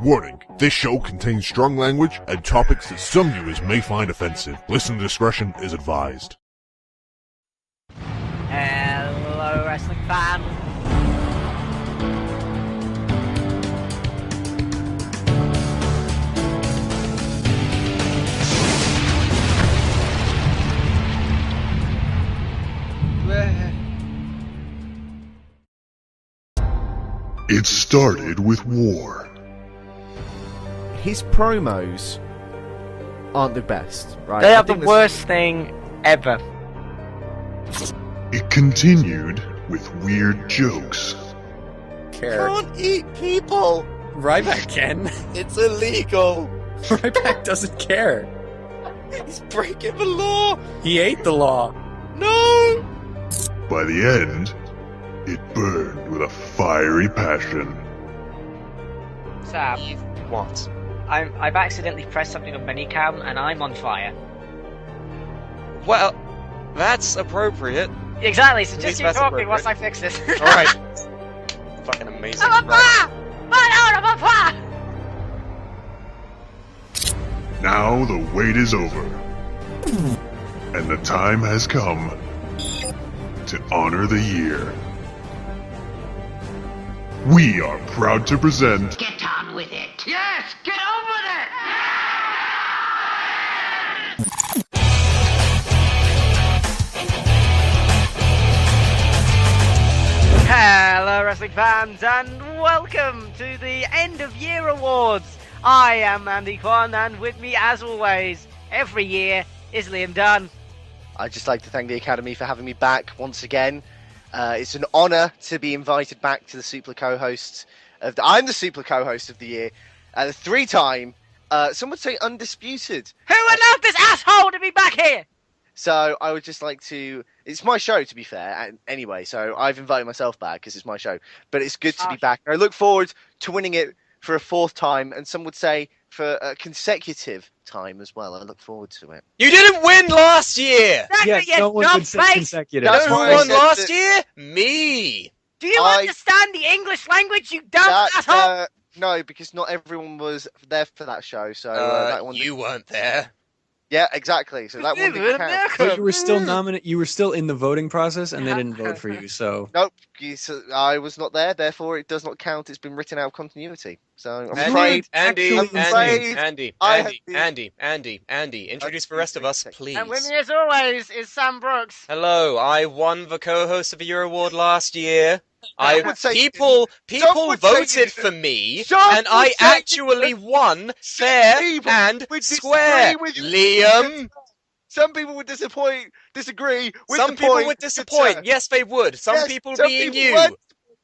Warning, this show contains strong language and topics that some viewers may find offensive. Listener discretion is advised. Hello, wrestling fans. It started with war. His promos aren't the best, right? They are the worst thing ever. It continued with weird jokes. Can't eat people! Ryback can. It's illegal! Ryback doesn't care. He's breaking the law! He ate the law. No! By the end, it burned with a fiery passion. Sam, What? I've accidentally pressed something on Minicam and I'm on fire. Well, that's appropriate. Exactly, so At just least keep that's talking appropriate. whilst I fix this. Alright. Fucking amazing. I'm on fire! I'm on fire! Now the wait is over. And the time has come to honor the year. We are proud to present Get on with it. Yes, get on with it! Hello, wrestling fans, and welcome to the End of Year Awards. I am Andy Kwan, and with me, as always, every year, is Liam Dunn. I'd just like to thank the Academy for having me back once again. It's an honour to be invited back to the Suplah Co-Host. I'm the Suplah Co-Host of the year. The 3-time, some would say undisputed. Who allowed this asshole to be back here? So I would just like to... It's my show, to be fair, anyway, so I've invited myself back because it's my show. But it's good to be back. I look forward to winning it for a 4th time, and some would say for a consecutive time as well. I look forward to it. You didn't win last year! Yes, no one would say consecutive. You know That's who why I won said last that- year? Me! Do you understand the English language, you dumb asshole? No, because not everyone was there for that show, so that one... You weren't there. Yeah, exactly. So that one didn't count. But you were still nominated. You were still in the voting process, and they didn't vote for you. So Nope, I was not there, therefore it does not count. It's been written out of continuity. So I'm Andy, afraid... Andy, introduce the rest of us, please. And with me, as always, is Sam Brooks. Hello, I won the co-host of the year award last year. would say- People Some would say you voted didn't. for me, Some and would I say actually you won fair people and would disagree square. with you. Liam, Some people would disagree with some the people point. would disappoint. Good Yes, they would. Some Yes, people some being people you. would.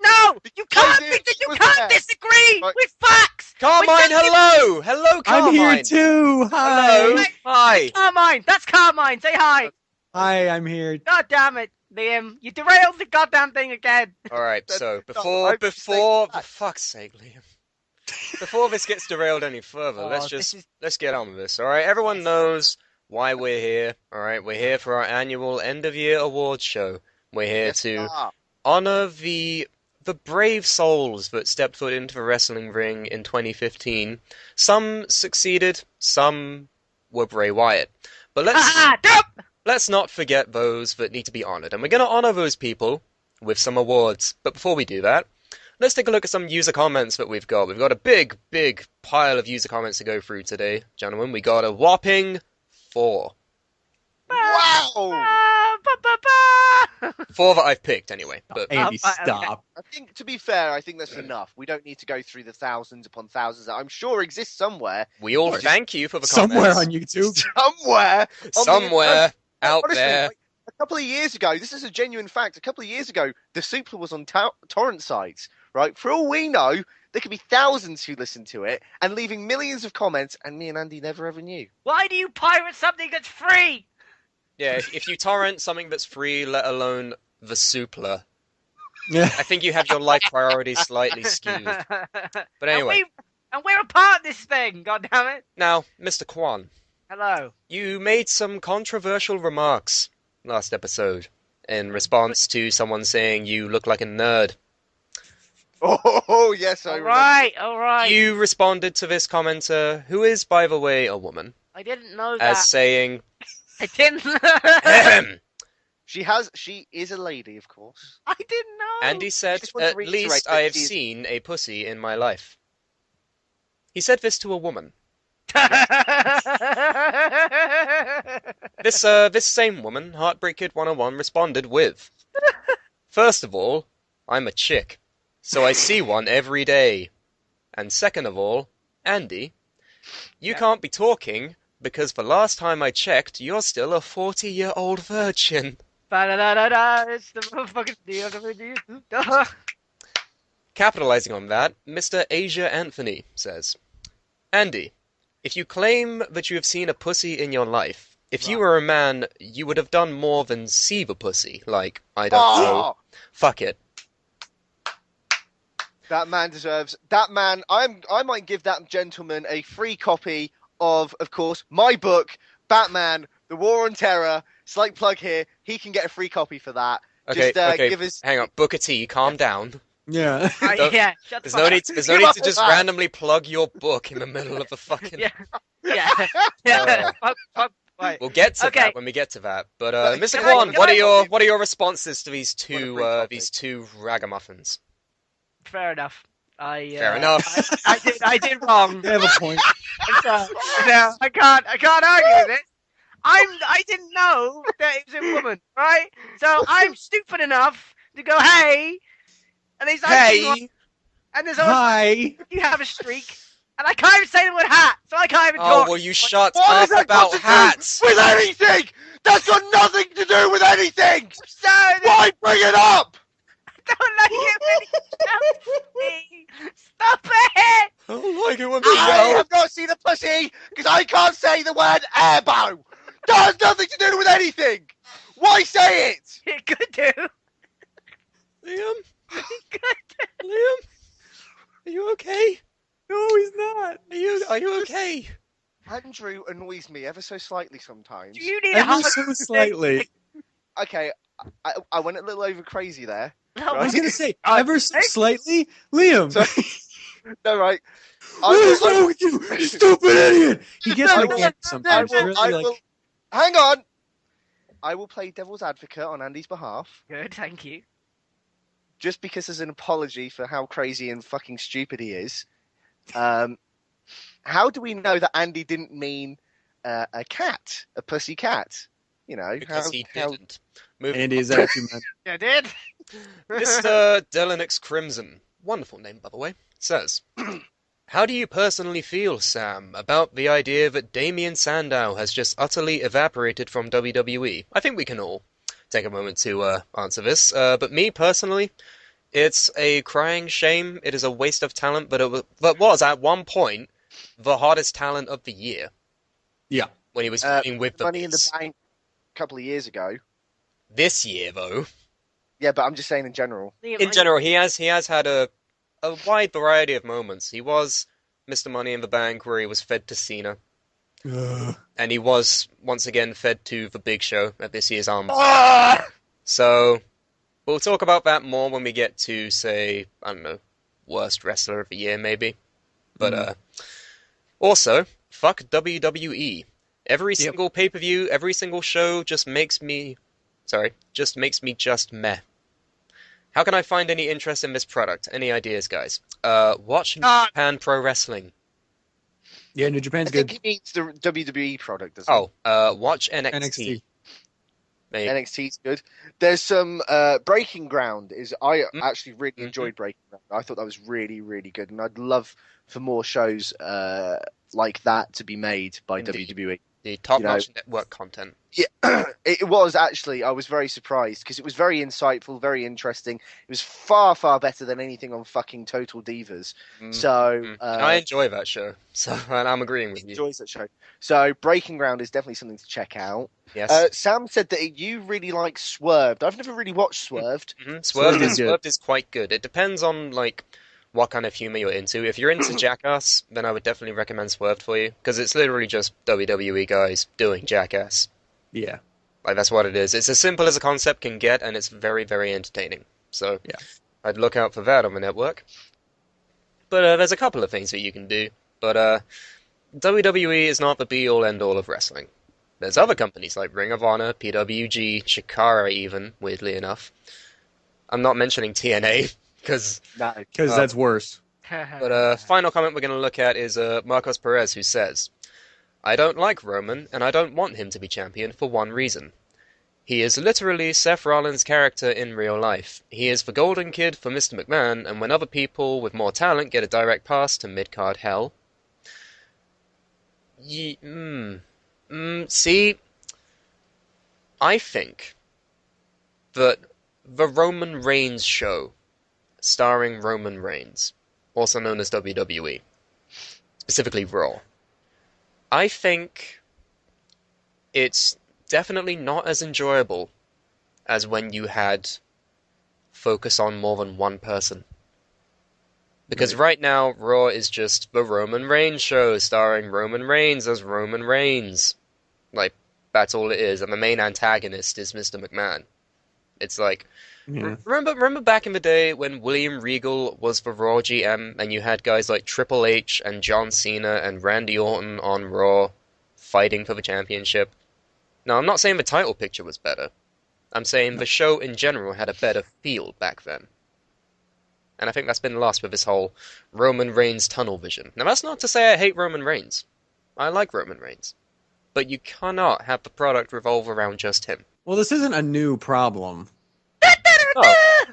No, you can't. Because it You was can't there. disagree Right. with facts. Carmine, hello, hello, Carmine. I'm here too. Hello, Hi. hi. Carmine, that's Carmine. Say hi. Hi, I'm here. God damn it, Liam. You derailed the goddamn thing again. All right, That's so not- before, I'm just for saying fuck's sake, Liam. Before this gets derailed any further, let's get on with this. All right, everyone knows why we're here. All right, we're here for our annual end of year awards show. We're here Yes, to ah. honor the brave souls that stepped foot into the wrestling ring in 2015. Some succeeded, some were Bray Wyatt. But let's not forget those that need to be honored. And we're going to honor those people with some awards. But before we do that, let's take a look at some user comments that we've got. We've got a big pile of user comments to go through today, gentlemen. We got a whopping 4. Wow! 4 that I've picked, anyway. But Andy, okay. stop. I think, to be fair, I think that's enough. We don't need to go through the thousands upon thousands that I'm sure exist somewhere. we all thank you for the Somewhere comments. on YouTube. Somewhere! on the Somewhere internet. out Honestly, there. like, a couple of years ago, this is a genuine fact, a couple of years ago, the Suplah was on torrent sites, right? For all we know, there could be thousands who listen to it, and leaving millions of comments, and me and Andy never ever knew. Why do you pirate something that's free? Yeah, if you torrent something that's free, let alone the Suplah, Yeah. I think you have your life priorities slightly skewed. But anyway, and we're a part of this thing. God damn it! now, Mr. Kwan, Hello. you made some controversial remarks last episode in response to someone saying you look like a nerd. Oh, yes, I remember. All right. You responded to this commenter, who is, by the way, a woman, I didn't know that. as saying, I didn't. "Ahem." She is a lady, of course. I didn't know. Andy said, just want to at reiterate least that I have she is- seen a pussy in my life. He said this to a woman. This same woman, Heartbreak Kid 101, responded with, "First of all, I'm a chick, so I see one every day. And second of all, Andy, you can't be talking, because the last time I checked, you're still a 40-year-old virgin." Ba-da-da-da-da, it's the motherfucking deal. Capitalizing on that, Mr. Asia Anthony says, "Andy, if you claim that you have seen a pussy in your life, if you were a man, you would have done more than see the pussy. Like, I don't know. Fuck it." That man deserves. That man. I might give that gentleman a free copy of course, my book, Batman: The War on Terror. Slight plug here. He can get a free copy for that. Okay, Just, okay, give us. hang on. Booker T, calm down. Yeah. Yeah, shut the There's fuck no up. need to just randomly plug your book in the middle of the fucking... Yeah. Yeah. Fuck. Right. We'll get to that when we get to that. But Mr. Kwan, what are your responses to these two ragamuffins? Fair enough. Fair enough. I did wrong. You have a point. So, I can't argue with it. I didn't know that it was a woman, right? So I'm stupid enough to go, hey, and he's like, Hey! and there's always Hi. you have a streak, and I can't even say the word hat, so I can't even Oh, talk. well, you shut What up has that got about to do hats! with anything? That's got nothing to do with anything. So Why bring it up? don't like it when he shouts me. Stop it! I don't like it when I have not seen a pussy because I can't say the word airbow. That has nothing to do with anything. Why say it? It could do. Liam? It could do. Liam? Are you okay? No, he's not. Are you okay? Andrew annoys me ever so slightly sometimes. Do you need Ever a so slightly. Okay, I went a little over crazy there. I was gonna say, ever so slightly, Liam. No, right. What is wrong with you, you stupid idiot? He gets I like will- that sometimes. Hang on. I will play devil's advocate on Andy's behalf, Good, thank you. just because as an apology for how crazy and fucking stupid he is. How do we know that Andy didn't mean a cat, a pussy cat? You know, Because he didn't. Andy, is that what you meant? You did. Mr. Delenix Crimson, wonderful name by the way, says, "How do you personally feel, Sam, about the idea that Damien Sandow has just utterly evaporated from WWE?" I think we can all take a moment to answer this. But me personally, it's a crying shame. It is a waste of talent, but it was at one point the hottest talent of the year. Yeah. When he was feuding with the Money in the Miz. Bank a couple of years ago. This year, though, Yeah, but I'm just saying in general. in general, he has had a wide variety of moments. He was Mr. Money in the Bank, where he was fed to Cena, and he was once again fed to the Big Show at this year's Arm. So we'll talk about that more when we get to, say, I don't know, worst wrestler of the year, maybe. But also, fuck WWE. Every single pay-per-view, every single show just makes me just meh. How can I find any interest in this product? Any ideas, guys? Watch Japan Pro Wrestling. Yeah, New Japan's I think good. he means the WWE product, doesn't he? Watch NXT. NXT. Maybe. NXT's good. There's some Breaking Ground. I actually really enjoyed Breaking Ground. I thought that was really, really good, and I'd love for more shows like that to be made by Indeed. WWE. The top-notch network content. Yeah, it was actually. I was very surprised because it was very insightful, very interesting. It was far, far better than anything on fucking Total Divas. So I enjoy that show, so and I'm agreeing with you. enjoys that show. So Breaking Ground is definitely something to check out. Yes. Sam said that you really like Swerved. I've never really watched Swerved. Swerved is good. Swerved is quite good. It depends on like what kind of humor you're into. If you're into Jackass, then I would definitely recommend Swerved for you, because it's literally just WWE guys doing Jackass. Yeah. Like, that's what it is. It's as simple as a concept can get, and it's very, very entertaining. So, Yeah. I'd look out for that on the network. But there's a couple of things that you can do. But WWE is not the be-all, end-all of wrestling. There's other companies like Ring of Honor, PWG, Chikara even, weirdly enough. I'm not mentioning TNA, because that's worse. But final comment we're going to look at is Marcos Perez, who says, I don't like Roman, and I don't want him to be champion for one reason. He is literally Seth Rollins' character in real life. He is the golden kid for Mr. McMahon, and when other people with more talent get a direct pass to mid-card hell... See, I think that the Roman Reigns show, starring Roman Reigns, also known as WWE, specifically Raw, I think it's definitely not as enjoyable as when you had focus on more than one person. Because right now, Raw is just the Roman Reigns show, starring Roman Reigns as Roman Reigns. Like, that's all it is, and the main antagonist is Mr. McMahon. It's like, remember back in the day when William Regal was the Raw GM, and you had guys like Triple H and John Cena and Randy Orton on Raw fighting for the championship? Now, I'm not saying the title picture was better. I'm saying the show in general had a better feel back then. And I think that's been lost with this whole Roman Reigns tunnel vision. Now, that's not to say I hate Roman Reigns. I like Roman Reigns. But you cannot have the product revolve around just him. Well, this isn't a new problem. Oh.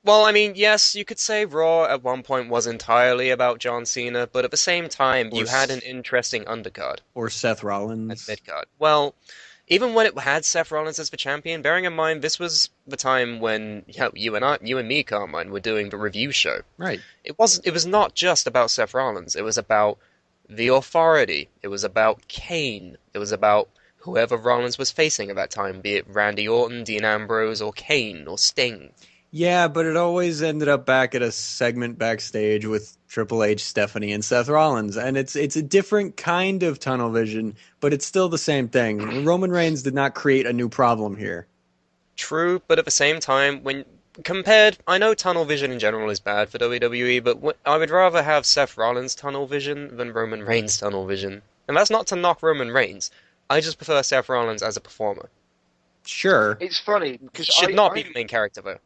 Well, I mean, yes, you could say Raw at one point was entirely about John Cena, but at the same time, you had an interesting undercard. Or Seth Rollins. And midcard. Well, even when it had Seth Rollins as the champion, bearing in mind this was the time when you and me, Carmine, were doing the review show. Right. It was not just about Seth Rollins. It was about the Authority. It was about Kane. It was about whoever Rollins was facing at that time, be it Randy Orton, Dean Ambrose, or Kane, or Sting. Yeah, but it always ended up back at a segment backstage with Triple H, Stephanie, and Seth Rollins. And it's a different kind of tunnel vision, but it's still the same thing. Roman Reigns did not create a new problem here. True, but at the same time, when compared, I know tunnel vision in general is bad for WWE, but I would rather have Seth Rollins' tunnel vision than Roman Reigns' tunnel vision. And that's not to knock Roman Reigns. I just prefer Seth Rollins as a performer. Sure. It's funny because He should not be the main character, though.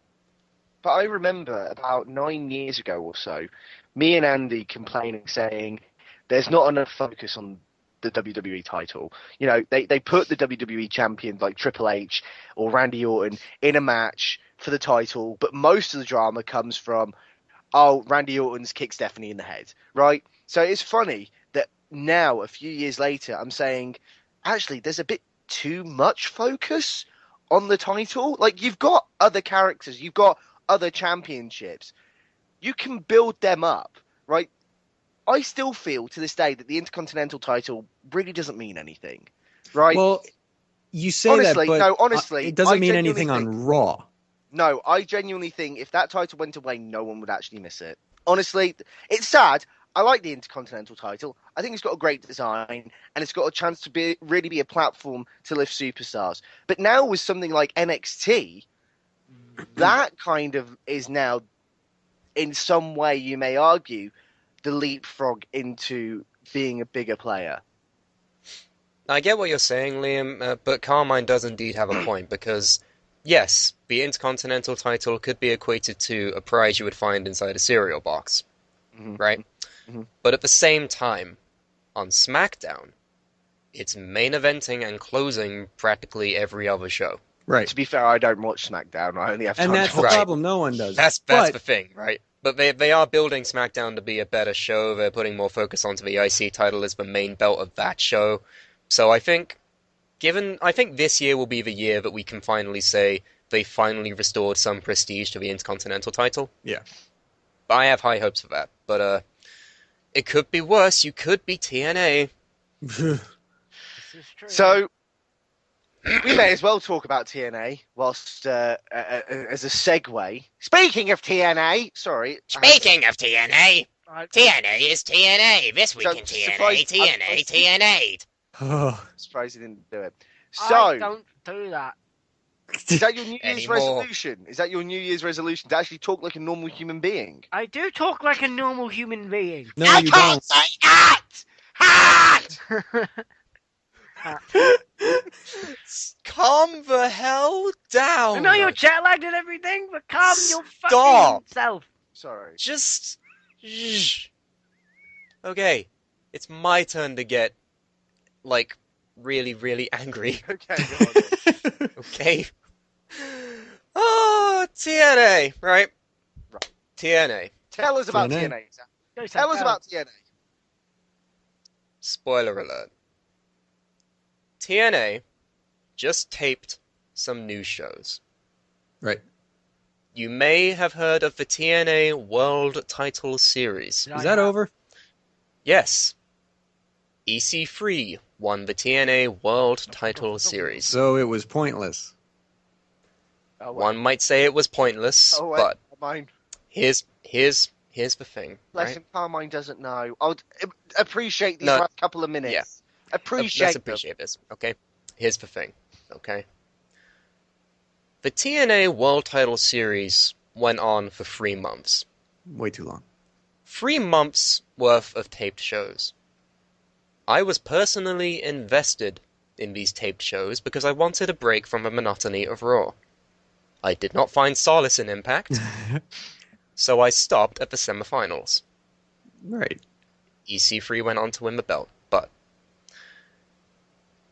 But I remember about 9 years ago or so, me and Andy complaining, saying there's not enough focus on the WWE title. You know, they put the WWE champion like Triple H or Randy Orton in a match for the title, but most of the drama comes from, Randy Orton's kicked Stephanie in the head, right? So it's funny that now, a few years later, I'm saying, actually, there's a bit too much focus on the title. Like, you've got other characters, you've got other championships, you can build them up, right? I still feel to this day that the Intercontinental title really doesn't mean anything, right? Well, you say honestly, that, but no, honestly, it doesn't mean anything on Raw. No, I genuinely think if that title went away, no one would actually miss it. Honestly, it's sad. I like the Intercontinental title. I think it's got a great design, and it's got a chance to really be a platform to lift superstars. But now with something like NXT, that kind of is now, in some way, you may argue, the leapfrog into being a bigger player. I get what you're saying, Liam, but Carmine does indeed have a point, because, yes, the Intercontinental title could be equated to a prize you would find inside a cereal box, right? Mm-hmm. But at the same time, on SmackDown, it's main eventing and closing practically every other show. Right. To be fair, I don't watch SmackDown. I only have time and that's to the watch. problem. No one does. That's the thing, right? But they are building SmackDown to be a better show. They're putting more focus onto the IC title as the main belt of that show. So I think this year will be the year that we can finally say they finally restored some prestige to the Intercontinental title. Yeah. But I have high hopes for that. But it could be worse. You could be TNA. This is true. So we may as well talk about TNA whilst as a segue. Speaking of TNA, Speaking of TNA, TNA is TNA. This week in TNA, TNA, TNA. Surprised he didn't do it. So I don't do that. Is that your New Year's Anymore. resolution? Is that your New Year's resolution to actually talk like a normal human being? I do talk like a normal human being. No, I you can't don't. say that! Hat! Calm the hell down. I know you're jet lagged and everything, but calm your fucking Stop. self. Sorry. Just... Shh. Okay, it's my turn to get, like, really, really angry. Okay, go on then. Okay? Oh, TNA, right? Right. TNA. Tell us about TNA. TNA. Sam. Go, Sam, Tell us go. about TNA. Spoiler alert. TNA just taped some new shows. Right. You may have heard of the TNA World Title Series. Did Is I that have- over? Yes. EC3 won the TNA World Title Series. So it was pointless. Oh, One might say it was pointless, Oh, wait. but Carmine. here's the thing, Bless right? him, Carmine doesn't know. I'll appreciate these No. last couple of minutes. Yeah. Appreciate Let's them. appreciate this, okay? Here's the thing, okay? The TNA World Title Series went on for 3 months. Way too long. 3 months worth of taped shows. I was personally invested in these taped shows because I wanted a break from the monotony of Raw. I did not find solace in Impact, so I stopped at the semifinals. Right. EC3 went on to win the belt, but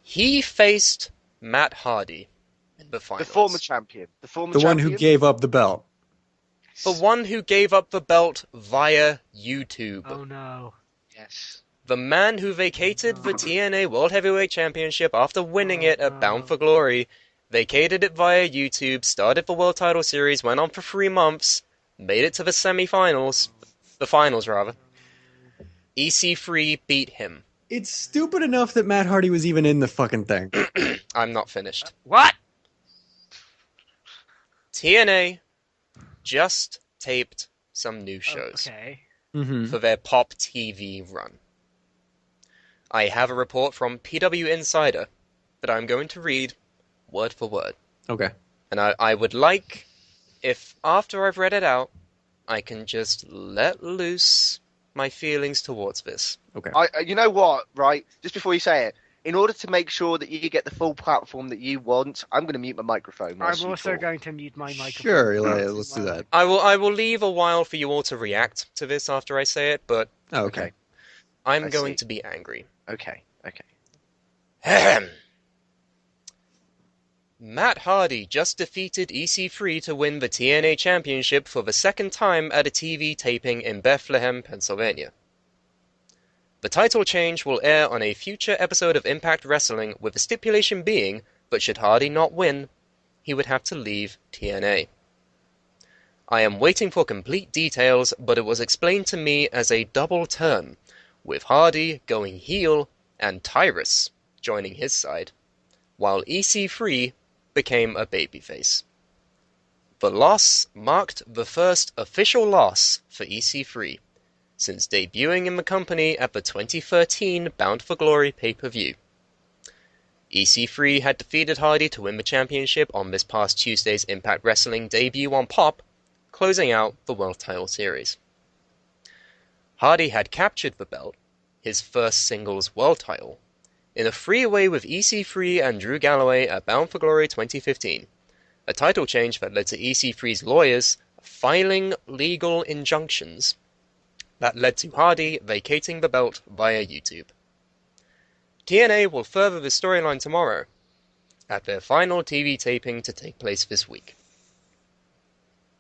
he faced Matt Hardy in the finals. The former champion. The former The one champion. who gave up the belt. The one who gave up the belt via YouTube. Oh no. Yes. The man who vacated the TNA World Heavyweight Championship after winning it at Bound for Glory, vacated it via YouTube, started the World Title Series, went on for 3 months, made it to the semi-finals, the finals rather. EC3 beat him. It's stupid enough that Matt Hardy was even in the fucking thing. I'm not finished. What? TNA just taped some new shows Okay. Mm-hmm. for their Pop TV run. I have a report from PW Insider that I'm going to read word for word. Okay. And I would like, if after I've read it out, I can just let loose my feelings towards this. Okay. You know what, right? Just before you say it, in order to make sure that you get the full platform that you want, I'm going to mute my microphone. I'm whilst you also talk. going to mute my microphone. Sure, let's do that. I will leave a while for you all to react to this after I say it, but Oh, okay. I'm I going see. to be angry. Okay. Ahem. Matt Hardy just defeated EC3 to win the TNA Championship for the second time at a TV taping in Bethlehem, Pennsylvania. The title change will air on a future episode of Impact Wrestling, with the stipulation being that should Hardy not win, he would have to leave TNA. I am waiting for complete details, but it was explained to me as a double turn, with Hardy going heel and Tyrus joining his side, while EC3 became a babyface. The loss marked the first official loss for EC3 since debuting in the company at the 2013 Bound for Glory pay-per-view. EC3 had defeated Hardy to win the championship on this past Tuesday's Impact Wrestling debut on Pop, closing out the World Title Series. Hardy had captured the belt, his first singles world title, in a three-way with EC3 and Drew Galloway at Bound for Glory 2015, a title change that led to EC3's lawyers filing legal injunctions that led to Hardy vacating the belt via YouTube. TNA will further the storyline tomorrow, at their final TV taping to take place this week.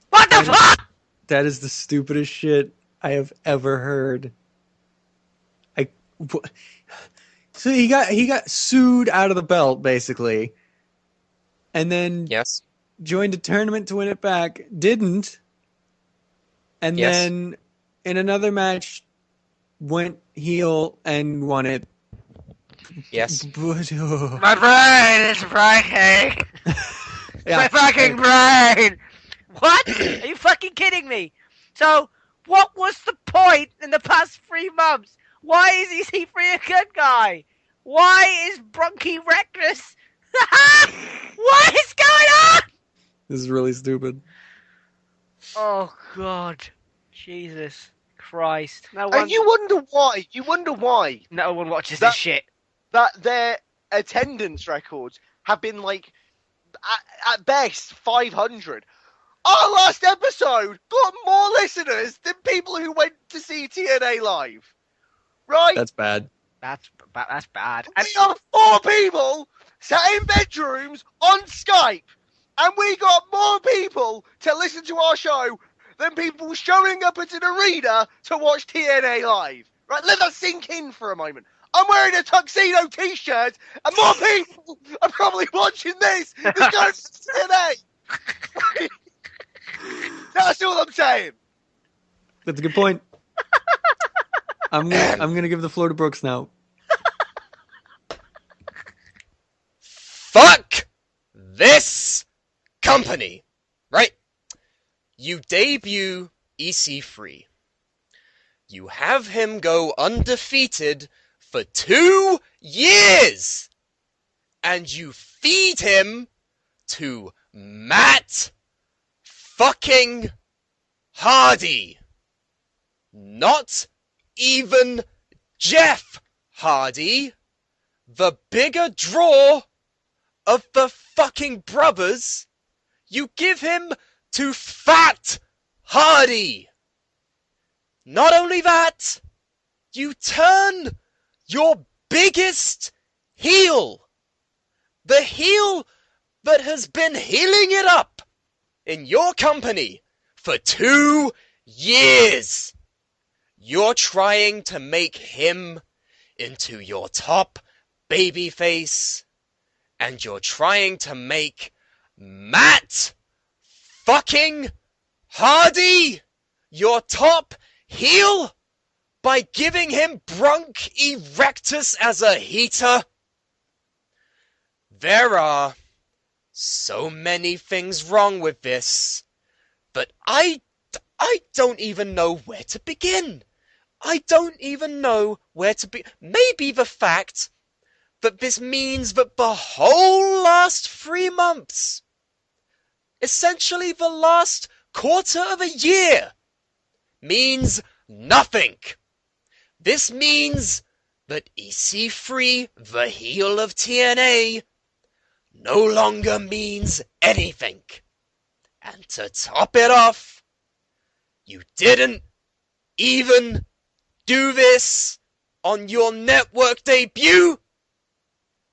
What the fuck? That is the stupidest shit I have ever heard. So he got sued out of the belt basically, and then Yes? joined a tournament to win it back. Didn't, and Yes. then in another match went heel and won it. Yes. But, My brain is breaking. Yeah. My fucking brain. What? Are you fucking kidding me? So, what was the point in the past 3 months? Why is EC3 a good guy? Why is Bronchi Reckless What is going on? This is really stupid. Oh God, Jesus Christ! And you wonder why. You wonder why No one watches this shit. that their attendance records have been like at best 500. Our last episode got more listeners than people who went to see TNA live. Right? That's bad. That's bad. We are 4 people sat in bedrooms on Skype, and we got more people to listen to our show than people showing up at an arena to watch TNA live. Right? Let that sink in for a moment. I'm wearing a tuxedo t-shirt, and more people are probably watching this than going to TNA. That's all I'm saying. That's a good point. I'm gonna give the floor to Brooks now. Fuck this company, right? You debut EC3. You have him go undefeated for 2 years, and you feed him to Matt fucking Hardy. Not even Jeff Hardy, the bigger draw of the fucking brothers. You give him to Fat Hardy. Not only that, you turn your biggest heel, the heel that has been healing it up in your company for 2 years. You're trying to make him into your top babyface, and you're trying to make Matt fucking Hardy your top heel by giving him Bronch Erectus as a heater. There are so many things wrong with this, but I don't even know where to begin. I don't even know where to be. Maybe the fact that this means that the whole last 3 months, essentially the last quarter of a year, means nothing. This means that EC3, the heel of TNA, no longer means anything. And to top it off, you didn't even do this on your network debut.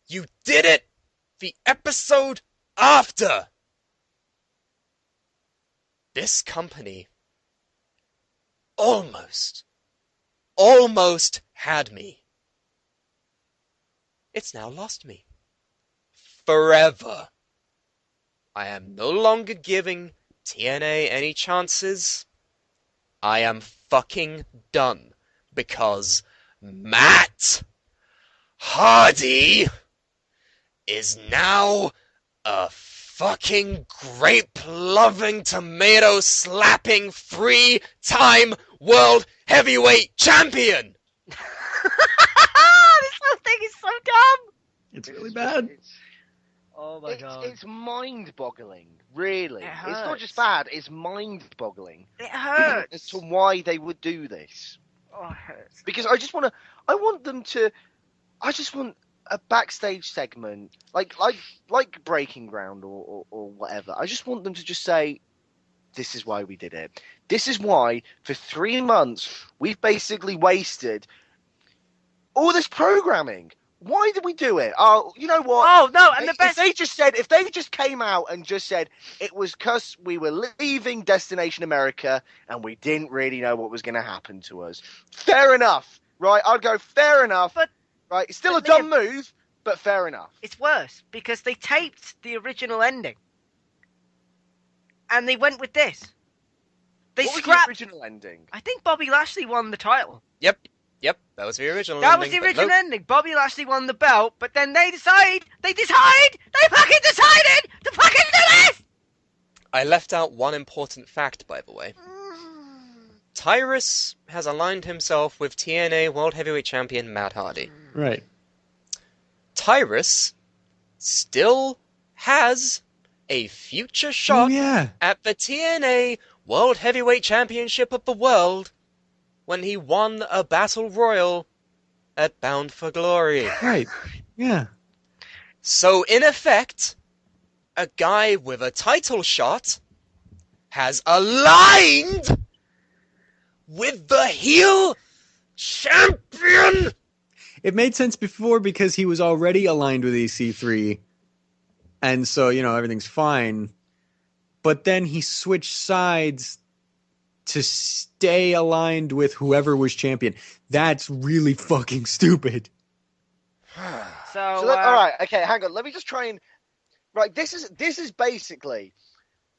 You did it the episode after. This company almost had me. It's now lost me. Forever. I am no longer giving TNA any chances. I am fucking done. Because Matt Hardy is now a fucking grape-loving, tomato-slapping, 3-time world heavyweight champion! This whole thing is so dumb! It's really bad. Oh my God. It's mind-boggling, really. It It's not hurts. just bad, it's mind-boggling. It hurts! As to why they would do this. Oh, it hurts. Because I just want a backstage segment, like Breaking Ground or whatever. I just want them to just say, this is why we did it. This is why, for 3 months, we've basically wasted all this programming. Why did we do it? Oh, you know what? Oh, no, and the best... If they just came out and just said, it was because we were leaving Destination America and we didn't really know what was going to happen to us. Fair enough, right? I'd go, fair enough. But, right? It's still a dumb move, but fair enough. It's worse, because they taped the original ending. And they went with this. They What scrapped... was the original ending? I think Bobby Lashley won the title. Yep, that was the original That ending. was the original ending. Bobby Lashley won the belt, but then they fucking decided to fucking do this! I left out one important fact, by the way. Tyrus has aligned himself with TNA World Heavyweight Champion Matt Hardy. Right. Tyrus still has a future shot at the TNA World Heavyweight Championship of the World when he won a Battle Royal at Bound for Glory. Right. Yeah. So, in effect, a guy with a title shot has aligned with the heel champion! It made sense before because he was already aligned with EC3, and so, everything's fine. But then he switched sides to stay aligned with whoever was champion. That's really fucking stupid. All right, okay, hang on. Let me just try and... Right, this is basically...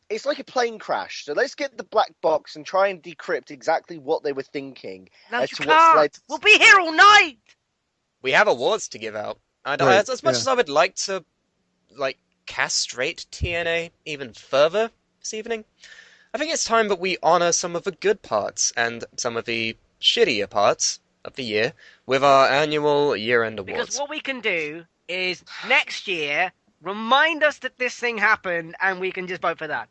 It's like a plane crash. So let's get the black box and try and decrypt exactly what they were thinking. No, you can't. We'll be here all night! We have awards to give out. As much as I would like to, castrate TNA even further this evening, I think it's time that we honor some of the good parts and some of the shittier parts of the year with our annual year-end awards. Because what we can do is, next year, remind us that this thing happened, and we can just vote for that.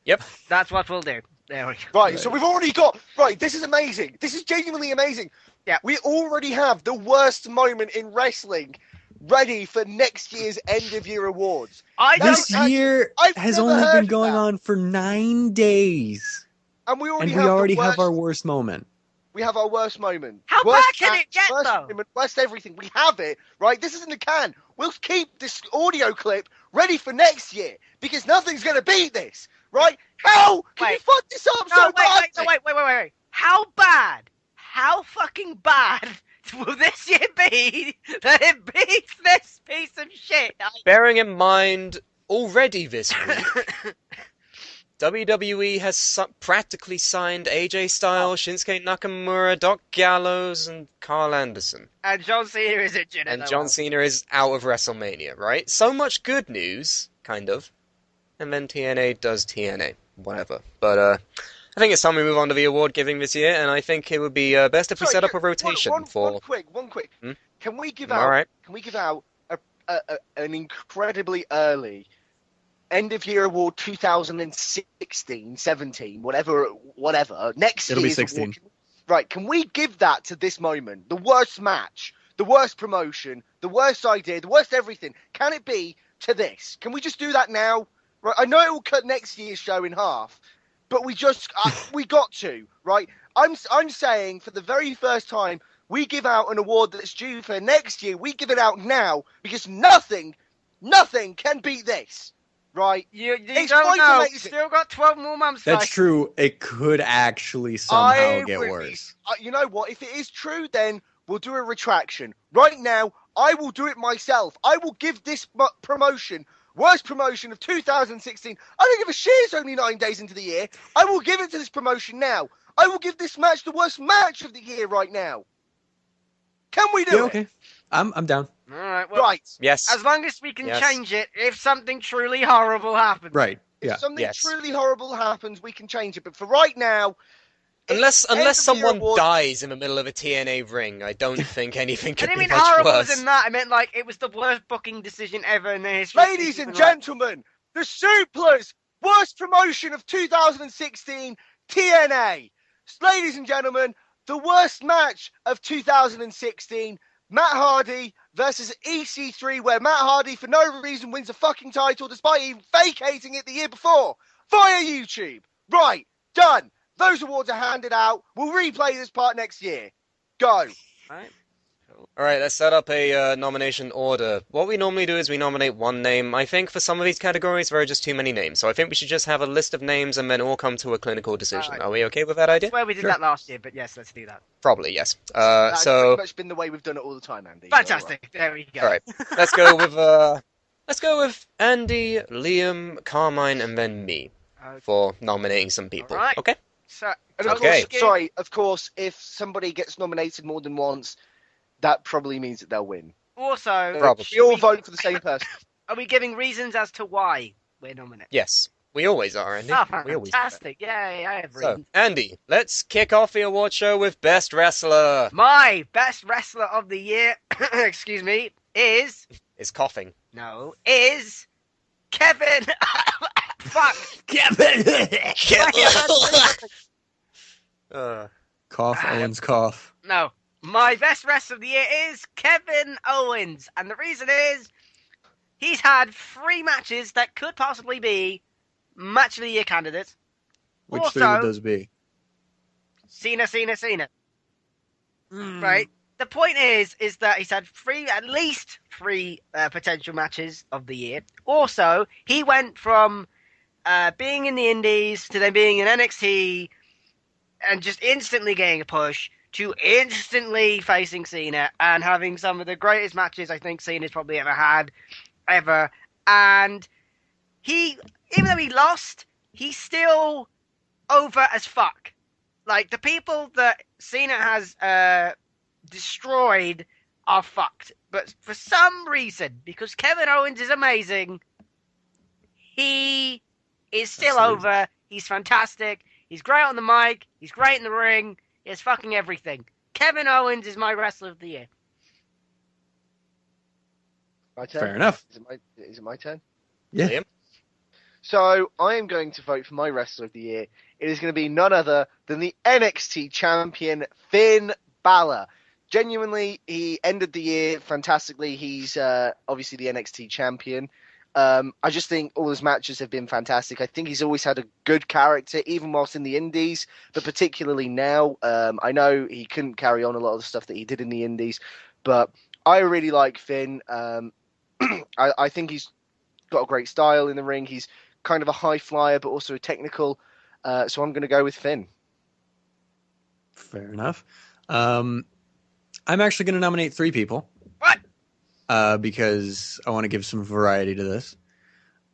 Yep. That's what we'll do. There we go. Right, so we've already got... Right, this is amazing. This is genuinely amazing. Yeah. We already have the worst moment in wrestling ready for next year's end-of-year awards. This year has only been going on for 9 days. And we already have our worst moment. We have our worst moment. How worst bad can it get, worst though? Moment, worst everything. We have it, right? This is in the can. We'll keep this audio clip ready for next year because nothing's going to beat this, right? How can you fuck this up so bad? Wait. How bad? How fucking bad will this year be that it beats this piece of shit? Bearing in mind, already this week, WWE has practically signed AJ Styles, Shinsuke Nakamura, Doc Gallows, and Carl Anderson. And John Cena is injured. And John Cena is out of WrestleMania, right? So much good news, kind of. And then TNA does TNA. Whatever. But, I think it's time we move on to the award giving this year, and I think it would be best if we set up a rotation for... One quick. Can we give out an incredibly early end of year award 2016, 17, whatever, next It'll year's be 16. Award. Right, can we give that to this moment? The worst match, the worst promotion, the worst idea, the worst everything. Can it be to this? Can we just do that now? Right, I know it will cut next year's show in half, but we just we got to, right? I'm saying for the very first time we give out an award that's due for next year. We give it out now because nothing can beat this. Right? You don't know. You still got 12 more months. That's true. It could actually somehow get worse. You know what? If it is true, then we'll do a retraction. Right now, I will do it myself. I will give this promotion, worst promotion of 2016. I don't give a shit. It's only 9 days into the year. I will give it to this promotion now. I will give this match the worst match of the year right now. Can we do it? Okay. I'm down. All right. Well, right. Yes. As long as we can change it if something truly horrible happens. Right. If something truly horrible happens, we can change it. But for right now... Unless someone dies in the middle of a TNA ring, I don't think anything could be much worse. I didn't mean horrible as in that. I meant like it was the worst booking decision ever in the history. Ladies and gentlemen, the Suplah's worst promotion of 2016, TNA. Ladies and gentlemen, the worst match of 2016, Matt Hardy versus EC3, where Matt Hardy, for no reason, wins a fucking title despite even vacating it the year before via YouTube. Right, done. Those awards are handed out. We'll replay this part next year. Go. All right, let's set up a nomination order. What we normally do is we nominate one name. I think for some of these categories, there are just too many names. So I think we should just have a list of names and then all come to a clinical decision. Are we okay with that idea? That's where we did that last year, but yes, let's do that. Probably, yes. That's pretty much been the way we've done it all the time, Andy. Fantastic. Right. There we go. All right, let's go with Andy, Liam, Carmine, and then me for nominating some people. Right. Okay. So, of course, if somebody gets nominated more than once, that probably means that they'll win. Also, we all vote for the same person. Are we giving reasons as to why we're nominated? Yes. We always are, Andy. Oh, We always fantastic. Yay, I agree. So, Andy, let's kick off the award show with Best Wrestler. My best wrestler of the year, excuse me, is coughing. No, is Kevin. Fuck, Kevin. Cough, Owens, cough. No, my best wrestler of the year is Kevin Owens, and the reason is he's had 3 matches that could possibly be match of the year candidates. Which also, 3 would those be? Cena. Right. The point is that he's had at least three potential matches of the year. Also, he went from being in the Indies to then being in NXT and just instantly getting a push to instantly facing Cena and having some of the greatest matches I think Cena's probably ever had, ever. And he, even though he lost, he's still over as fuck. Like, the people that Cena has destroyed are fucked. But for some reason, because Kevin Owens is amazing, he is still over. He's fantastic. He's great on the mic. He's great in the ring. He's fucking everything. Kevin Owens is my wrestler of the year. My turn? Fair enough. Is it my turn? Yeah. Liam? So I am going to vote for my wrestler of the year. It is going to be none other than the NXT champion, Finn Balor. Genuinely, he ended the year fantastically. He's obviously the NXT champion. I just think all his matches have been fantastic. I think he's always had a good character, even whilst in the Indies, but particularly now. I know he couldn't carry on a lot of the stuff that he did in the Indies, but I really like Finn. I think he's got a great style in the ring. He's kind of a high flyer, but also a technical. So I'm going to go with Finn. Fair enough. I'm actually going to nominate 3 people. What? Because I want to give some variety to this.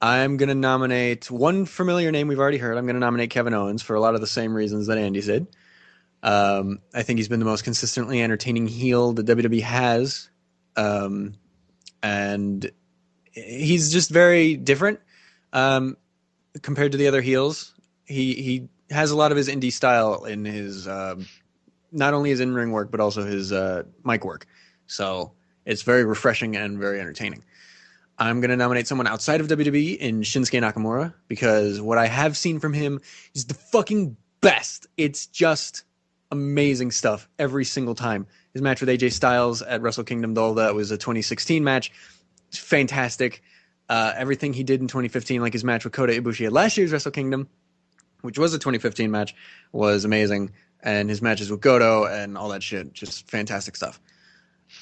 I'm going to nominate one familiar name we've already heard. I'm going to nominate Kevin Owens for a lot of the same reasons that Andy said. I think he's been the most consistently entertaining heel that WWE has. And he's just very different compared to the other heels. He has a lot of his indie style in his not only his in-ring work, but also his mic work. So it's very refreshing and very entertaining. I'm going to nominate someone outside of WWE in Shinsuke Nakamura, because what I have seen from him is the fucking best. It's just amazing stuff every single time. His match with AJ Styles at Wrestle Kingdom, though, that was a 2016 match. It's fantastic. Everything he did in 2015, like his match with Kota Ibushi at last year's Wrestle Kingdom, which was a 2015 match, was amazing. And his matches with Goto and all that shit, just fantastic stuff.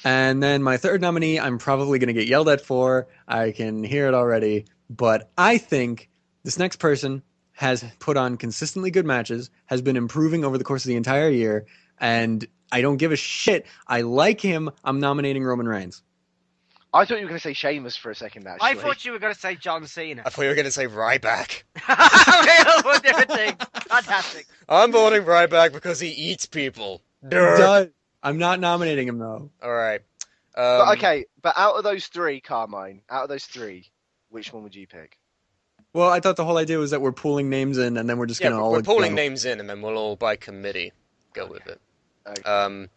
And then my third nominee, I'm probably going to get yelled at for. I can hear it already. But I think this next person has put on consistently good matches, has been improving over the course of the entire year, and I don't give a shit. I like him. I'm nominating Roman Reigns. I thought you were going to say Sheamus for a second, actually. I thought you were going to say John Cena. I thought you were going to say Ryback. We're different things. Fantastic. I'm voting Ryback because he eats people. I'm not nominating him, though. All right. But out of those 3, Carmine, which one would you pick? Well, I thought the whole idea was that we're pooling names in, and then we're just going to all we're pooling go. names in, and then we'll all, by committee, go with it. Okay.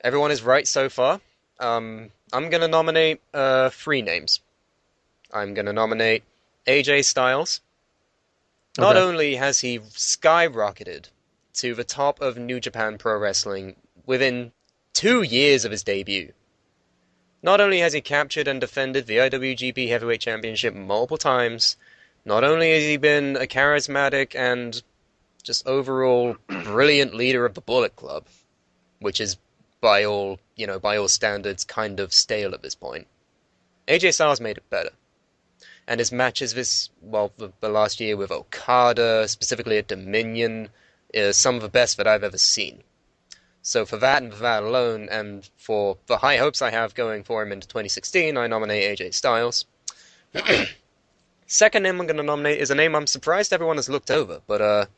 Everyone is right so far. I'm going to nominate 3 names. I'm going to nominate AJ Styles. Not only has he skyrocketed to the top of New Japan Pro Wrestling within 2 years of his debut, not only has he captured and defended the IWGP Heavyweight Championship multiple times, not only has he been a charismatic and just overall brilliant leader of the Bullet Club, which is by all standards kind of stale at this point, AJ Styles made it better. And his matches the last year with Okada, specifically at Dominion, is some of the best that I've ever seen. So for that and for that alone, and for the high hopes I have going for him into 2016, I nominate AJ Styles. Second name I'm going to nominate is a name I'm surprised everyone has looked over, but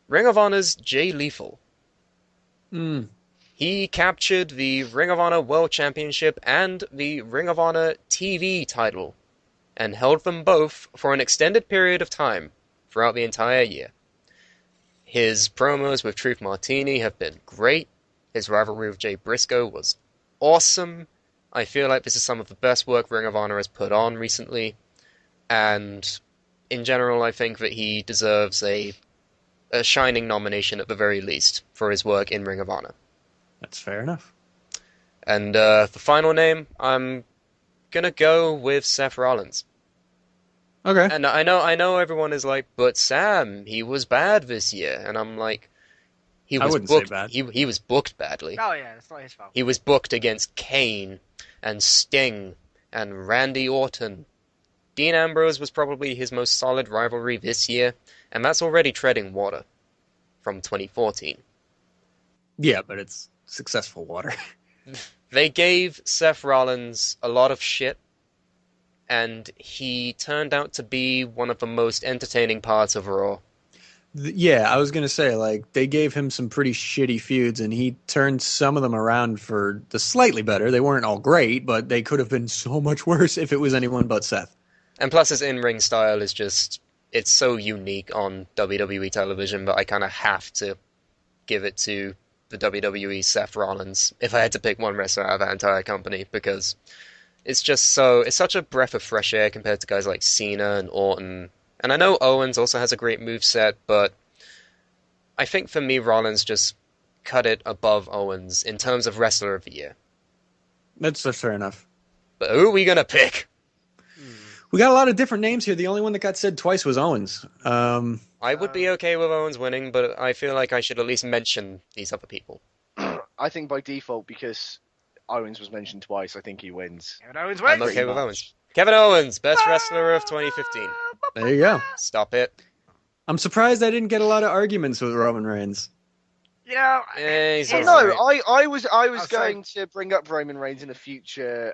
Ring of Honor's Jay Lethal. He captured the Ring of Honor World Championship and the Ring of Honor TV title, and held them both for an extended period of time, throughout the entire year. His promos with Truth Martini have been great. His rivalry with Jay Briscoe was awesome. I feel like this is some of the best work Ring of Honor has put on recently. And in general, I think that he deserves a shining nomination at the very least for his work in Ring of Honor. That's fair enough. And the final name, I'm gonna go with Seth Rollins. Okay. And I know everyone is like, but Sam, he was bad this year. And I'm like, he was wouldn't booked, say bad. He was booked badly. Oh yeah, it's not his fault. He was booked against Kane and Sting and Randy Orton. Dean Ambrose was probably his most solid rivalry this year, and that's already treading water from 2014. Yeah, but it's successful water. They gave Seth Rollins a lot of shit, and he turned out to be one of the most entertaining parts of Raw. Yeah, I was going to say, like, they gave him some pretty shitty feuds, and he turned some of them around for the slightly better. They weren't all great, but they could have been so much worse if it was anyone but Seth. And plus his in-ring style is just, it's so unique on WWE television that I kind of have to give it to the WWE Seth Rollins if I had to pick one wrestler out of that entire company, because it's such a breath of fresh air compared to guys like Cena and Orton. And I know Owens also has a great moveset, but I think for me Rollins just cut it above Owens in terms of Wrestler of the Year. That's fair enough. But who are we going to pick? We got a lot of different names here. The only one that got said twice was Owens. I would be okay with Owens winning, but I feel like I should at least mention these other people. I think by default, because Owens was mentioned twice, I think he wins. Kevin Owens I'm wins. okay with Owens. Kevin Owens, best wrestler of 2015. There you go. Stop it. I'm surprised I didn't get a lot of arguments with Roman Reigns. You know, He's Well, alright. no, I was sorry. going to bring up Roman Reigns in a future.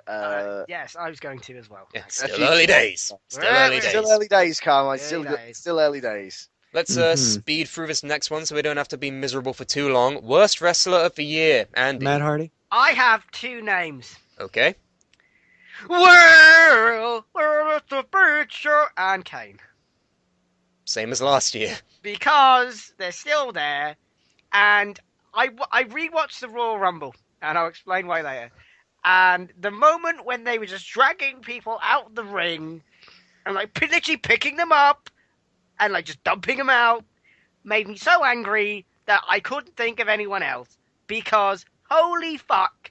yes, I was going to as well. Yeah, a still future early podcast. days. Still early days. Still early days, Carmine. Early days. Still early days. Let's Mhm. speed through this next one so we don't have to be miserable for too long. Worst wrestler of the year, Andy. Matt Hardy? I have two names. Okay. Well, it's a big show, and Kane. Same as last year. Because they're still there, and I rewatched the Royal Rumble, and I'll explain why later. And the moment when they were just dragging people out of the ring, and like literally picking them up, and like just dumping them out, made me so angry that I couldn't think of anyone else. Because, holy fuck,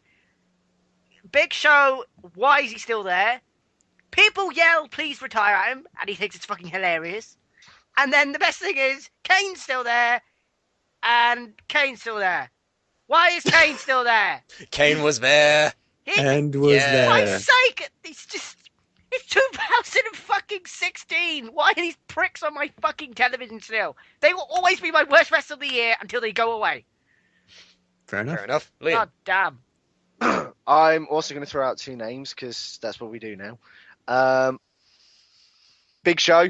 Big Show, why is he still there? People yell, please retire at him, and he thinks it's fucking hilarious. And then the best thing is, Kane's still there, and Kane's still there. Why is Kane still there? Kane was there. And was Yeah. there. For Christ's sake, it's 2016. Why are these pricks on my fucking television still? They will always be my worst wrestler of the year until they go away. Fair enough. Fair enough. Liam. God damn. I'm also going to throw out two names because that's what we do now. Big Show.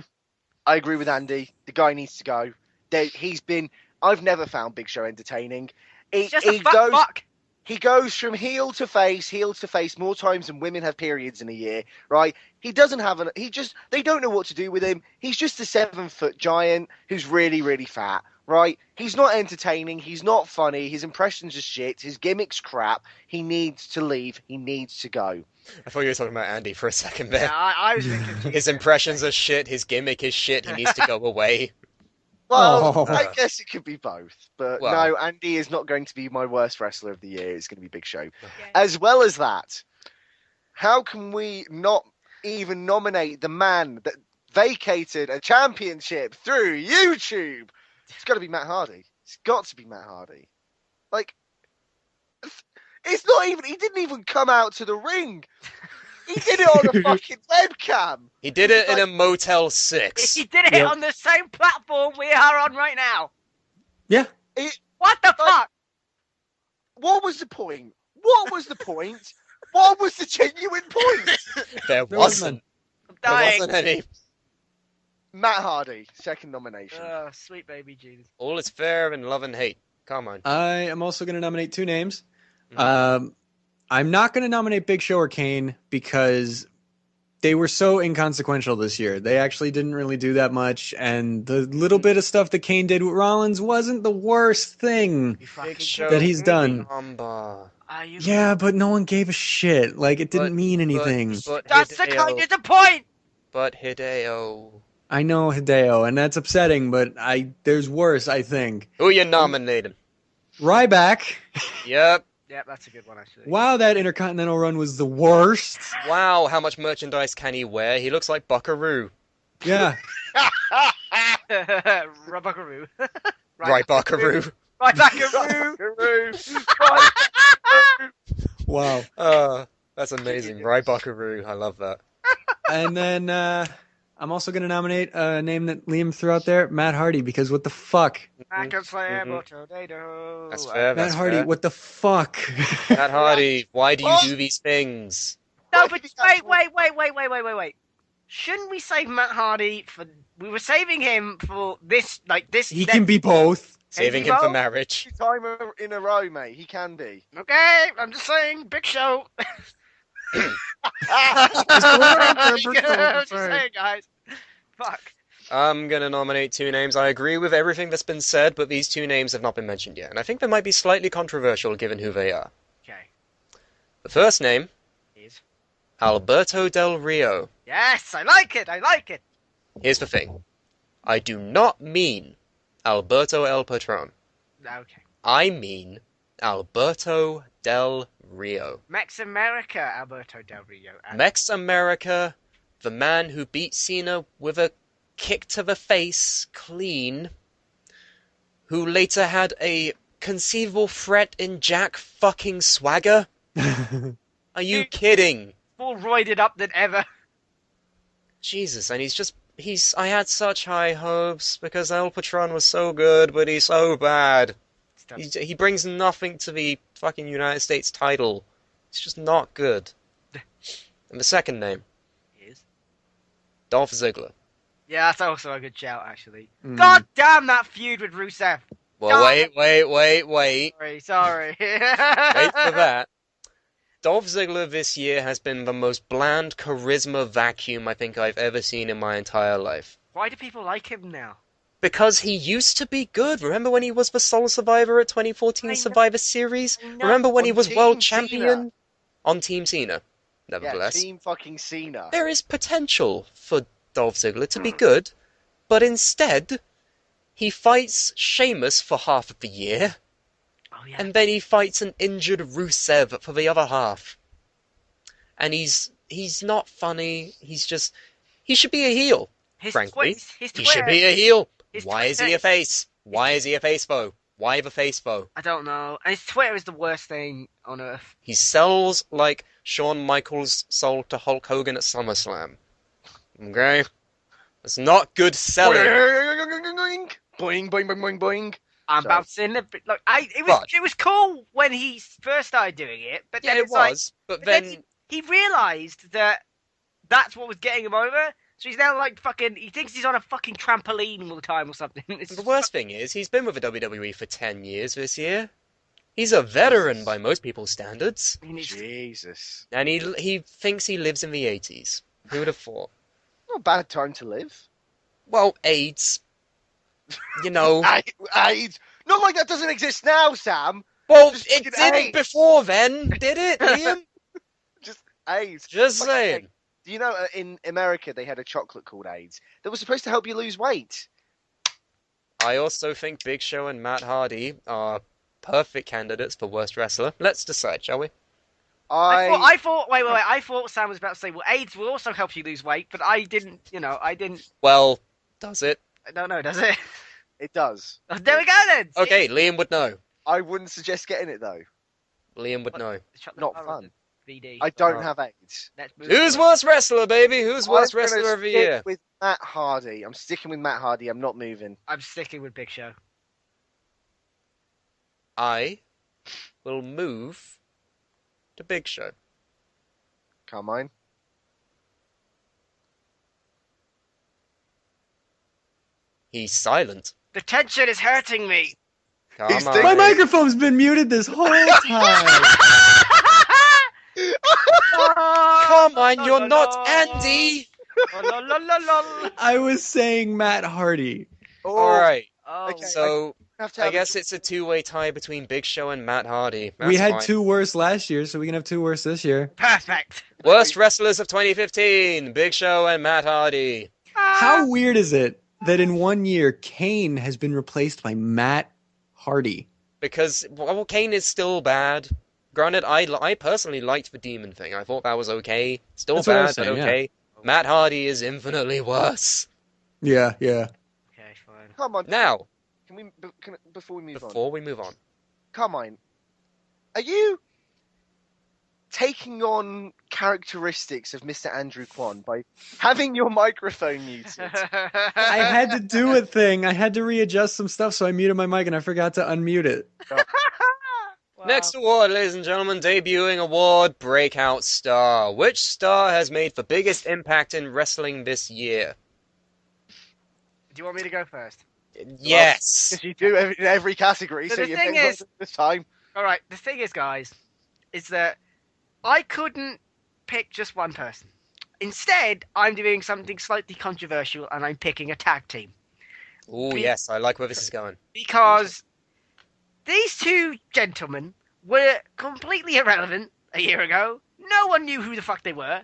I agree with Andy. The guy needs to go. I've never found Big Show entertaining. It's just a fuck. He goes from heel to face more times than women have periods in a year, right? He doesn't have they don't know what to do with him. He's just a 7-foot giant who's really, really fat, right? He's not entertaining. He's not funny. His impressions are shit. His gimmick's crap. He needs to leave. He needs to go. I thought you were talking about Andy for a second there. Yeah, I was thinking. His impressions are shit. His gimmick is shit. He needs to go away. Well, Oh. I guess it could be both. But Well. no, Andy is not going to be my worst wrestler of the year. It's going to be Big Show. As well as that, how can we not even nominate the man that vacated a championship through YouTube? It's got to be Matt Hardy. It's got to be Matt Hardy. Like, it's not even, he didn't even come out to the ring. He did it on a fucking webcam. He did it in a Motel 6. He did it Yep. on the same platform we are on right now. Yeah. What the fuck? What was the point? What was the point? What was the genuine point? There There wasn't. I'm There dying. wasn't any. Matt Hardy, second nomination. Oh, sweet baby Jesus. All is fair in love and hate. Come on. I am also going to nominate two names. Mhm. I'm not going to nominate Big Show or Kane because they were so inconsequential this year. They actually didn't really do that much, and the little bit of stuff that Kane did with Rollins wasn't the worst thing that he's done. Yeah, but no one gave a shit. Like, it didn't mean anything. That's the kind of the point! But Hideo... I know Hideo, and that's upsetting, but there's worse, I think. Who you nominating? Ryback. Yep. Yep, that's a good one, actually. Wow, that Intercontinental run was the worst. Wow, how much merchandise can he wear? He looks like Buckaroo. Yeah. Buckaroo. Right, Buckaroo. Right, Buckaroo. Wow. That's amazing. Right, Buckaroo. I love that. And then I'm also going to nominate a name that Liam threw out there, Matt Hardy, because what the fuck? I can slam a tornado. That's fair. Matt Hardy, what the fuck? Matt Hardy, why do you do these things? No, but wait. Shouldn't we save Matt Hardy for... We were saving him for this, He can be both. Saving him for marriage. Time in a row, mate. He can be. Okay, I'm just saying, Big Show. I'm just saying, guys. Fuck. I'm gonna nominate two names. I agree with everything that's been said, but these two names have not been mentioned yet, and I think they might be slightly controversial given who they are. Okay. The first name is Alberto Del Rio. Yes, I like it. Here's the thing. I do not mean Alberto El Patron. Okay. I mean Alberto Del Rio. Mex America, Alberto Del Rio. Mex America, the man who beat Cena with a kick to the face, clean, who later had a conceivable threat in Jack fucking Swagger? Are you kidding? More roided up than ever. Jesus, and I had such high hopes because El Patron was so good, but he's so bad. He brings nothing to the fucking United States title. It's just not good. And the second name is Dolph Ziggler. Yeah, that's also a good shout, actually. God damn that feud with Rusev. Well, wait. Sorry. Wait for that. Dolph Ziggler this year has been the most bland charisma vacuum I think I've ever seen in my entire life. Why do people like him now? Because he used to be good. Remember when he was the sole survivor at 2014 Survivor Series? Remember when he was world champion? On Team Cena, nevertheless. Yeah, Team fucking Cena. There is potential for Dolph Ziggler to be good, but instead, he fights Sheamus for half of the year, and then he fights an injured Rusev for the other half. And he's not funny, he should be a heel, frankly. He should be a heel. Why is he a face? Why is he a face foe? Why the face foe? I don't know. And his Twitter is the worst thing on earth. He sells like Shawn Michaels sold to Hulk Hogan at SummerSlam. Okay? That's not good selling. Boing, boing, boing, boing. I'm bouncing it. Look, it was cool when he first started doing it, but then but then he realised that that's what was getting him over. So he's now like he thinks he's on a fucking trampoline all the time or something. The worst thing is, he's been with the WWE for 10 years this year. He's a veteran by most people's standards. Jesus. And he thinks he lives in the 80s. Who would have thought? Not a bad time to live. Well, AIDS. You know. AIDS? Not like that doesn't exist now, Sam. Well, it didn't before then, did it, Liam? Just AIDS. Just saying. Do you know, in America, they had a chocolate called AIDS that was supposed to help you lose weight? I also think Big Show and Matt Hardy are perfect candidates for worst wrestler. Let's decide, shall we? I thought Sam was about to say, well, AIDS will also help you lose weight, but I didn't. Well, does it? I don't know, does it? It does. Oh, there we go then! Okay, Liam would know. I wouldn't suggest getting it, though. Liam would know. Not fun. VD. I don't have AIDS. Who's worst wrestler, baby? Who's worst wrestler of the year? With Matt Hardy. I'm sticking with Matt Hardy. I'm not moving. I'm sticking with Big Show. I will move to Big Show. Carmine? He's silent. The tension is hurting me. Carmine. My microphone's been muted this whole time. Carmine, you're not Andy! I was saying Matt Hardy. Alright, Okay, so have to I have a- guess it's a two-way tie between Big Show and Matt Hardy. We That's had fine. 2 worse last year, so we can have 2 worse this year. Perfect. Worst wrestlers of 2015, Big Show and Matt Hardy. How weird is it that in 1 year, Kane has been replaced by Matt Hardy? Because, well, Kane is still bad. Granted, I personally liked the demon thing. I thought that was okay. Still That's what I was bad, but saying, okay. Matt Hardy is infinitely worse. Yeah. Okay, fine. Come on. Now, Before we move on. before we move on, Carmine, are you taking on characteristics of Mr. Andrew Kwan by having your microphone muted? I had to do a thing. I had to readjust some stuff, so I muted my mic and I forgot to unmute it. Wow. next award, ladies and gentlemen, debuting award, Breakout Star. Which star has made the biggest impact in wrestling this year? Do you want me to go first? Yes. Because you do in every category, So so the you thing may is- not this time. All right. The thing is, guys, is that I couldn't pick just one person. Instead, I'm doing something slightly controversial, and I'm picking a tag team Oh yes, I like where this is going. because these two gentlemen were completely irrelevant a year ago. No one knew who the fuck they were.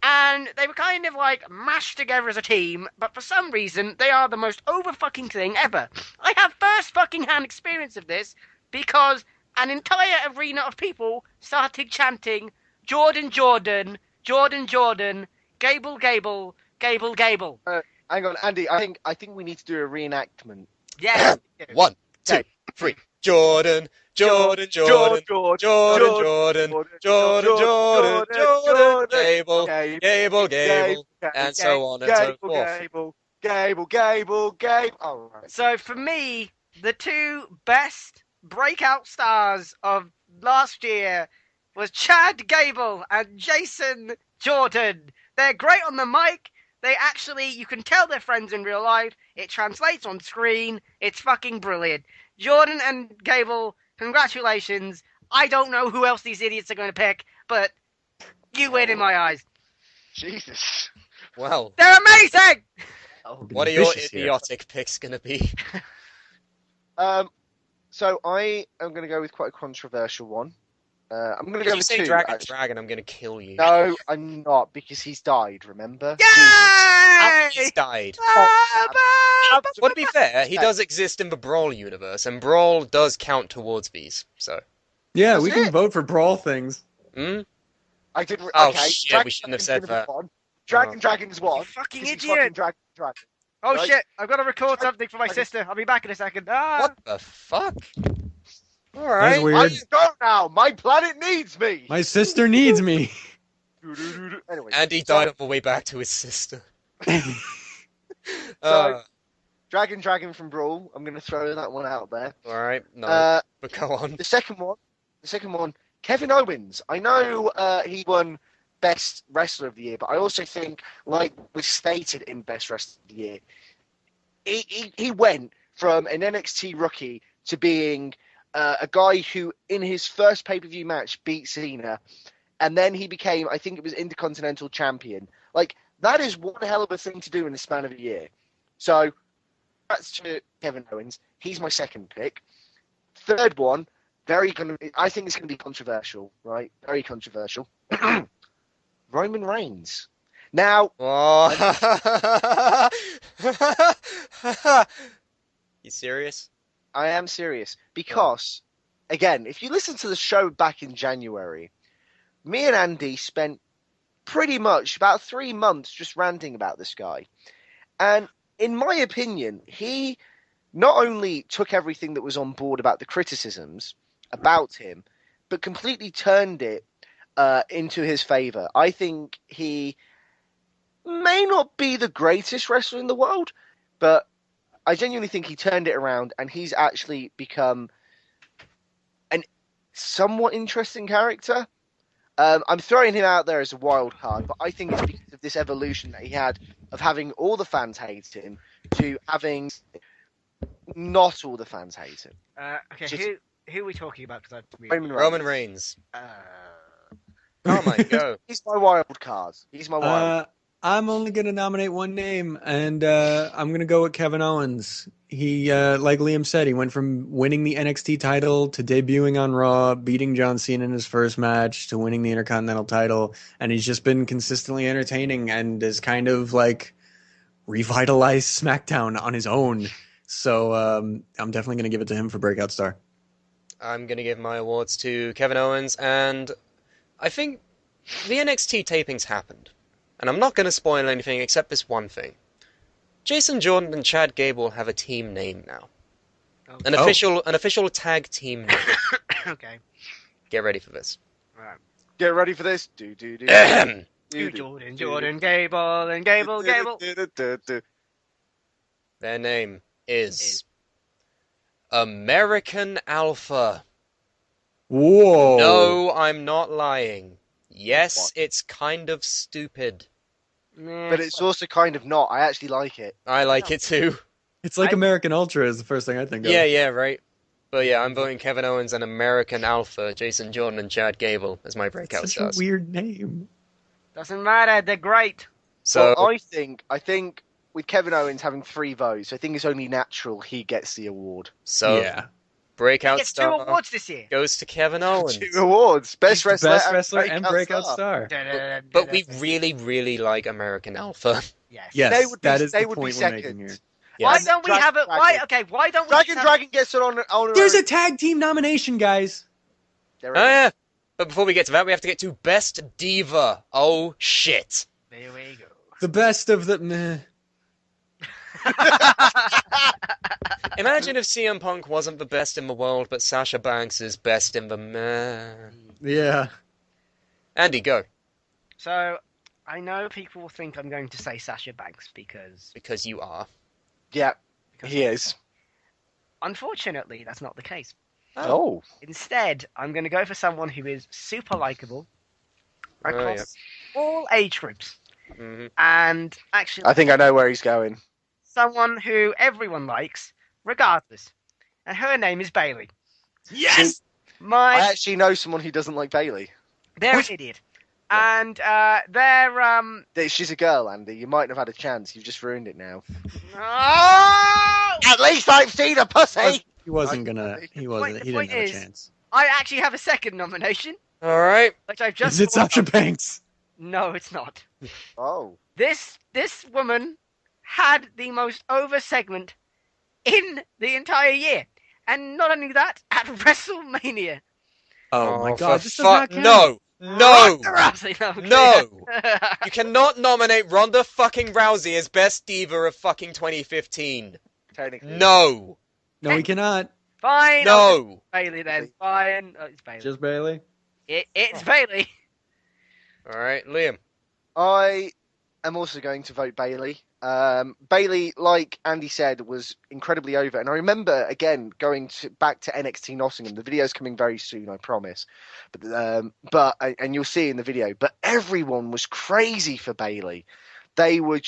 And they were kind of like mashed together as a team, but for some reason, they are the most over-fucking thing ever. I have first fucking hand experience of this because an entire arena of people started chanting, Jordan, Jordan, Jordan, Jordan, Gable, Gable, Gable, Gable. Hang on, Andy. I think we need to do a reenactment. Yes. 1, 2, 3. Jordan, Jordan, Jordan, Jordan, Jordan, Jordan, Gable, Gable, and so on and so forth. Gable. All right. So for me, the two best breakout stars of last year was Chad Gable and Jason Jordan. They're great on the mic. They actually, you can tell they're friends in real life. It translates on screen. It's fucking brilliant. Jordan and Gable, congratulations. I don't know who else these idiots are going to pick, but you win in my eyes. Jesus. Well, They're amazing! what are your Ambitious here. idiotic picks going to be? So I am going to go with quite a controversial one. I'm going to If go you with say two. Dragon, actually. I'm going to kill you. No, I'm not, because he's died, remember? Yay! He's died. Ah, Well, to be fair, he does exist in the Brawl universe, and Brawl does count towards these, so... Yeah, That's we can it. vote for Brawl things. Hmm? I did. Oh, okay. shit, we shouldn't have said that. Dragon's one. You fucking 'cause he's idiot. fucking Dragon. Oh Right. shit, I've got to record something for my sister. I'll be back in a second. Ah. What the fuck? That's Alright. I weird. can go now. My planet needs me. My sister needs me. Anyway, Andy died on the way back to his sister. So- Dragon from Brawl. I'm going to throw that one out there. Alright, no, but go on. The second one, Kevin Owens. I know he won Best Wrestler of the Year, but I also think, like was stated in Best Wrestler of the Year, he went from an NXT rookie to being a guy who, in his first pay-per-view match, beat Cena, and then he became, I think it was Intercontinental Champion. Like, that is one hell of a thing to do in the span of a year. So, that's to Kevin Owens. He's my second pick. Third one, I think it's going to be controversial, right? Very controversial. Roman Reigns. Now, Oh. You serious? I am serious because, again, if you listen to the show back in January, me and Andy spent pretty much about 3 months just ranting about this guy. And in my opinion, he not only took everything that was on board about the criticisms about him, but completely turned it into his favor. I think he may not be the greatest wrestler in the world, but I genuinely think he turned it around, and he's actually become an somewhat interesting character. I'm throwing him out there as a wild card, but I think it's because of this evolution that he had of having all the fans hate him to having not all the fans hate him. Okay, Just- who are we talking about? Because Roman Reigns. Roman Reigns. Carmine, go. He's my wild card. He's my wild. I'm only going to nominate one name, and I'm going to go with Kevin Owens. He, like Liam said, he went from winning the NXT title to debuting on Raw, beating John Cena in his first match, to winning the Intercontinental title, and he's just been consistently entertaining and has kind of like revitalized SmackDown on his own. So I'm definitely going to give it to him for Breakout Star. I'm going to give my awards to Kevin Owens, and I think the NXT tapings happened. And I'm not going to spoil anything except this one thing. Jason Jordan and Chad Gable have a team name now. Oh. An official tag team name. Okay. Get ready for this. Right. Get ready for this. Do. Jordan, Gable, and Gable. Their name is American Alpha. Whoa. No, I'm not lying. Yes, it's kind of stupid. But it's also kind of not. I actually like it. I like it too. It's like American Ultra is the first thing I think of. Yeah, right. But yeah, I'm voting Kevin Owens and American Alpha, Jason Jordan and Chad Gable as my breakout Such stars. a weird name. Doesn't matter. They're great. So Well, I think with Kevin Owens having 3 votes, I think it's only natural he gets the award. Yeah. breakout He gets 2 star awards this year. goes to Kevin Owens. 2 awards. Best wrestler, and breakout star. But we really, really like American Alpha. Yes. Yes, They would be- that is they the would be point we're second. making here. Why Yes. don't we have it? Why? Okay. Why don't we? Dragon gets it on There's a tag team nomination, guys. There Oh it is. yeah. But before we get to that, we have to get to Best Diva. Oh shit. There we go. The best of the... Meh. Imagine if CM Punk wasn't the best in the world, but Sasha Banks is best in the man. Yeah. Andy, go. So, I know people will think I'm going to say Sasha Banks because Because you are. Yeah, he is. unfortunately, that's not the case. Oh. Instead, I'm going to go for someone who is super likable Oh, across all age groups. Mhm. And actually, I think I know where he's going. someone who everyone likes, regardless. And her name is Bailey. Yes! I My, actually know someone who doesn't like Bailey. they're an idiot. And they're She's a girl, Andy. You might have had a chance. You've just ruined it now. Oh! At least I've seen a pussy! He wasn't gonna... He wasn't... the He didn't point have a is- chance. I actually have a second nomination, All right. which I've just. Is it thought Sasha of. Banks? No, it's not. Oh. This woman had the most over segment in the entire year, and not only that, at WrestleMania. Oh my for god, this does not count. No! No! Ronda Rousey, no, I'm No! kidding. You cannot nominate Ronda fucking Rousey as Best Diva of fucking 2015. Technically. No! No, we cannot. Fine. I'll No! go Bailey then. Fine. Oh, it's Bailey. Just Bailey. It's Bailey. Alright, Liam. I am also going to vote Bailey. Bailey, like Andy said, was incredibly over. And I remember, again, going back to NXT Nottingham. The video's coming very soon, I promise. But you'll see in the video. But everyone was crazy for Bailey. They were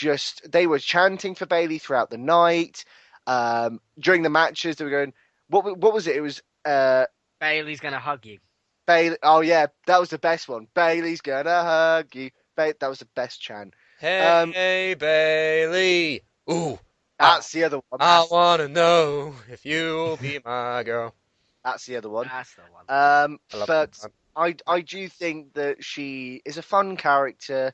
chanting for Bailey throughout the night. During the matches, they were going, what was it? It was Bailey's gonna hug you. Bailey. Oh yeah, that was the best one. Bailey's gonna hug you. That was the best chant. Hey, Bailey. Ooh. That's the other one. I wanna know if you'll be my girl. That's the other one. That's the one. I love But that. I do think that she is a fun character.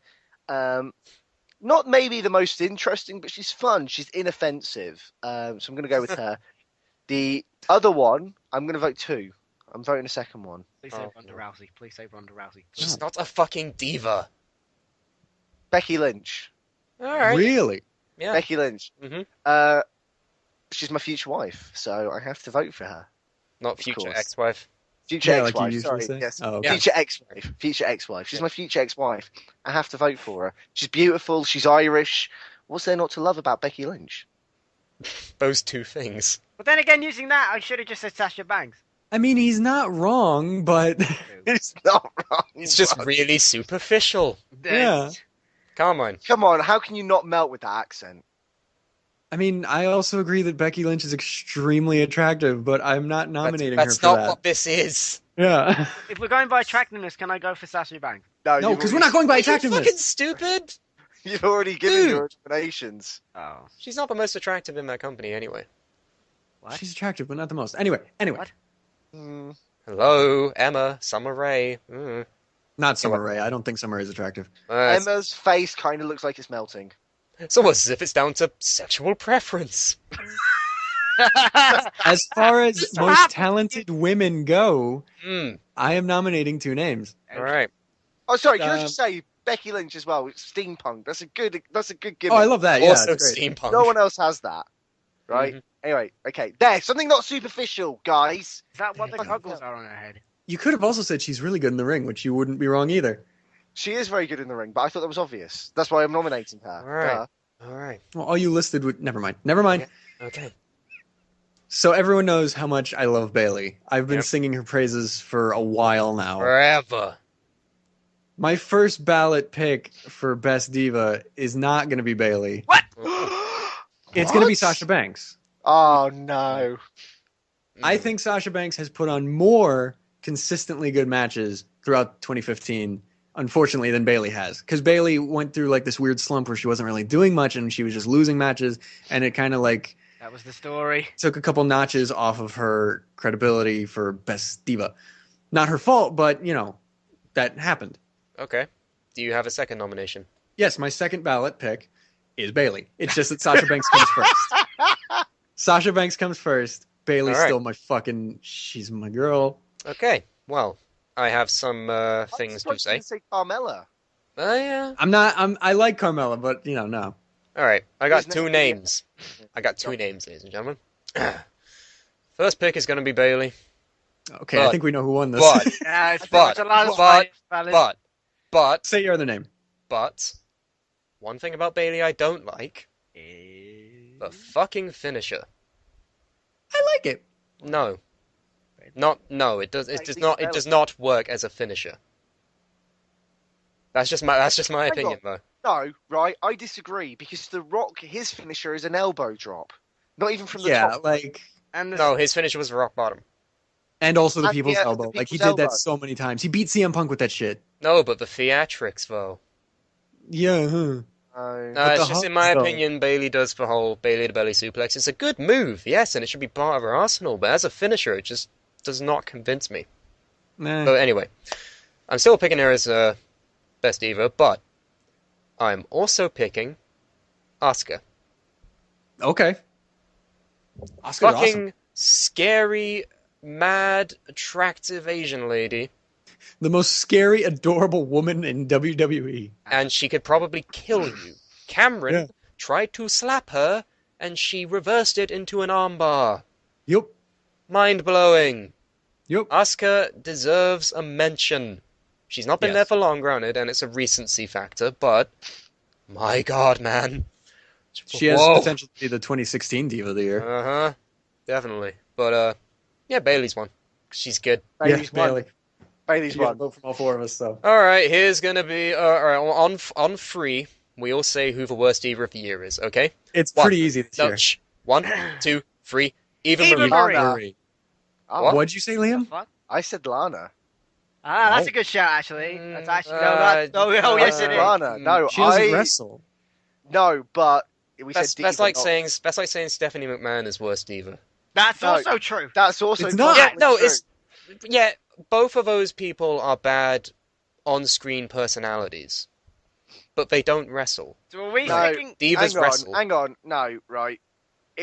Not maybe the most interesting, but she's fun. She's inoffensive. So I'm going to go with her. The other one, I'm going to vote 2. I'm voting the second one. Please say Oh, Ronda no. Rousey. Please say Ronda Rousey. She's not a fucking diva. Becky Lynch. Alright. Really? Yeah. Becky Lynch. Mm-hmm. She's my future wife, so I have to vote for her. Not future course. ex-wife. Future Yeah, like you ex-wife. usually Sorry, say? yes. Oh, okay. Future ex-wife. Future ex-wife. She's my future ex-wife. I have to vote for her. She's beautiful. She's Irish. What's there not to love about Becky Lynch? Those two things. But then again, using that, I should have just said Sasha Banks. I mean, he's not wrong, but... It's not wrong. It's just bro. really superficial. Yeah. Carmine. Come on, how can you not melt with that accent? I mean, I also agree that Becky Lynch is extremely attractive, but I'm not nominating That's her for not that. what this is. Yeah. If we're going by attractiveness, can I go for Sasha Banks? No, because we're not going by Are you attractiveness. fucking stupid? You've already given Dude. your explanations. Oh. She's not the most attractive in that company anyway. What? She's attractive, but not the most. Anyway. What? Hmm. Hello, Emma, Summer Rae. Not Summer Rae. I don't think Summer Rae is attractive. Emma's face kind of looks like it's melting. It's almost as if it's down to sexual preference. As far as So most happy. talented women go, Mm. I am nominating 2 names. All right. Oh, sorry. Can I just say Becky Lynch as well? It's steampunk. That's a good gimmick. Oh, I love that. Yeah, Also it's great. steampunk. No one else has that, right? Mhm. Anyway, okay. There, something not superficial, guys. Is that what the Fucking goggles hell. are on her head? You could have also said she's really good in the ring, which you wouldn't be wrong either. She is very good in the ring, but I thought that was obvious. That's why I'm nominating her. All right. Duh. All right. Well, all you listed would. Never mind. Okay. So everyone knows how much I love Bayley. I've been Yep. singing her praises for a while now. Forever. My first ballot pick for Best Diva is not going to be Bayley. What? It's going to be What? Sasha Banks. Oh no. I think Sasha Banks has put on more consistently good matches throughout 2015, unfortunately, than Bayley has. Because Bayley went through like this weird slump where she wasn't really doing much and she was just losing matches, and it kind of like That was the story. took a couple notches off of her credibility for Best Diva. Not her fault, but you know, that happened. Okay. Do you have a second nomination? Yes, my second ballot pick is Bayley. It's just that Sasha Banks comes first. Sasha Banks comes first. Bayley's All right. still my fucking. She's my girl. Okay. Well, I have some things to say. Say Carmella. Oh yeah. I like Carmella, but you know, no. All right. I got Who's two next? names. I got two names, ladies and gentlemen. First pick is going to be Bayley. Okay, But- I think we know who won this. But Yeah, it's But- pretty much a lot of but- fights, fellas. but Say your other name. one thing about Bayley I don't like, the fucking finisher. I like it. No. It does not work as a finisher. That's just my Hang opinion though. No, right? I disagree because The Rock, his finisher is an elbow drop, not even from the Yeah, top. like, And the, No, his finisher was rock bottom. and also the And people's the elbow. Like he people's did elbow. that so many times. He beat CM Punk with that shit. No, but the theatrics though. Yeah. Huh. No. But It's the just in my hooks, though. opinion, Bayley does the whole Bayley to belly suplex. It's a good move, yes, and it should be part of her arsenal. But as a finisher, it just does not convince me. Nah. So anyway, I'm still picking her as best diva, but I'm also picking Asuka. Okay. Asuka's Fucking awesome. scary, mad, attractive Asian lady, The most scary, adorable woman in WWE. and she could probably kill you. Cameron Yeah. tried to slap her, and she reversed it into an armbar. Yup. Mind-blowing. Yup. Asuka deserves a mention. She's not been Yes. there for long, granted, and it's a recency factor, but my god, man. She has Whoa. potential to be the 2016 Diva of the Year. Uh-huh. Definitely. But, yeah, Bayley's one. She's good. Bayley's yeah, won. Bayley. Bayley's You got a won. vote from all four of us, so. Alright, here's gonna be, alright, on free, we all say who the worst diva of the year is, okay? It's One. pretty easy this No, year. shh. 1, 2, 3, Eva Eva Marie. Marie. Marie. Oh, What? What'd you say, Liam? What? I said Lana. Ah, that's Oh. a good shout, actually. That's actually yes, it is. Lana. No, She doesn't I wrestle. no, but we That's said Diva, like not- saying Stephanie McMahon is worst diva. That's No. also true. That's also It's not. Yeah, possibly no, true. it's yeah. Both of those people are bad on-screen personalities, but they don't wrestle. So are we No. thinking? Divas wrestle. Hang on, no, right.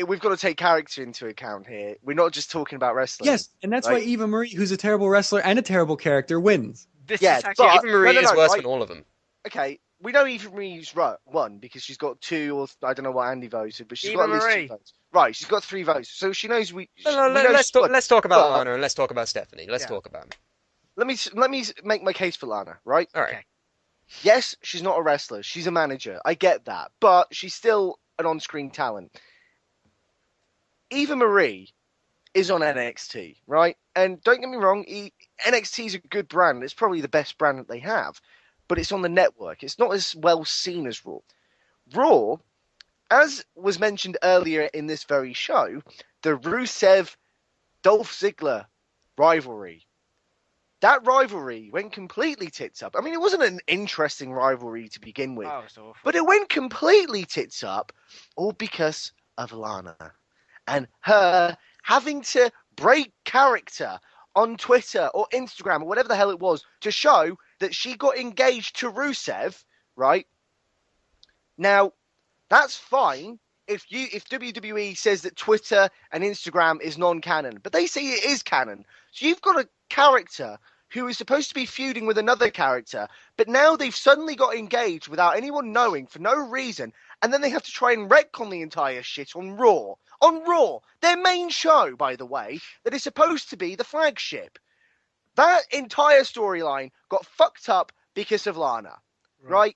We've got to take character into account here. We're not just talking about wrestling. Yes, and that's why Right. Eva Marie, who's a terrible wrestler and a terrible character, wins. This Yeah, is actually but- Eva Marie no, is worse right. than all of them. Okay, we know Eva Marie's won because she's got 2 or I don't know what Andy voted, but she's Eva got at least Marie. 2 votes. Right, she's got 3 votes, so she knows we. No, we know let's she's talk. won. Let's talk about But- Lana and let's talk about Stephanie. Let's Yeah. talk about them. Let me make my case for Lana. Right. All right. Okay. Yes, she's not a wrestler. She's a manager. I get that, but she's still an on-screen talent. Eva Marie is on NXT, right? And don't get me wrong, NXT is a good brand. It's probably the best brand that they have, but it's on the network. It's not as well seen as Raw. Raw, as was mentioned earlier in this very show, the Rusev Dolph Ziggler rivalry. that rivalry went completely tits up. I mean, it wasn't an interesting rivalry to begin with, Oh, it's awful. but it went completely tits up, all because of Lana and her having to break character on Twitter or Instagram or whatever the hell it was to show that she got engaged to Rusev, right? Now, that's fine if WWE says that Twitter and Instagram is non-canon, but they say it is canon. So you've got a character who is supposed to be feuding with another character, but now they've suddenly got engaged without anyone knowing for no reason, and then they have to try and retcon the entire shit on Raw. On Raw, their main show, by the way, that is supposed to be the flagship. That entire storyline got fucked up because of Lana, right?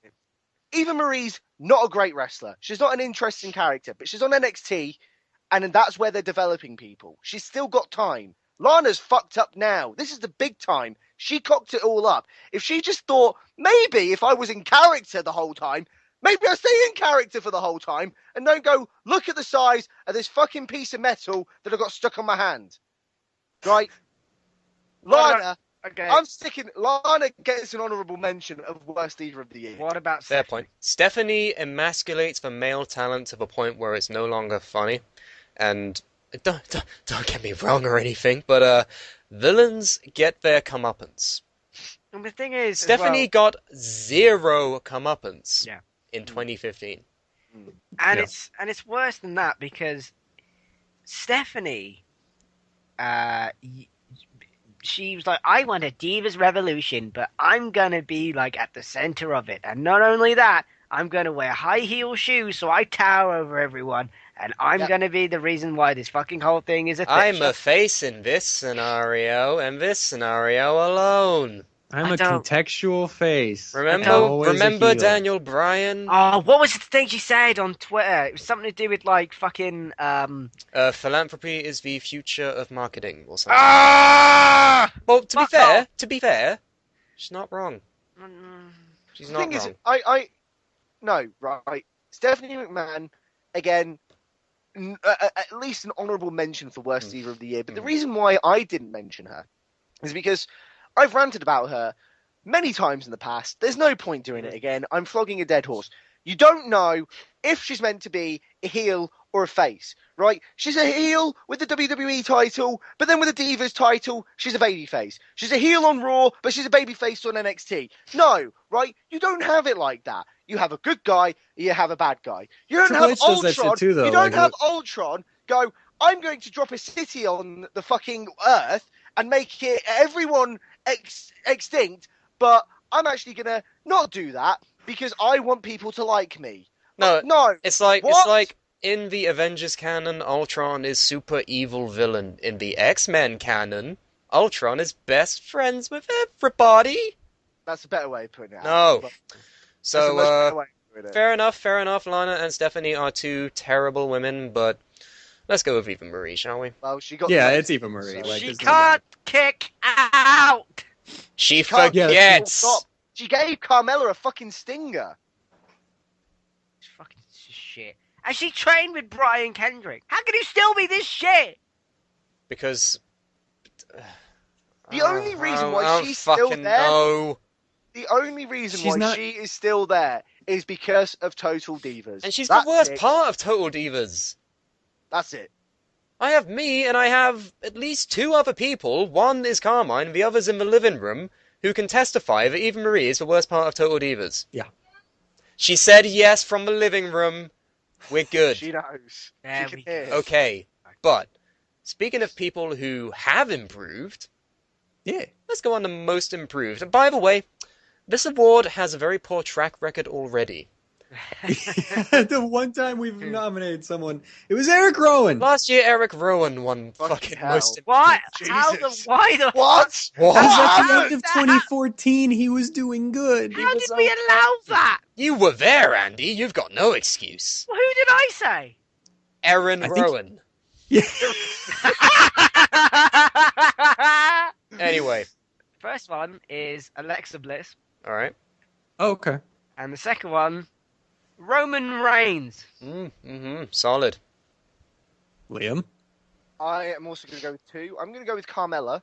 Eva Marie's not a great wrestler. She's not an interesting character, but she's on NXT, and that's where they're developing people. She's still got time. Lana's fucked up now. This is the big time. She cocked it all up. If she just thought, maybe if I was in character the whole time, maybe I stay in character for the whole time, and don't go, look at the size of this fucking piece of metal that I got stuck on my hand. Right? Lana, Okay. I'm sticking. Lana gets an honourable mention of worst leader of the year. What about Fair Stephanie? point. Stephanie emasculates the male talent to the point where it's no longer funny. And don't get me wrong or anything, but villains get their comeuppance. And the thing is, Stephanie got 0 comeuppance Yeah. in 2015. and Yeah. it's worse than that because Stephanie, she was like, I want a Divas Revolution, but I'm gonna be like at the center of it, and not only that, I'm gonna wear high heel shoes so I tower over everyone, and I'm gonna be the reason why this fucking whole thing is a thing. I'm a face in this scenario, and this scenario alone. I'm I a don't- contextual face. Remember Always a remember heel. Daniel Bryan? Oh, what was the thing she said on Twitter? It was something to do with like fucking Philanthropy is the future of marketing, or something. Ah! Well, Fuck to be fair, she's not wrong. She's The not thing is, wrong. no, right. Stephanie McMahon, again, at least an honourable mention for worst leader of the year. But the reason why I didn't mention her is because I've ranted about her many times in the past. There's no point doing it again. I'm flogging a dead horse. You don't know if she's meant to be a heel or a face, right? She's a heel with the WWE title, but then with the Divas title, she's a babyface. She's a heel on Raw, but she's a babyface on NXT. No, right? You don't have it like that. You have a good guy, you have a bad guy. You don't Triple have H does that Ultron. shit too, though, You don't like, have look- Ultron go, I'm going to drop a city on the fucking Earth and make it everyone extinct, but I'm actually going to not do that because I want people to like me. No, No. It's like What? in the Avengers canon, Ultron is super evil villain. In the X-Men canon, Ultron is best friends with everybody. That's a better way of putting it out. No. But that's a much better So, way of putting it. fair enough. Lana and Stephanie are 2 terrible women, but let's go with Eva Marie, shall we? Well, she got Yeah, the- it's Eva Marie. So- Like, she there's no can't kick out. She can't- Yeah, forgets. Stop. She gave Carmella a fucking stinger. It's fucking shit. And she trained with Brian Kendrick. How can you still be this shit? Because The only reason why I don't she's still fucking there, know. the only reason She's why not- she is still there is because of Total Divas. And she's That's the worst it. part of Total Divas. That's it. I have me, and I have at least 2 other people. One is Carmine, the other's in the living room, who can testify that Eva Marie is the worst part of Total Divas. Yeah. She said yes from the living room. We're good. She knows. There She we can go. hear. Okay. But, speaking of people who have improved, Yeah. let's go on to most improved. And by the way, this award has a very poor track record already. The one time we've nominated someone, it was Eric Rowan. Last year, Eric Rowan won fucking hell. most improved. What? How the? Jesus. Why the? What? What? Because at the How end of that- 2014, he was doing good. How did we allow that? You were there, Andy. You've got no excuse. Well, who did I say? Aaron I think- Rowan. Yeah. Anyway. First one is Alexa Bliss, Alright. Oh, okay. and the second one, Roman Reigns. Solid. Liam. I am also going to go with 2. I'm going to go with Carmella.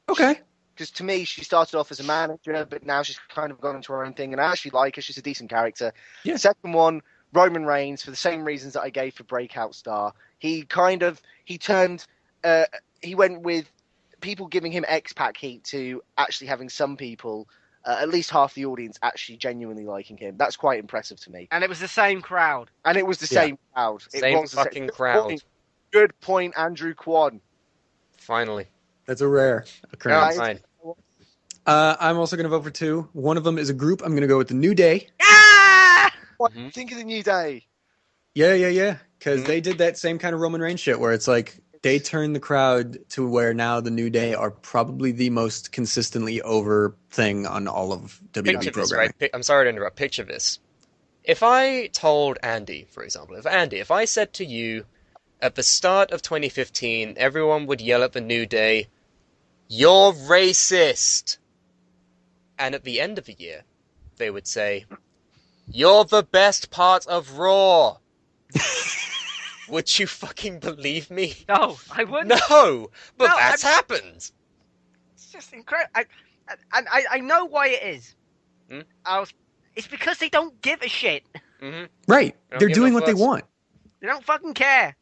Okay. Because to me, she started off as a manager, but now she's kind of gone into her own thing, and I actually like her. She's a decent character. Yeah. Second one, Roman Reigns, for the same reasons that I gave for Breakout Star. He went with people giving him X-Pac heat to actually having some people, at least half the audience, actually genuinely liking him. That's quite impressive to me. And it was the same crowd. And it was the same crowd. Same was fucking Good crowd. point. Good point, Andrew Kwan. Finally. That's a rare occurrence. Fine. I'm also going to vote for 2. One of them is a group. I'm going to go with the New Day. Ah! What? Think of the New Day. Yeah. Because they did that same kind of Roman Reigns shit where it's like they turned the crowd to where now the New Day are probably the most consistently over thing on all of WWE Picture this, programming. right? I'm sorry to interrupt. Picture this. If I told Andy, for example, if I said to you at the start of 2015, everyone would yell at the New Day, "You're racist!" And at the end of the year, they would say, "You're the best part of Raw." Would you fucking believe me? No, I wouldn't. No, but No, that's happened. It's just incredible. I know why it is. Hmm? It's because they don't give a shit. Mm-hmm. Right. Don't They're give doing a what they fuss. want. They don't fucking care.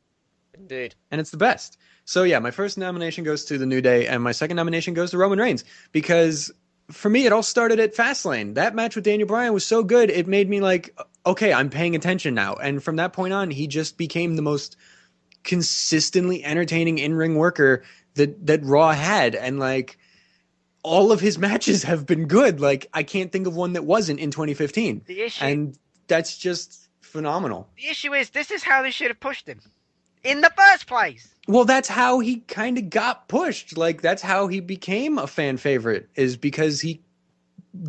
Indeed. And it's the best. So yeah, my first nomination goes to the New Day, and my second nomination goes to Roman Reigns. Because for me, it all started at Fastlane. That match with Daniel Bryan was so good, it made me like, okay, I'm paying attention now. And from that point on, he just became the most consistently entertaining in-ring worker that Raw had. And like, all of his matches have been good. Like, I can't think of one that wasn't in 2015. The issue, And that's just phenomenal. the issue is, this is how they should have pushed him in the first place. Well, that's how he kind of got pushed. Like, that's how he became a fan favorite, is because he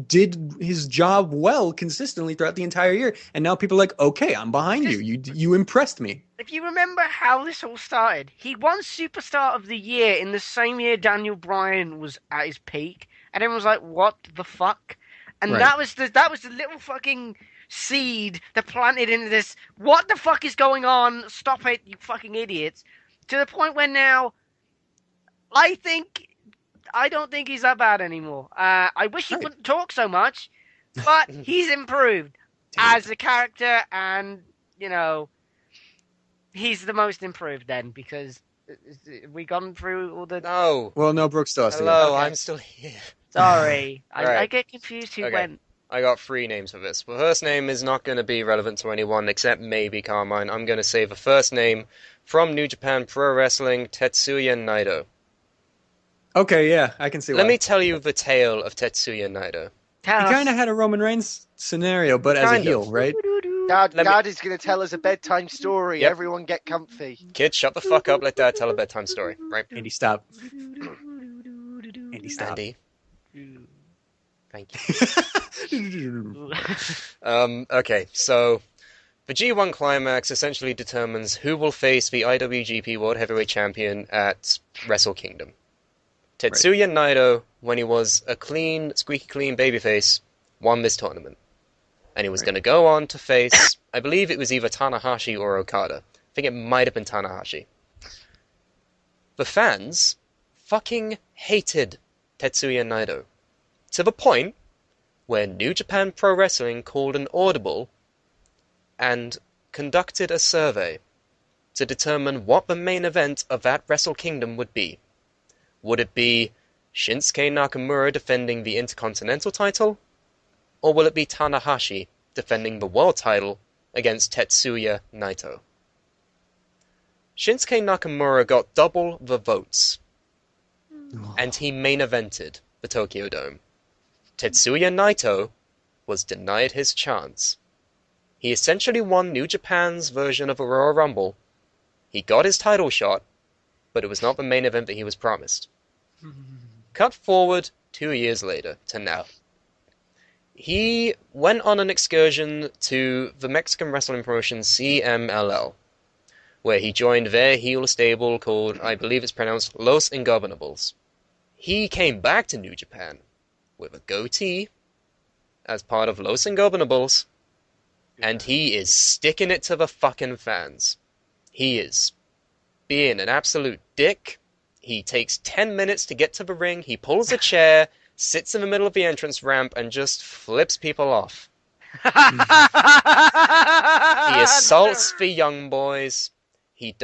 did his job well consistently throughout the entire year. And now people are like, okay, I'm behind you. You impressed me. If you remember how this all started, he won Superstar of the Year in the same year Daniel Bryan was at his peak, and everyone was like, "What the fuck?" And Right. that was the little fucking seed that planted into this. What the fuck is going on? Stop it, you fucking idiots! To the point where now, I don't think he's that bad anymore. I wish he Right. wouldn't talk so much, but he's improved as a character, and you know. He's the most improved then, because we gone through all the... No. Well, no, Brooke still has to go. Hello, Okay. I'm still here. Sorry. Right. I get confused who Okay. went. I got 3 names for this. The first name is not going to be relevant to anyone except maybe Carmine. I'm going to say the first name from New Japan Pro Wrestling, Tetsuya Naito. Okay, yeah, I can see why. Let me tell you the tale of Tetsuya Naito. Tell He us. kind of had a Roman Reigns scenario, but as a Kind of. heel, right? Dad is going to tell us a bedtime story. Yep. Everyone get comfy. Kids, shut the fuck up. Let Dad tell a bedtime story. Right? Andy, stop. Andy, stop. Andy. Thank you. you. Okay, so the G1 Climax essentially determines who will face the IWGP World Heavyweight Champion at Wrestle Kingdom. Tetsuya Naito, when he was a clean, squeaky clean babyface, won this tournament. And he was going to go on to face, I believe it was either Tanahashi or Okada. I think it might have been Tanahashi. The fans fucking hated Tetsuya Naito. To the point where New Japan Pro Wrestling called an audible and conducted a survey to determine what the main event of that Wrestle Kingdom would be. Would it be Shinsuke Nakamura defending the Intercontinental title? Or will it be Tanahashi defending the world title against Tetsuya Naito? Shinsuke Nakamura got double the votes, and he main evented the Tokyo Dome. Tetsuya Naito was denied his chance. He essentially won New Japan's version of a Royal Rumble. He got his title shot, but it was not the main event that he was promised. Cut forward 2 years later to now. He went on an excursion to the Mexican wrestling promotion CMLL, where he joined their heel stable called, I believe it's pronounced, Los Ingobernables. He came back to New Japan with a goatee as part of Los Ingobernables, and he is sticking it to the fucking fans. He is being an absolute dick. He takes 10 minutes to get to the ring, he pulls a chair, sits in the middle of the entrance ramp, and just flips people off. He assaults the young boys. He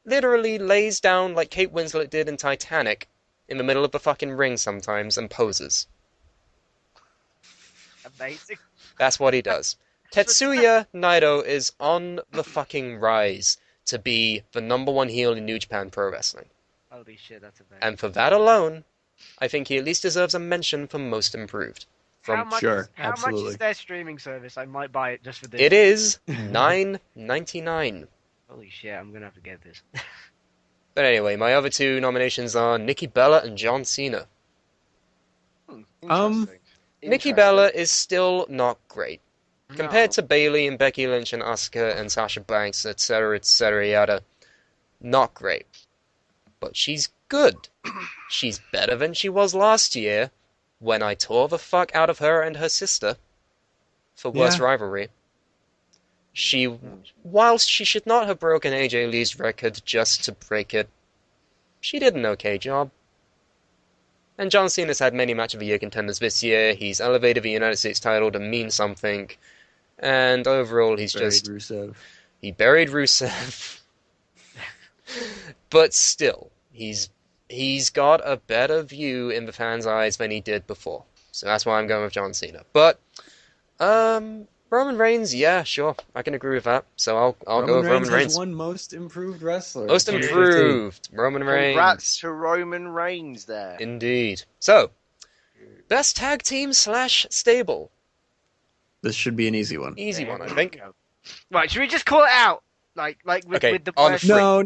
literally lays down like Kate Winslet did in Titanic in the middle of the fucking ring sometimes and poses. Amazing. That's what he does. Tetsuya Naito is on the fucking rise to be the #1 heel in New Japan Pro Wrestling. Holy shit, that's amazing. And for that alone, I think he at least deserves a mention for Most Improved. How much absolutely. is their streaming service? I might buy it just for this. It is $9.99. Holy shit, I'm gonna have to get this. But anyway, my other two nominations are Nikki Bella and John Cena. Interesting. Nikki Bella is still not great. Compared to Bayley and Becky Lynch and Asuka and Sasha Banks, etc., yada, not great. But she's good. She's better than she was last year, when I tore the fuck out of her and her sister for Worst Rivalry. Whilst she should not have broken AJ Lee's record just to break it, she did an okay job. And John Cena's had many Match of the Year contenders this year. He's elevated the United States title to mean something. And overall, he buried Rusev. But still, he's got a better view in the fans' eyes than he did before. So that's why I'm going with John Cena. But, Roman Reigns, yeah, sure. I can agree with that. So I'll go with Roman Reigns. Has one Most Improved Wrestler. Most Improved. Roman Reigns. Congrats to Roman Reigns there. Indeed. So, Best Tag Team / Stable. This should be an easy one. Easy one, I think. Right, should we just call it out? Like with the on worst... the No.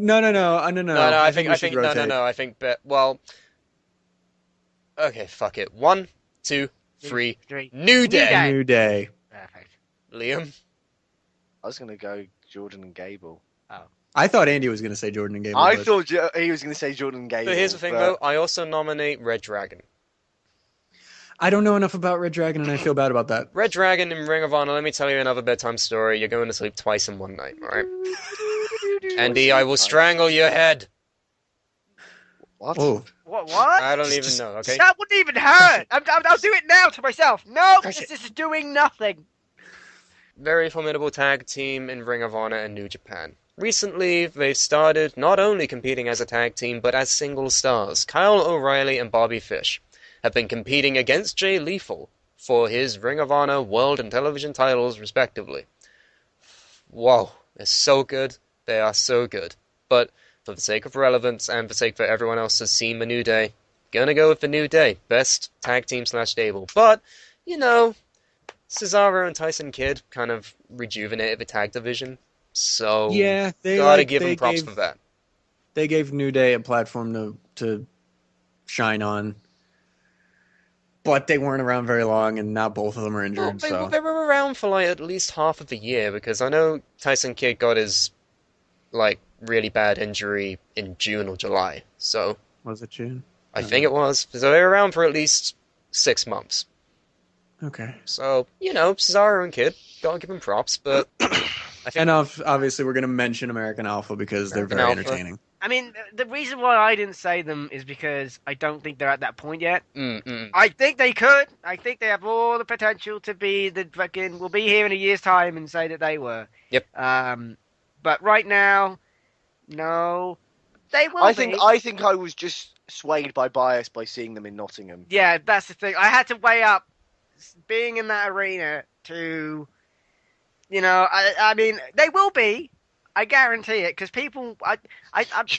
Okay, fuck it. 1, 2, 3. New Day. New Day. Perfect. Liam. I was going to go Jordan and Gable. I thought Andy was going to say Jordan and Gable. I thought he was going to say Jordan and Gable. But here's the thing, though. I also nominate Red Dragon. I don't know enough about Red Dragon, and I feel bad about that. Red Dragon in Ring of Honor, let me tell you another bedtime story. You're going to sleep twice in one night, alright? Andy, I will strangle your head. What? Oh. What? I don't even know, okay? That wouldn't even hurt! I'll do it now to myself. No, this is doing nothing. Very formidable tag team in Ring of Honor and New Japan. Recently, they've started not only competing as a tag team, but as single stars. Kyle O'Reilly and Bobby Fish have been competing against Jay Lethal for his Ring of Honor World and Television titles, respectively. Whoa, they're so good. They are so good. But for the sake of relevance and for the sake that everyone else has seen the New Day, gonna go with the New Day. Best tag team / stable. But, you know, Cesaro and Tyson Kidd kind of rejuvenated the tag division. So, yeah, gotta give them props for that. They gave New Day a platform to shine on. But they weren't around very long, and now both of them are injured. Well, they were around for like at least half of the year, because I know Tyson Kidd got his really bad injury in June or July. So was it June? I think it was. So they were around for at least 6 months. Okay. So, you know, Cesaro and Kidd, gotta give them props, but obviously we're going to mention American Alpha because they're very entertaining. I mean, the reason why I didn't say them is because I don't think they're at that point yet. Mm-mm. I think they could. I think they have all the potential to be the fucking... We'll be here in a year's time and say that they were. Yep. But right now, no. They will I think I was just swayed by bias by seeing them in Nottingham. Yeah, that's the thing. I had to weigh up being in that arena to... You know, I mean, they will be. I guarantee it, because people...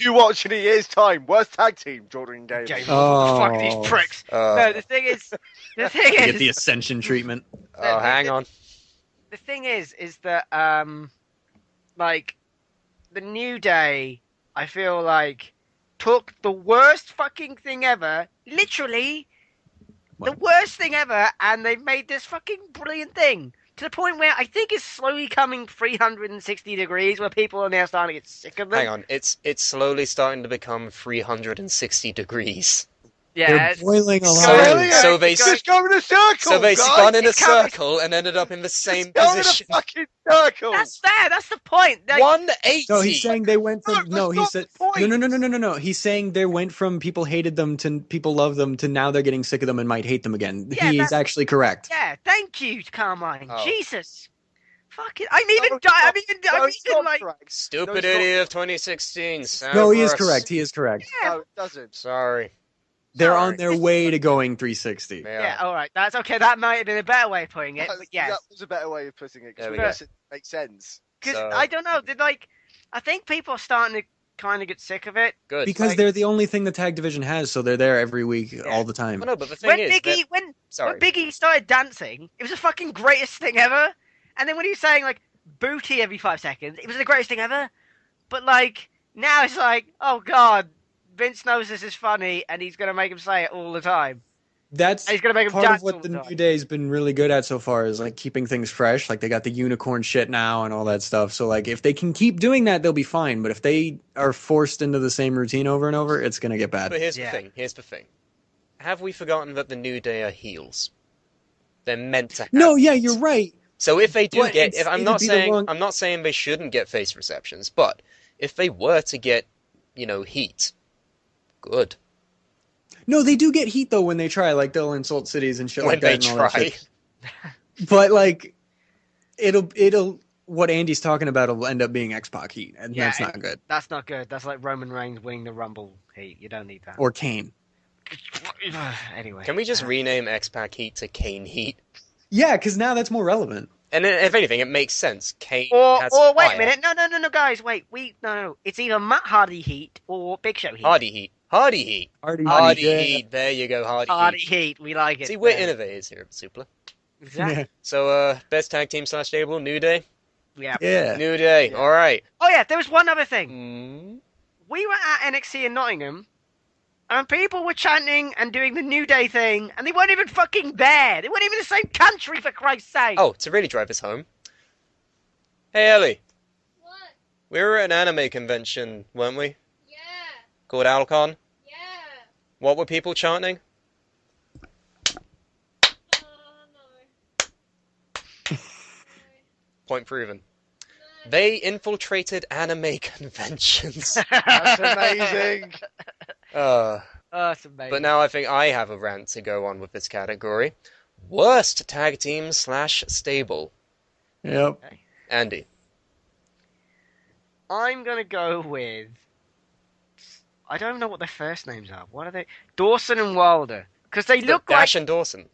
You watch in a year's time. Worst tag team, Jordan and Gable. Fuck these pricks. No, the thing is... Get the Ascension treatment. Hang on. The thing is that, the New Day, I feel like, took the worst fucking thing ever, literally, the worst thing ever, and they made this fucking brilliant thing. To the point where I think it's slowly coming 360 degrees, where people are now starting to get sick of it. Hang on, it's slowly starting to become 360 degrees. Yeah, They're boiling it's alive. going- So it's they going- Just go in a circle. So they guys. spun in a It's coming. circle and ended up in the same Just go position. in a fucking circle. That's fair. That's the point. Like, 180. No, he's saying they went from No, he that's said not the point. no. He's saying they went from people hated them to people love them to now they're getting sick of them and might hate them again. Yeah, He is that's- actually correct. yeah. Thank you, Carmine. Oh. Jesus. Fuck it. I'm even. No, I'm it's even. not- I'm no, it's even not like. correct. Stupid No, it's not. idiot of 2016. No, he is Cerberus. correct. He is correct. Yeah. No, it doesn't. Sorry. They're Sorry. on their way to going 360. Yeah. All right. That's okay. That might have been a better way of putting it. That But yes. was a better way of putting it. There we Because it makes sense. Because So- I don't know. Did like. I think people are starting to kind of get sick of it. Good. Because Like- they're the only thing the tag division has, so they're there every week, all the time. Well, no, but the thing When is, Biggie, when sorry. Biggie started dancing, it was the fucking greatest thing ever. And then when he was saying like booty every 5 seconds, it was the greatest thing ever. But like now it's like, oh god, Vince knows this is funny, and he's gonna make him say it all the time. That's And he's gonna make him part dance of what all the the time. New Day's been really good at so far is like keeping things fresh. Like they got the unicorn shit now and all that stuff. So like if they can keep doing that, they'll be fine. But if they are forced into the same routine over and over, it's gonna get bad. But here's Yeah. the thing. Have we forgotten that the New Day are heels? They're meant to have No, yeah, heat. you're right. So if they do But get, it's- if I'm it'd not be the saying, wrong- I'm not saying they shouldn't get face receptions, but if they were to get, heat, good. No, they do get heat though when they try. Like they'll insult cities and shit When like they that. And all that try. shit. But like, it'll what Andy's talking about will end up being X-Pac heat, and Yeah, that's not good. That's not good. That's like Roman Reigns winning the Rumble heat. You don't need that. Or Kane. Anyway. Can we just rename X-Pac Heat to Kane Heat? Yeah, because now that's more relevant. And then, if anything, it makes sense. Kane Or has wait fire. a minute. No, guys. Wait. No. It's either Matt Hardy heat or Big Show heat. Hardy Heat. Hardy Heat. Hardy, Hardy yeah. Heat. There you go, Hardy, Hardy Heat. heat. We like it. See, we're Yeah. innovators here at Suplah. Exactly. Yeah. So, best tag team / stable, New Day? Yeah. Yeah. New Day, Yeah. alright. Oh yeah. There was one other thing. Mm, We were at NXT in Nottingham, and people were chanting and doing the New Day thing, and they weren't even fucking there. They weren't even in the same country, for Christ's sake. Oh, to really drive us home. Hey, Ellie. What? We were at an anime convention, weren't we? Yeah. Called Alcon. Yeah. What were people chanting? No. Point proven. No. They infiltrated anime conventions. That's amazing. uh, Oh, that's amazing. but now I think I have a rant to go on with this category. Worst tag team / stable. Yep. Andy. I'm gonna go with. I don't know what their first names are. What are they? Dawson and Wilder. Because they look Dash like and Dawson.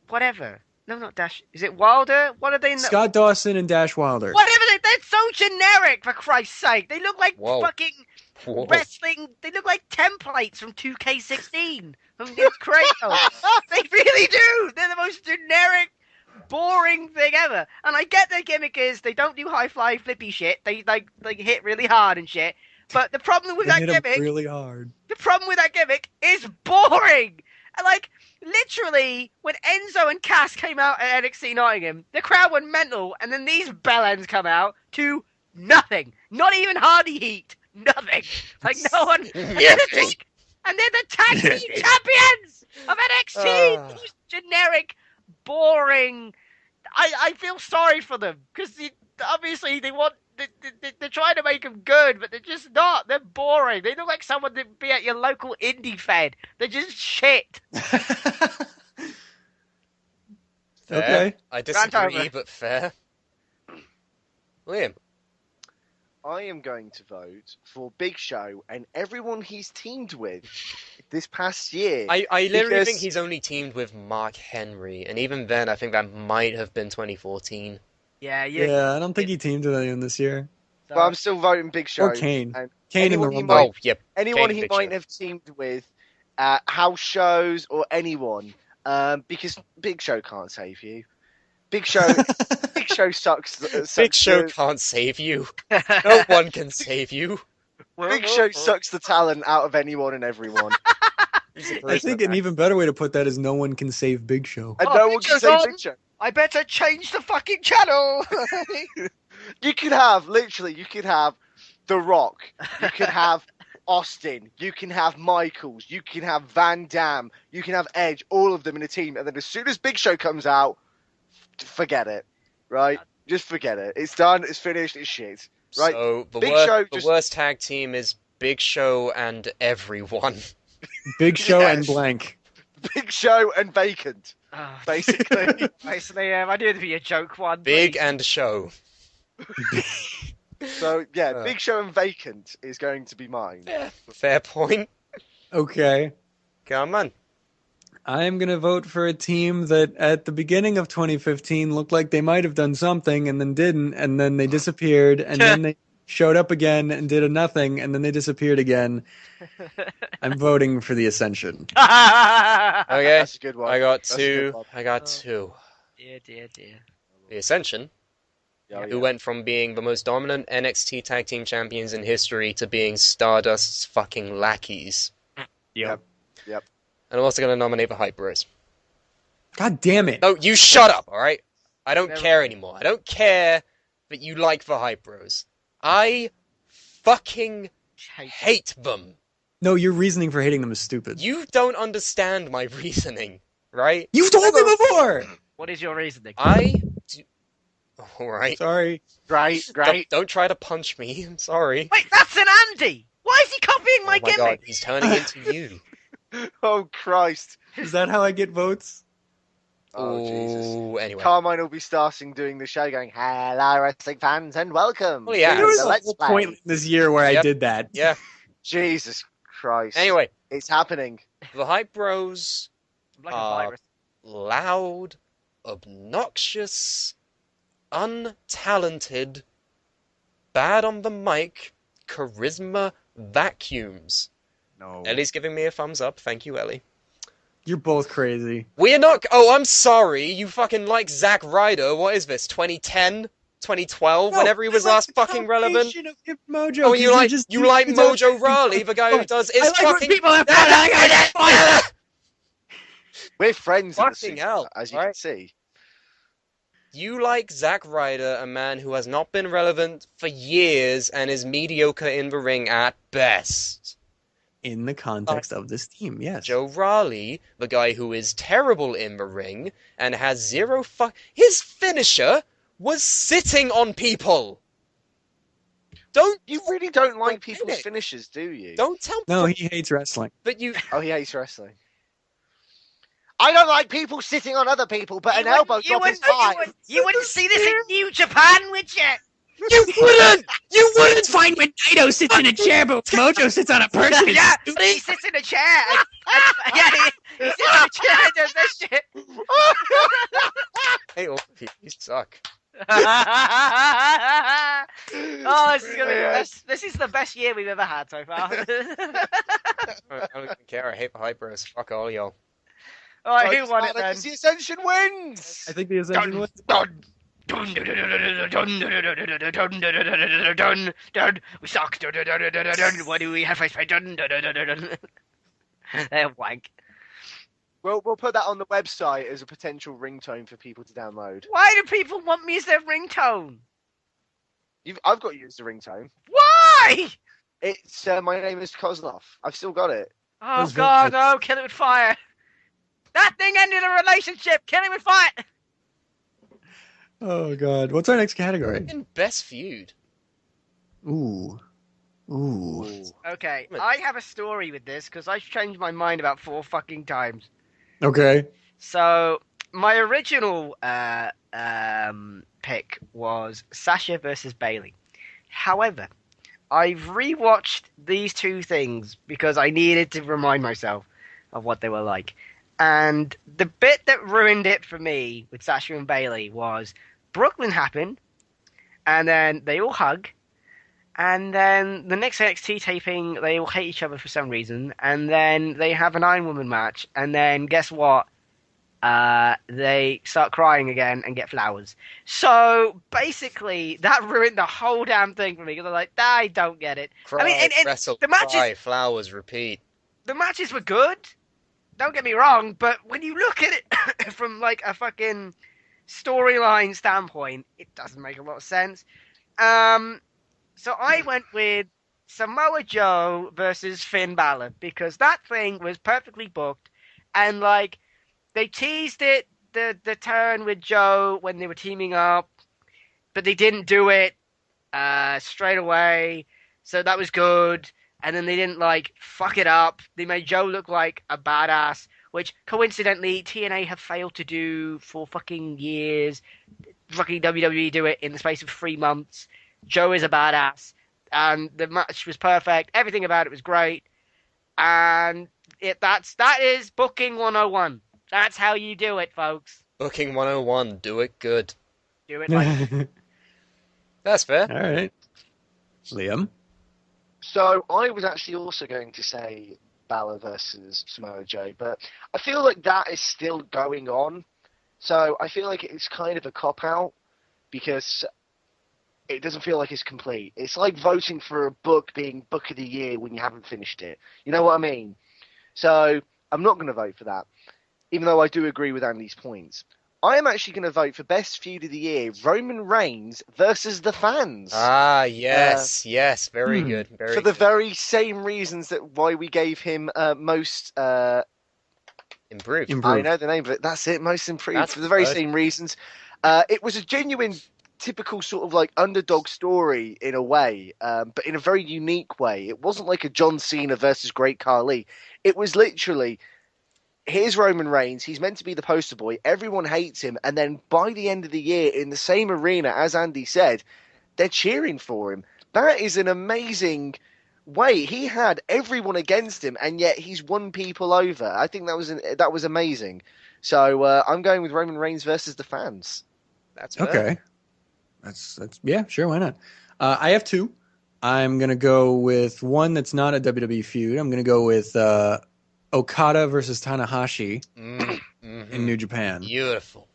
whatever. No, not Dash. Is it Wilder? What are they? In the... Scott Dawson and Dash Wilder. Whatever. They're so generic. For Christ's sake, they look like Whoa. fucking Whoa. wrestling. They look like templates from 2K16. From Vince Kratos. They really do. They're the most generic, boring thing ever. And I get their gimmick is they don't do high fly flippy shit. They hit really hard and shit. But the problem with They that hit him gimmick, really hard. the problem with that gimmick is boring. And like literally, when Enzo and Cass came out at NXT Nottingham, the crowd went mental, and then these bellends come out to nothing. Not even Hardy Heat. Nothing. Like no one. And they're the tag team champions of NXT. These generic, boring. I feel sorry for them because obviously they want. They're trying to make them good, but they're just not. They're boring. They look like someone that'd be at your local indie fed. They're just shit. Fair. Okay. I Rant disagree, over. but fair. Liam. I am going to vote for Big Show and everyone he's teamed with this past year. I literally Because- think he's only teamed with Mark Henry, and even then, I think that might have been 2014. Yeah, Yeah, I don't think he teamed with anyone this year. But I'm still voting Big Show. Or Kane. And Kane in the anyone he Rumble. might- Oh, yep. anyone Kane, he Big might Show. have teamed with at house shows or anyone, because Big Show can't save you. Big Show, Big Show sucks. Big Show can't save you. No one can save you. Big Show sucks the talent out of anyone and everyone. I think an even better way to put that is no one can save Big Show. And Oh, no Big one can Show's save on. Big Show. I better change the fucking channel. You could have, literally, you could have The Rock. You could have Austin, you can have Michaels, you can have Van Dam, you can have Edge, all of them in a team, and then as soon as Big Show comes out, forget it, right? Just forget it. It's done, it's finished, it's shit, right? So the worst tag team is Big Show and everyone. Big Show and blank. Big Show and vacant, basically. Basically, I knew it'd be a joke one. Big please. and Show. So, yeah, Big Show and vacant is going to be mine. Yeah, fair point. Okay. Come on. I'm going to vote for a team that at the beginning of 2015 looked like they might have done something and then didn't, and then they disappeared, and then they showed up again and did a nothing, and then they disappeared again. I'm voting for the Ascension. Okay. That's a good one. I got That's a two. good one. I got two. Dear, dear, dear. The Ascension, who went from being the most dominant NXT Tag Team Champions in history to being Stardust's fucking lackeys. Yep. And I'm also going to nominate the Hype Bros. God damn it. No, you shut up, alright? I don't care anymore. I don't care that you like the Hype Bros. I fucking hate them. No, your reasoning for hating them is stupid. You don't understand my reasoning, right? You've told me before! What is your reasoning? Alright. Sorry. Great. Don't try to punch me. I'm sorry. Wait, that's an Andy! Why is he copying my Oh my gimmick? god, he's turning into you. Oh, Christ. Is that how I get votes? Oh, Jesus. Anyway. Carmine will be starting doing the show going, hello, wrestling fans, and welcome. Well, yeah. to There was the a Let's whole Play. point this year where I did that. Yeah. Jesus Christ. Anyway, It's happening. the Hype Bros I'm like a are virus. loud, obnoxious, untalented, bad on the mic, charisma vacuums. No. Ellie's giving me a thumbs up. Thank you, Ellie. You're both crazy. We're not... Oh, I'm sorry. You fucking like Zack Ryder. What is this, 2010? 2012? No, whenever he was I like last the fucking relevant? combination of hip Mojo, Oh, you 'cause like just- you like it's all- Mojo Rawley, the guy who does... It's I like fucking... when people have fun. I got fun. We're friends in the Fucking Suplah, hell, as you can right? see. You like Zack Ryder, a man who has not been relevant for years and is mediocre in the ring at best. In the context of this team, yes. Joe Raleigh, the guy who is terrible in the ring and has zero His finisher was sitting on people! You really don't like Don't people's get it. finishes, do you? Don't tell me No, he hates wrestling. that you... Oh, he hates wrestling. I don't like people sitting on other people, but an elbow drop is fine. You wouldn't see this in New Japan, would you? You wouldn't! You wouldn't! It's fine when Naito sits in a chair, but Mojo sits on a person. Yeah, he sits in a chair. Yeah, he sits in a chair and does this shit. Hey, all of you suck. Oh, this is gonna be the best. This is the best year we've ever had so far. I don't even care. I hate the Hype Bros. Fuck all y'all. All right, who won it then? Because the Ascension wins! I think the Ascension was... We suck. Why do we have face paint? They're wank. We'll put that on the website as a potential ringtone for people to download. Why do people want me as their ringtone? I've got you as the ringtone. Why? It's my name is Kozlov. I've still got it. Oh Those God, votes. no! Kill it with fire. That thing ended a relationship. Kill it with fire. Oh, God. What's our next category? In Best Feud. Ooh. Okay, I have a story with this because I've changed my mind about 4 fucking times. Okay. So my original pick was Sasha versus Bailey. However, I've rewatched these 2 things because I needed to remind myself of what they were like. And the bit that ruined it for me with Sasha and Bailey was Brooklyn happened, and then they all hug, and then the next NXT taping, they all hate each other for some reason, and then they have an Iron Woman match, and then guess what? They start crying again and get flowers. So basically, that ruined the whole damn thing for me because I'm like, I don't get it. Cry, I mean, and wrestle, the matches, cry, flowers, repeat. the matches were good. Don't get me wrong, but when you look at it from like a fucking storyline standpoint, it doesn't make a lot of sense. So I went with Samoa Joe versus Finn Balor, because that thing was perfectly booked, and like they teased it the turn with Joe when they were teaming up, but they didn't do it straight away, so that was good. And then they didn't like fuck it up. They made Joe look like a badass, which coincidentally TNA have failed to do for fucking years. Fucking WWE do it in the space of 3 months. Joe is a badass, and the match was perfect. Everything about it was great, and that is booking 101. That's how you do it, folks. Booking 101, do it good. Do it like That's fair. All right. Liam? So I was actually also going to say Balor versus Samoa Joe, but I feel like that is still going on. So I feel like it's kind of a cop-out because it doesn't feel like it's complete. It's like voting for a book being Book of the Year when you haven't finished it. You know what I mean? So I'm not going to vote for that, even though I do agree with Andy's points. I am actually going to vote for Best Feud of the Year, Roman Reigns versus the fans. Ah, yes, yes, very good. Very for the good. very same reasons that why we gave him most... Improved. I know the name of it. That's it, most improved. That's for the very good. same reasons. It was a genuine, typical sort of like underdog story in a way, but in a very unique way. It wasn't like a John Cena versus Great Khali. It was literally... Here's Roman Reigns. He's meant to be the poster boy. Everyone hates him. And then by the end of the year, in the same arena, as Andy said, they're cheering for him. That is an amazing way. He had everyone against him, and yet he's won people over. I think that was amazing. So I'm going with Roman Reigns versus the fans. That's fair. Okay. That's yeah, sure, why not? I have two. I'm going to go with one that's not a WWE feud. I'm going to go with Okada versus Tanahashi in New Japan. Beautiful.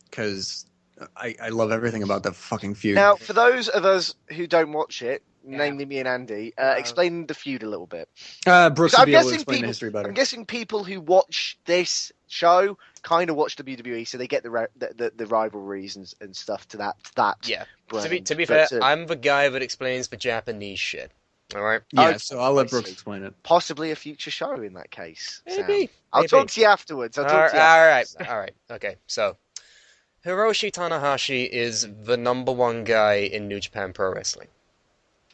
Because I love everything about that fucking feud. Now, for those of us who don't watch it, namely me and Andy, explain the feud a little bit. Brooks will be able to explain the history better. I'm guessing people who watch this show kind of watch WWE, so they get the rivalries and stuff to that. Yeah. brand. To be But, fair, I'm the guy that explains the Japanese shit. All right. Yeah, so I'll let Brooks explain it. Possibly a future show in that case. Maybe. Sam. I'll talk to you afterwards. All right. Okay. So, Hiroshi Tanahashi is the number one guy in New Japan Pro Wrestling.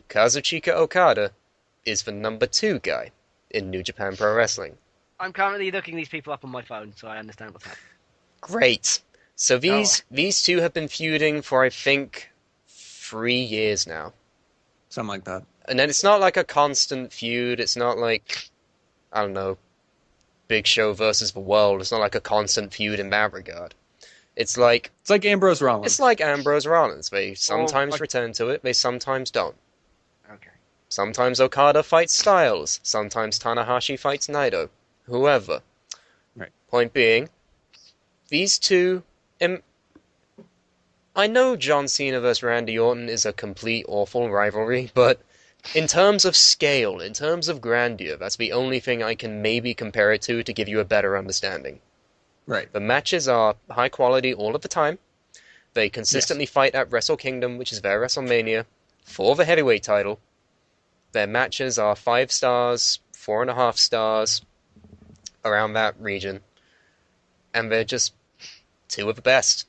Kazuchika Okada is the number 2 guy in New Japan Pro Wrestling. I'm currently looking these people up on my phone, so I understand what's happening. Great. So these two have been feuding for, I think, 3 years now. Something like that. And then it's not like a constant feud. It's not like, I don't know, Big Show versus the World. It's not like a constant feud in that regard. It's like Ambrose Rollins. It's like Ambrose Rollins. They sometimes return to it. They sometimes don't. Okay. Sometimes Okada fights Styles. Sometimes Tanahashi fights Naito. Whoever. Right. Point being, these two... I know John Cena vs. Randy Orton is a complete awful rivalry, but in terms of scale, in terms of grandeur, that's the only thing I can maybe compare it to give you a better understanding. Right. The matches are high quality all of the time. They consistently fight at Wrestle Kingdom, which is their WrestleMania, for the heavyweight title. Their matches are 5 stars, 4.5 stars, around that region. And they're just 2 of the best.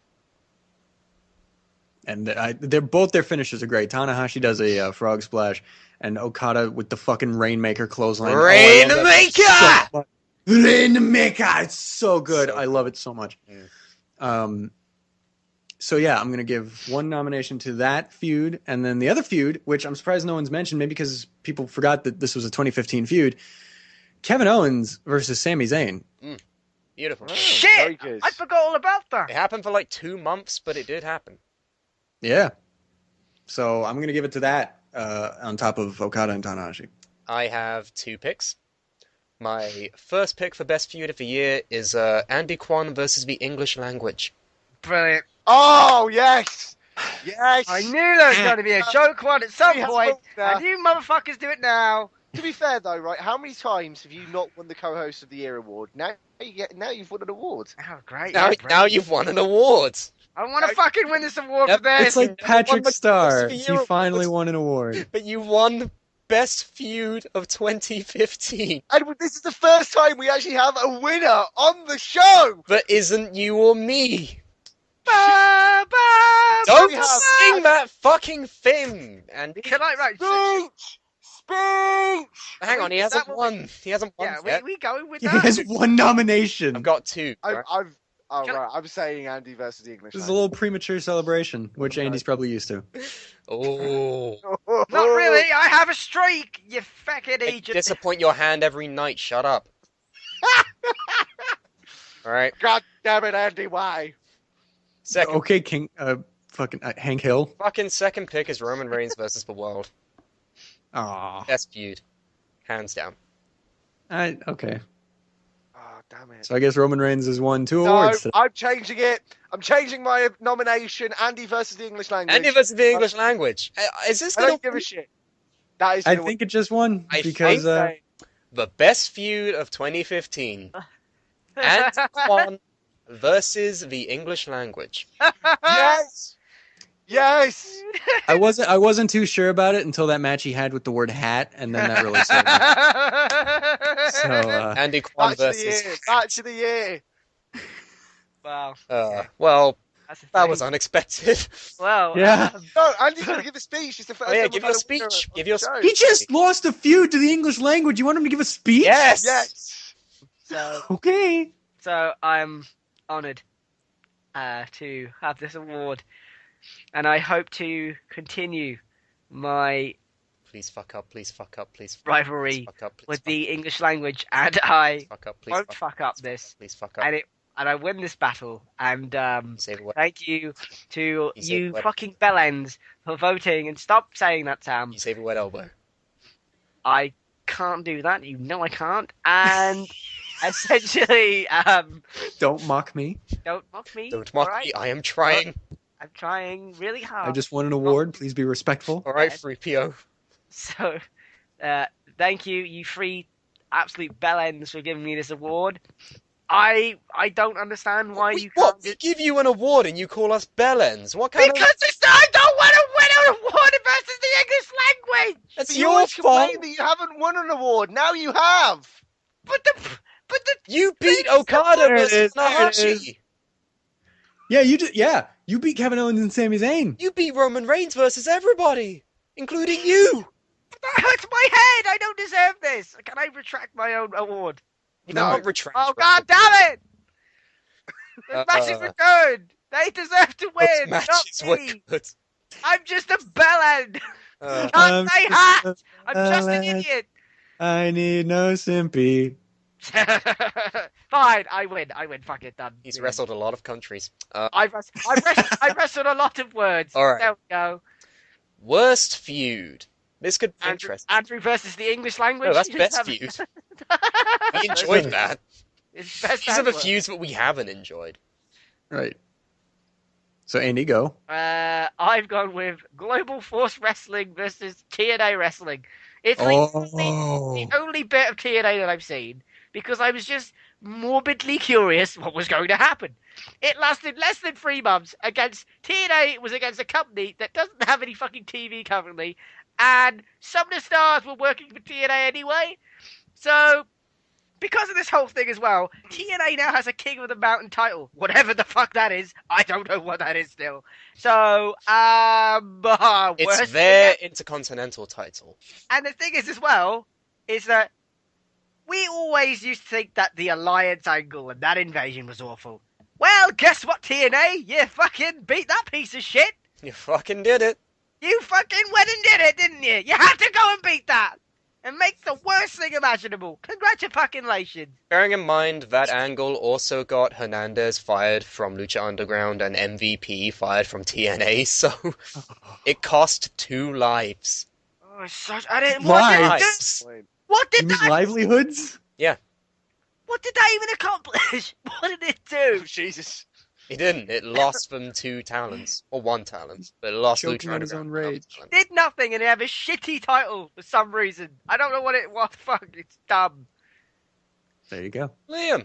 And they're both their finishes are great. Tanahashi does a frog splash, and Okada with the fucking Rainmaker clothesline. Rainmaker! Rainmaker! It's so good. I love it so much. So yeah, I'm going to give one nomination to that feud, and then the other feud, which I'm surprised no one's mentioned, maybe because people forgot that this was a 2015 feud, Kevin Owens versus Sami Zayn. Beautiful. Shit! Very good. I forgot all about that. It happened for like 2 months, but it did happen. Yeah. So I'm going to give it to that on top of Okada and Tanahashi. I have 2 picks. My first pick for best feud of the year is Andy Kwan versus the English language. Brilliant. Oh, yes! Yes! I knew there was going to be a joke one at some We have point, both that. and you motherfuckers do it now. To be fair, though, right, how many times have you not won the Co-Host of the Year award? Now you've won an award. Oh, great. Now you've won an award. I want to fucking win this award Yep. for this. It's like Never won Patrick the Starr. Coast of the He Year finally Awards. won an award. But you won best feud of 2015. And this is the first time we actually have a winner on the show! That isn't you or me. Ba, ba, Don't ba, sing that fucking thing, Andy. Can I right? Speech! Hang on, he Is that hasn't what won. He hasn't won Yeah, yet. we going with He that? has one nomination. I've got two. I'm, right? I'm, oh, Can I- right, I'm saying Andy versus the English This is a little premature celebration, which Andy's probably used to. Oh. language. Not really. I have a streak. You fucking I Egypt. disappoint your hand every night. Shut up. Alright. God damn it, Andy, why? Second Okay, King, Hank Hill. fucking second pick is Roman Reigns versus the World. Aw. Best feud. Hands down. Okay. Oh, damn it. So I guess Roman Reigns has won 2 No, awards today. I'm changing it. I'm changing my nomination. Andy versus the English language. Andy versus the English language. Is this I gonna don't give a shit. That is I gonna think it just won I because think the best feud of 2015? Antoine versus the English language. Yes! Yes! I wasn't too sure about it until that match he had with the word hat, and then that really sold me. So Andy Kwan Match of the versus. year. Match of the year. Wow. Well, That's the that thing. was unexpected. Well. Yeah. No, Andy's going to give a speech. It's the first Oh, yeah, time give we've your had a winner speech. on Give the your show. he just lost a feud to the English language. You want him to give a speech? Yes. Yes! So, Okay. so I'm honoured to have this award, and I hope to continue my Please fuck up. Please fuck up. Please fuck rivalry Please fuck up. Please with fuck the English language, and I Fuck up. Please won't fuck fuck up this, Please fuck up. and I win this battle. And Save a word. thank you to You say you what? fucking bellends for voting. And stop saying that, Sam. You save a word elbow. I can't do that. You know I can't. And essentially, Don't mock me. don't mock me. Don't mock alright? me. I am trying. I'm trying really hard. I just won an award. Please be respectful. All right, 3PO. So, thank you, you three absolute bellends, for giving me this award. I don't understand why you What? can't. We give you an award and you call us bellends. What kind Because I don't want to win an award versus the English language. That's But you your always fault. complain that you haven't won an award. Now you have. But the You beat Okada There it versus is, there it Tanahashi. is. Yeah, you did. Yeah, you beat Kevin Owens and Sami Zayn. You beat Roman Reigns versus everybody, including you. that hurts my head. I don't deserve this. Can I retract my own award? You No. can't retract. Oh God damn it! The Uh, matches were good. They deserve to Those win, matches not were me. good. I'm just a bellend. Uh, Can't say hat. I'm just an bellend. idiot. I need no simpy. Fine, I win. Fuck it, done. he's You wrestled a lot of countries. win. I wrestled a lot of words. All right. There we go. Worst feud. This could be Andrew, interesting. Andrew versus the English language. No, that's You best have- feud. We enjoyed that. It's best These are the ever. feuds that we haven't enjoyed. Right. So Andy, go. I've gone with Global Force Wrestling versus TNA Wrestling. It's the only bit of TNA that I've seen because I was just morbidly curious what was going to happen. It lasted less than 3 months against TNA. It was against a company that doesn't have any fucking TV currently, and some of the stars were working for TNA anyway. So, because of this whole thing as well, TNA now has a King of the Mountain title. Whatever the fuck that is, I don't know what that is still. So, It's worst their thing- intercontinental title. and the thing is as well, is that we always used to think that the Alliance angle and that invasion was awful. Well, guess what, TNA? You fucking beat that piece of shit. You fucking did it. You fucking went and did it, didn't you? You had to go and beat that. And make the worst thing imaginable. Congratulations. Bearing in mind that angle also got Hernandez fired from Lucha Underground and MVP fired from TNA, so it cost 2 lives. Oh, such... I didn't... Lives. What You did mean that... livelihoods? What did that even accomplish? What did it do? Oh, Jesus. It didn't. It lost them 2 talents. Or 1 talent. But it lost Choking Lucha on his Underground. own for rage. talent. Did nothing and they have a shitty title for some reason. I don't know what it was. Fuck, it's dumb. There you go. Liam.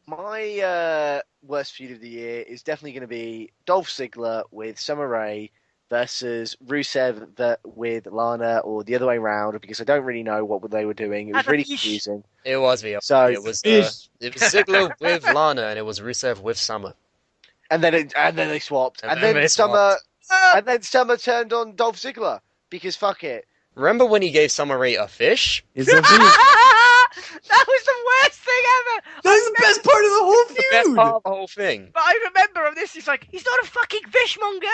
My worst feud of the year is definitely going to be Dolph Ziggler with Summer Rae versus Rusev with Lana, or the other way around, because I don't really know what they were doing. It was really confusing. It was the So it was Ziggler with Lana, and it was Rusev with Summer. and then they swapped, and then then they Summer, and then Summer turned on Dolph Ziggler because fuck it. Remember when he gave Summer Rae a fish? It's a fish. That was the worst thing ever. That's the best part of the whole feud. The best part of the whole thing. But I remember on this, he's like, he's not a fucking fishmonger.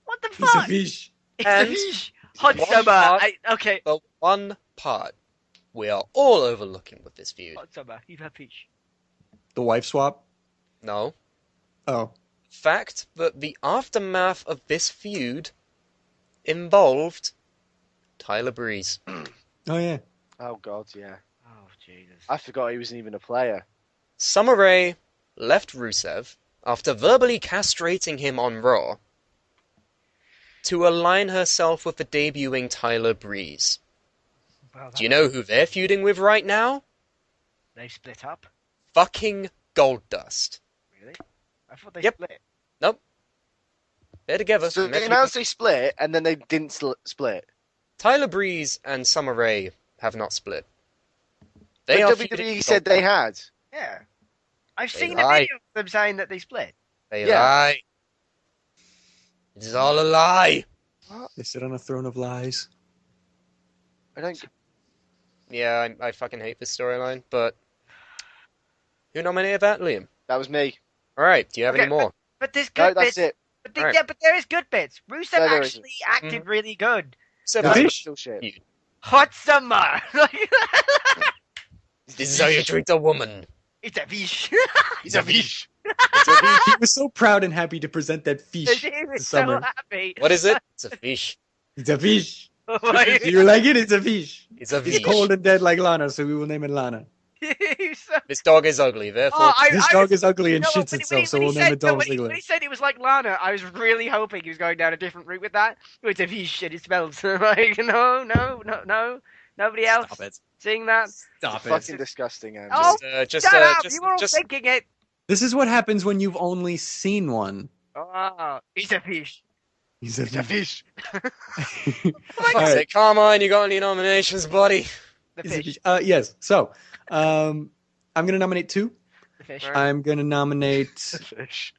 What the It's a fuck? fish. It's And a fish. Hot one Summer. part- Okay. The one part we are all overlooking with this feud. Hot Summer. He's a fish. The wife swap. No. Oh, Fact that the aftermath of this feud involved Tyler Breeze. oh yeah. Oh god, yeah. Oh Jesus. I forgot he wasn't even a player. Summer Rae left Rusev after verbally castrating him on Raw to align herself with the debuting Tyler Breeze. Well, Do you know who they're feuding with right now? They split up. Fucking Goldust. Really? I thought they Yep. split. Nope. They're together. So they announced they split, and then they didn't split. Tyler Breeze and Summer Rae have not split. They But are WWE feuding said they had. Yeah. I've They seen lie. a video of them saying that they split. They Yeah. lie. It is all a lie. They sit on a throne of lies. I don't. Yeah, I fucking hate this storyline, but who nominated that? Liam. That was me. Alright, do you have Okay, any more? But there's No, good that's bits. it. But Alright. yeah, but there is good bits. Rusev No, there actually acted really good. So The No, fish? it's still shit. Hot Summer. This is how you treat a woman. It's a fish. He's a fish. He was so proud and happy to present that fish. He to was so Summer. happy. What is it? It's a fish. It's a fish. Oh my Do you like it? It's a fish. It's a He's fish. cold and dead like Lana, so we will name it Lana. He's so- This dog is ugly, therefore. Oh, This I dog was- is ugly and you know what, shits when itself, he- so when he we'll name said- it no, Dolph when he- Ziggler. when he said it was like Lana, I was really hoping he was going down a different route with that. It's a fish and it smells like, no. Nobody else Stop it. seeing that. Stop it. Fucking disgusting, Andy. Oh, just, shut up! just, You were all just, thinking it. This is what happens when you've only seen one. Oh, it's a fish. He's a fish. fuck's Alright. sake, Carmine, you got any nominations, buddy? The He's a fish. fish. Yes. So, I'm going to nominate two. The fish. Alright. I'm going to nominate Fish.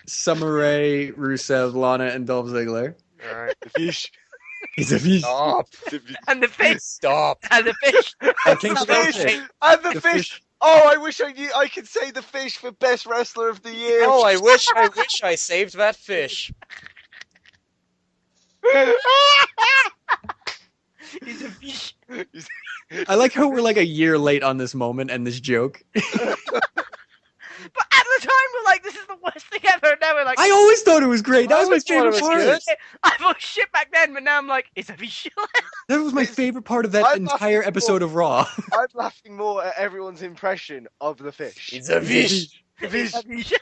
Summer Rae, Rusev, Lana, and Dolph Ziggler. Alright, The fish. He's a fish. stop. And the fish. Stop. And the fish. I think The that's fish. it. And the The fish. fish. Oh, I wish I knew. I could say the fish for best wrestler of the year. Oh, I wish I saved that fish. He's a fish. I like how we're like a year late on this moment and this joke. But at the time, we're like, this is the worst thing ever. And now we're like, I always thought it was great. That I was my always thought it favorite was part. good. I thought shit back then, but now I'm like, it's a fish. That was my favorite part of that I'm not entire sure. episode of Raw. I'm laughing more at everyone's impression of the fish. It's a fish. The fish.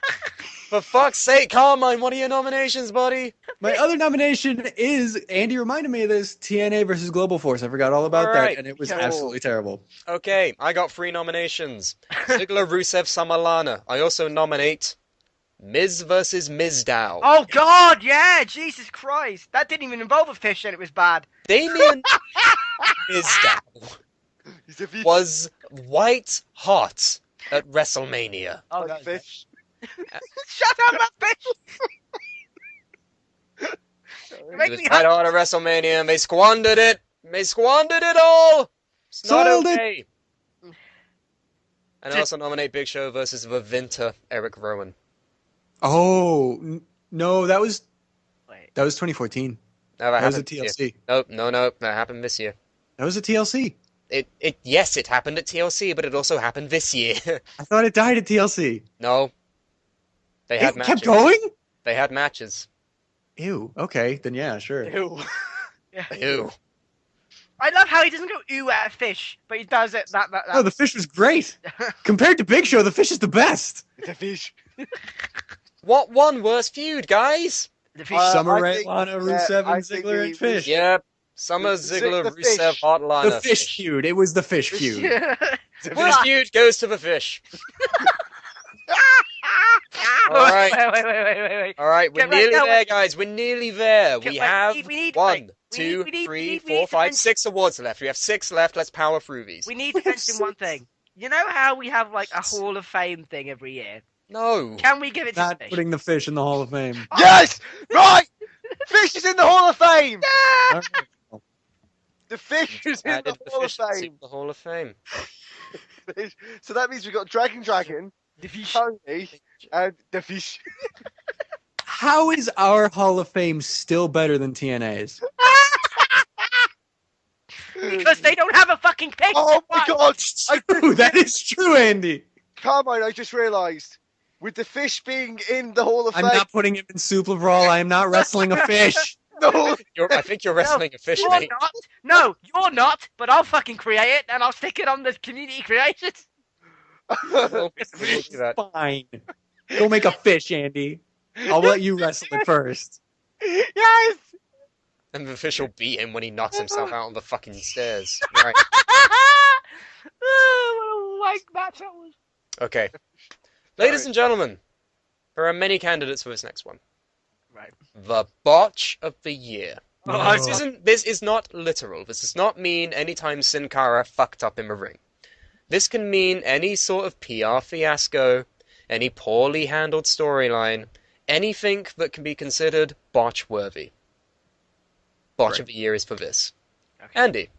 For fuck's sake, Carmine, what are your nominations, buddy? My other nomination is, Andy reminded me of this, TNA versus Global Force. I forgot all about Alright. that, and it was Yo. absolutely terrible. Okay, I got 3 nominations. Ziggler, Rusev, Summer, Lana. I also nominate Miz versus Mizdow. Oh God, yeah, Jesus Christ, that didn't even involve a fish, and it was bad. Damien Mizdow He's a fish. was white hot at WrestleMania. Oh, Like that was fish. bad. Shut up, that fish. You make It was me white hot at WrestleMania, and they squandered it. They squandered it all. It's not Sold it. okay. And I also nominate Big Show versus the Vinter Eric Rowan. Oh, no, that was Wait. 2014. No, That was a happened this year. TLC. No, that happened this year. That was a TLC. Yes, it happened at TLC, but it also happened this year. I thought it died at TLC. No. They had It matches. kept going? They had matches. Ew. Okay, then yeah, sure. Ew. Ew. I love how he doesn't go ooh at a fish, but he does it. That. No, the fish was great. Compared to Big Show, the fish is the best. It's a fish. What one worse feud, guys? The fish. Summer I Rae, think- Lana, yeah, Rusev, I and think Ziggler, and we- Fish. Yep. Summer, Ziggler, the Rusev, fish. Hot Lana. The fish feud. It was the fish feud. Worst feud goes to the fish. All right. Wait. All right, we're Get right, nearly no, there, wait. guys. We're nearly there. Get We right, have we need- one, wait, we two, need- three, we need four, to five, mention- 6 awards left. We have 6 left. Let's power through these. We need to mention one thing. You know how we have like a Hall of Fame thing every year? No. Can we give it to Not Fish? putting the fish in the Hall of Fame. Yes! Right! Fish is in the Hall of Fame! All right. The fish is in Added the Hall of efficiency Fame. to the Hall of Fame. So that means we've got Dragon, The Fish. Tony, and the fish. How is our Hall of Fame still better than TNA's? Because they don't have a fucking fish. Oh my god! True, that is true, Andy. Carmine, I just realised. With the fish being in the Hall of I'm Fame. not putting him in Suplah Brawl. I am not wrestling a fish. No! I think you're wrestling a fish, You're mate. not. No, you're not. But I'll fucking create it and I'll stick it on the community creators. We'll do that. Fine. Go make a fish, Andy. I'll let you wrestle it first. Yes! And the fish will beat him when he knocks himself out on the fucking stairs. Right. Oh, what a wank match that was. Okay. Ladies and gentlemen, there are many candidates for this next one. Right. The botch of the year. Oh, This is not literal. This does not mean anytime Sin Cara fucked up in the ring. This can mean any sort of PR fiasco, any poorly handled storyline, anything that can be considered botch-worthy. Botch of the year is for this. Okay. Andy.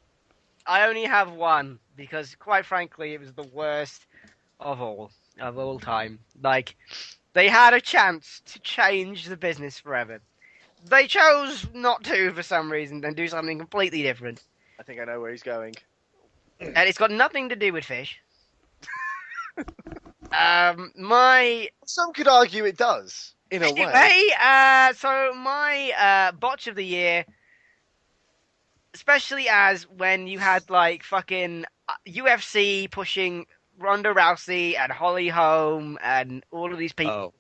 I only have one because, quite frankly, it was the worst of all time. Like, they had a chance to change the business forever. They chose not to for some reason and do something completely different. I think I know where he's going. And it's got nothing to do with fish. Some could argue it does, in a way. Anyway, so my botch of the year, especially as when you had like fucking UFC pushing Ronda Rousey and Holly Holm and all of these people. Oh.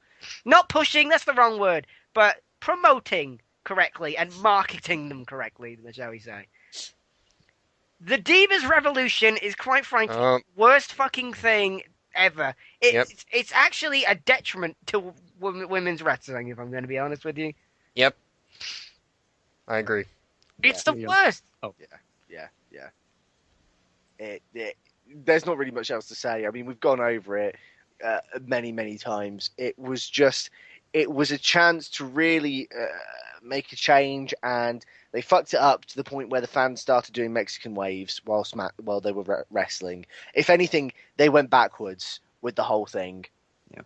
Not pushing, that's the wrong word, but promoting correctly and marketing them correctly, shall we say. The Divas Revolution is quite frankly the worst fucking thing ever. It's actually a detriment to women's wrestling, if I'm going to be honest with you. Yep. I agree. It's the worst. Oh. Yeah. There's not really much else to say. I mean, we've gone over it many times. It was a chance to really make a change, and they fucked it up to the point where the fans started doing Mexican waves while they were wrestling. If anything, they went backwards with the whole thing. Yeah.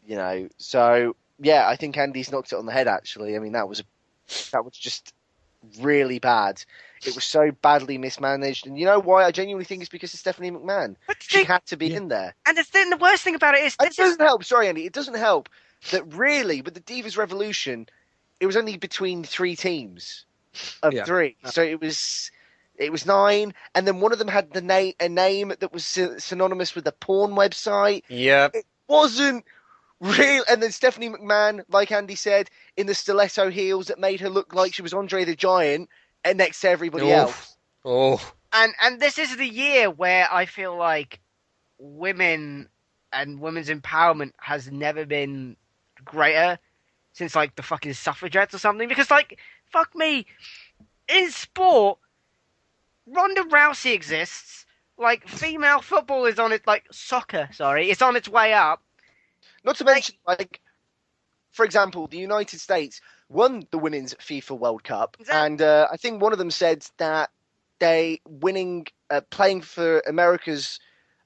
You know, so yeah, I think Andy's knocked it on the head. Actually, I mean that was just really bad. It was so badly mismanaged, and you know why? I genuinely think it's because of Stephanie McMahon. She had to be in there. And the worst thing about it is... It doesn't help. Sorry, Andy. It doesn't help that really, with the Divas Revolution, it was only between 3 teams of 3. So it was 9, and then one of them had a name that was synonymous with a porn website. Yep. It wasn't real. And then Stephanie McMahon, like Andy said, in the stiletto heels that made her look like she was Andre the Giant, and next to everybody else. Oh. And this is the year where I feel like women and women's empowerment has never been greater since like the fucking suffragettes or something. Because like, fuck me, in sport, Ronda Rousey exists. Like, female football is on its soccer. Sorry, it's on its way up. Not to mention, like, for example, the United States won the Women's FIFA World Cup, and I think one of them said that playing for America's,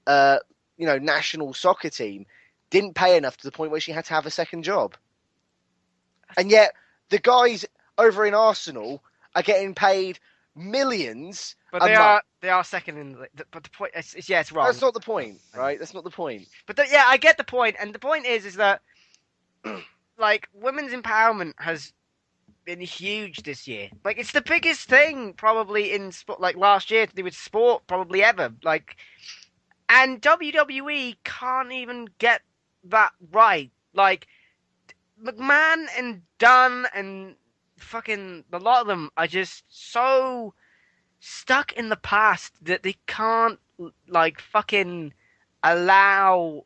national soccer team didn't pay enough to the point where she had to have a second job. And yet, the guys over in Arsenal are getting paid millions. But they are second in but the point is it's wrong. That's not the point, right? That's not the point. But I get the point, and the point is that like women's empowerment has been huge this year. Like it's the biggest thing probably in sport, like last year to do with sport probably ever. Like, and WWE can't even get that right. Like McMahon and Dunn and fucking a lot of them are just so stuck in the past that they can't like fucking allow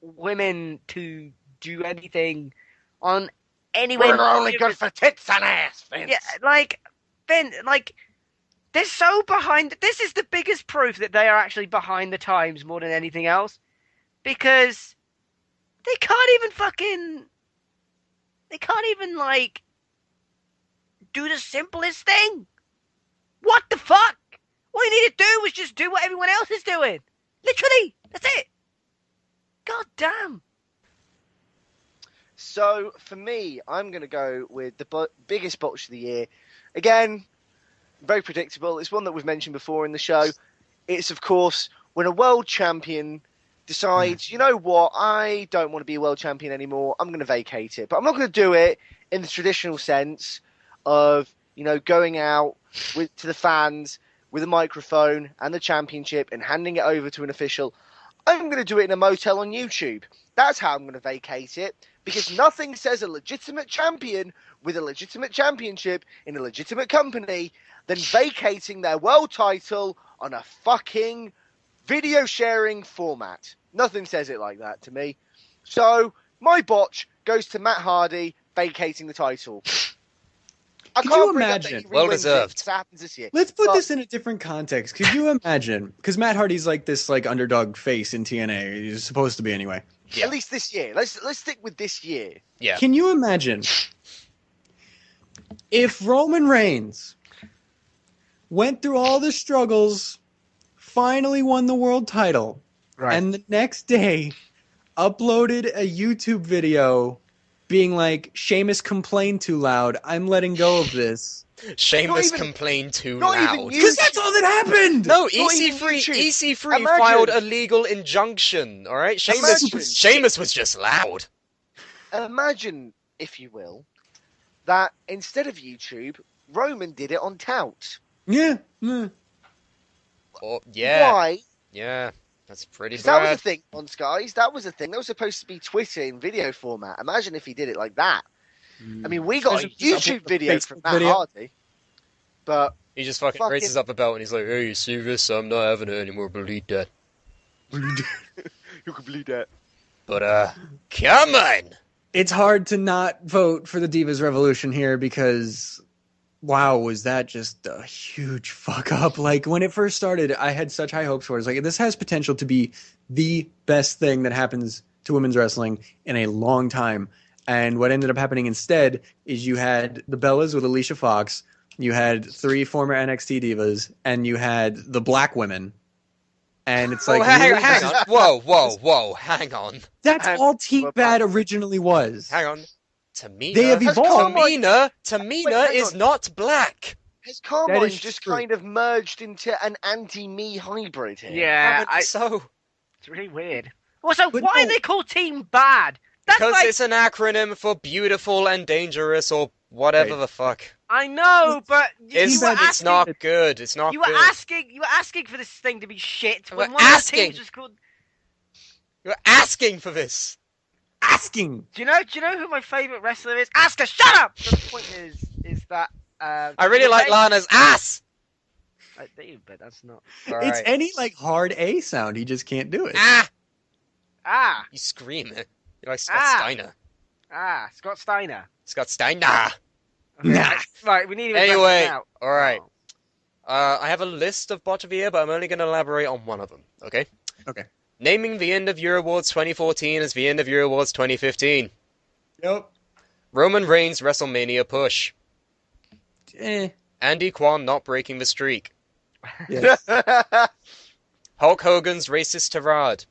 women to do anything on anywhere. We're only good for tits and ass, Vince. Yeah, they're so behind. This is the biggest proof that they are actually behind the times more than anything else, because they can't even do the simplest thing. What the fuck? All you need to do is just do what everyone else is doing. Literally, that's it. God damn. So, for me, I'm going to go with the biggest botch of the year. Again, very predictable. It's one that we've mentioned before in the show. It's, of course, when a world champion decides, you know what, I don't want to be a world champion anymore. I'm going to vacate it. But I'm not going to do it in the traditional sense of, going out to the fans with a microphone and the championship and handing it over to an official. I'm going to do it in a motel on YouTube. That's how I'm going to vacate it. Because nothing says a legitimate champion with a legitimate championship in a legitimate company than vacating their world title on a fucking video sharing format. Nothing says it like that to me. So, my botch goes to Matt Hardy vacating the title. Could you imagine? Well deserved. That happens this year. Let's put this in a different context. Could you imagine? Because Matt Hardy's like this underdog face in TNA. He's supposed to be anyway. Yeah. At least this year. Let's stick with this year. Yeah. Can you imagine if Roman Reigns went through all the struggles, finally won the world title, and the next day uploaded a YouTube video being like, Sheamus complained too loud, I'm letting go of this. Sheamus complained too loud. Because that's all that happened! No, EC3 filed a legal injunction, alright? Sheamus was just loud. Imagine, if you will, that instead of YouTube, Roman did it on Tout. Yeah. Oh, yeah. Why? Yeah, that's pretty bad. That was a thing on Skies. That was a thing. That was supposed to be Twitter in video format. Imagine if he did it like that. I mean, we got a YouTube video from Matt Hardy, but he just fucking raises up a belt and he's like, "Hey, you see this? I'm not having it anymore. Believe that." You can believe that. But come on. It's hard to not vote for the Divas Revolution here because, wow, was that just a huge fuck up. Like, when it first started, I had such high hopes for it. It's like, this has potential to be the best thing that happens to women's wrestling in a long time. And what ended up happening instead is you had the Bellas with Alicia Fox, you had 3 former NXT divas, and you had the black women. And it's like, hang on. Whoa, hang on. That's all Team Bad originally was. Hang on. Tamina, they have evolved. Tamina is not black. Has Carmine just kind of merged into an anti-me hybrid here? Yeah, so it's really weird. Also, why are they called Team Bad? That's because it's an acronym for beautiful and dangerous or whatever the fuck. I know, but it's not good. It's not. You were asking for this thing to be shit. When one of the teams was called. You're asking for this. Asking. Do you know who my favorite wrestler is? Asuka, shut up. But the point is that I really like Lana's ass. I do, but that's not. It's any hard A sound. He just can't do it. Ah. You scream it. You're like Scott Steiner. Scott Steiner. Scott Steiner. Okay, right, we need to anyway, out. All right. I have a list of botch of the year, but I'm only going to elaborate on one of them. Okay. Okay. Naming the end of Year Awards 2014 as the end of Year Awards 2015. Yep. Roman Reigns WrestleMania push. Eh. Andy Kwan not breaking the streak. Yes. Hulk Hogan's racist tirade.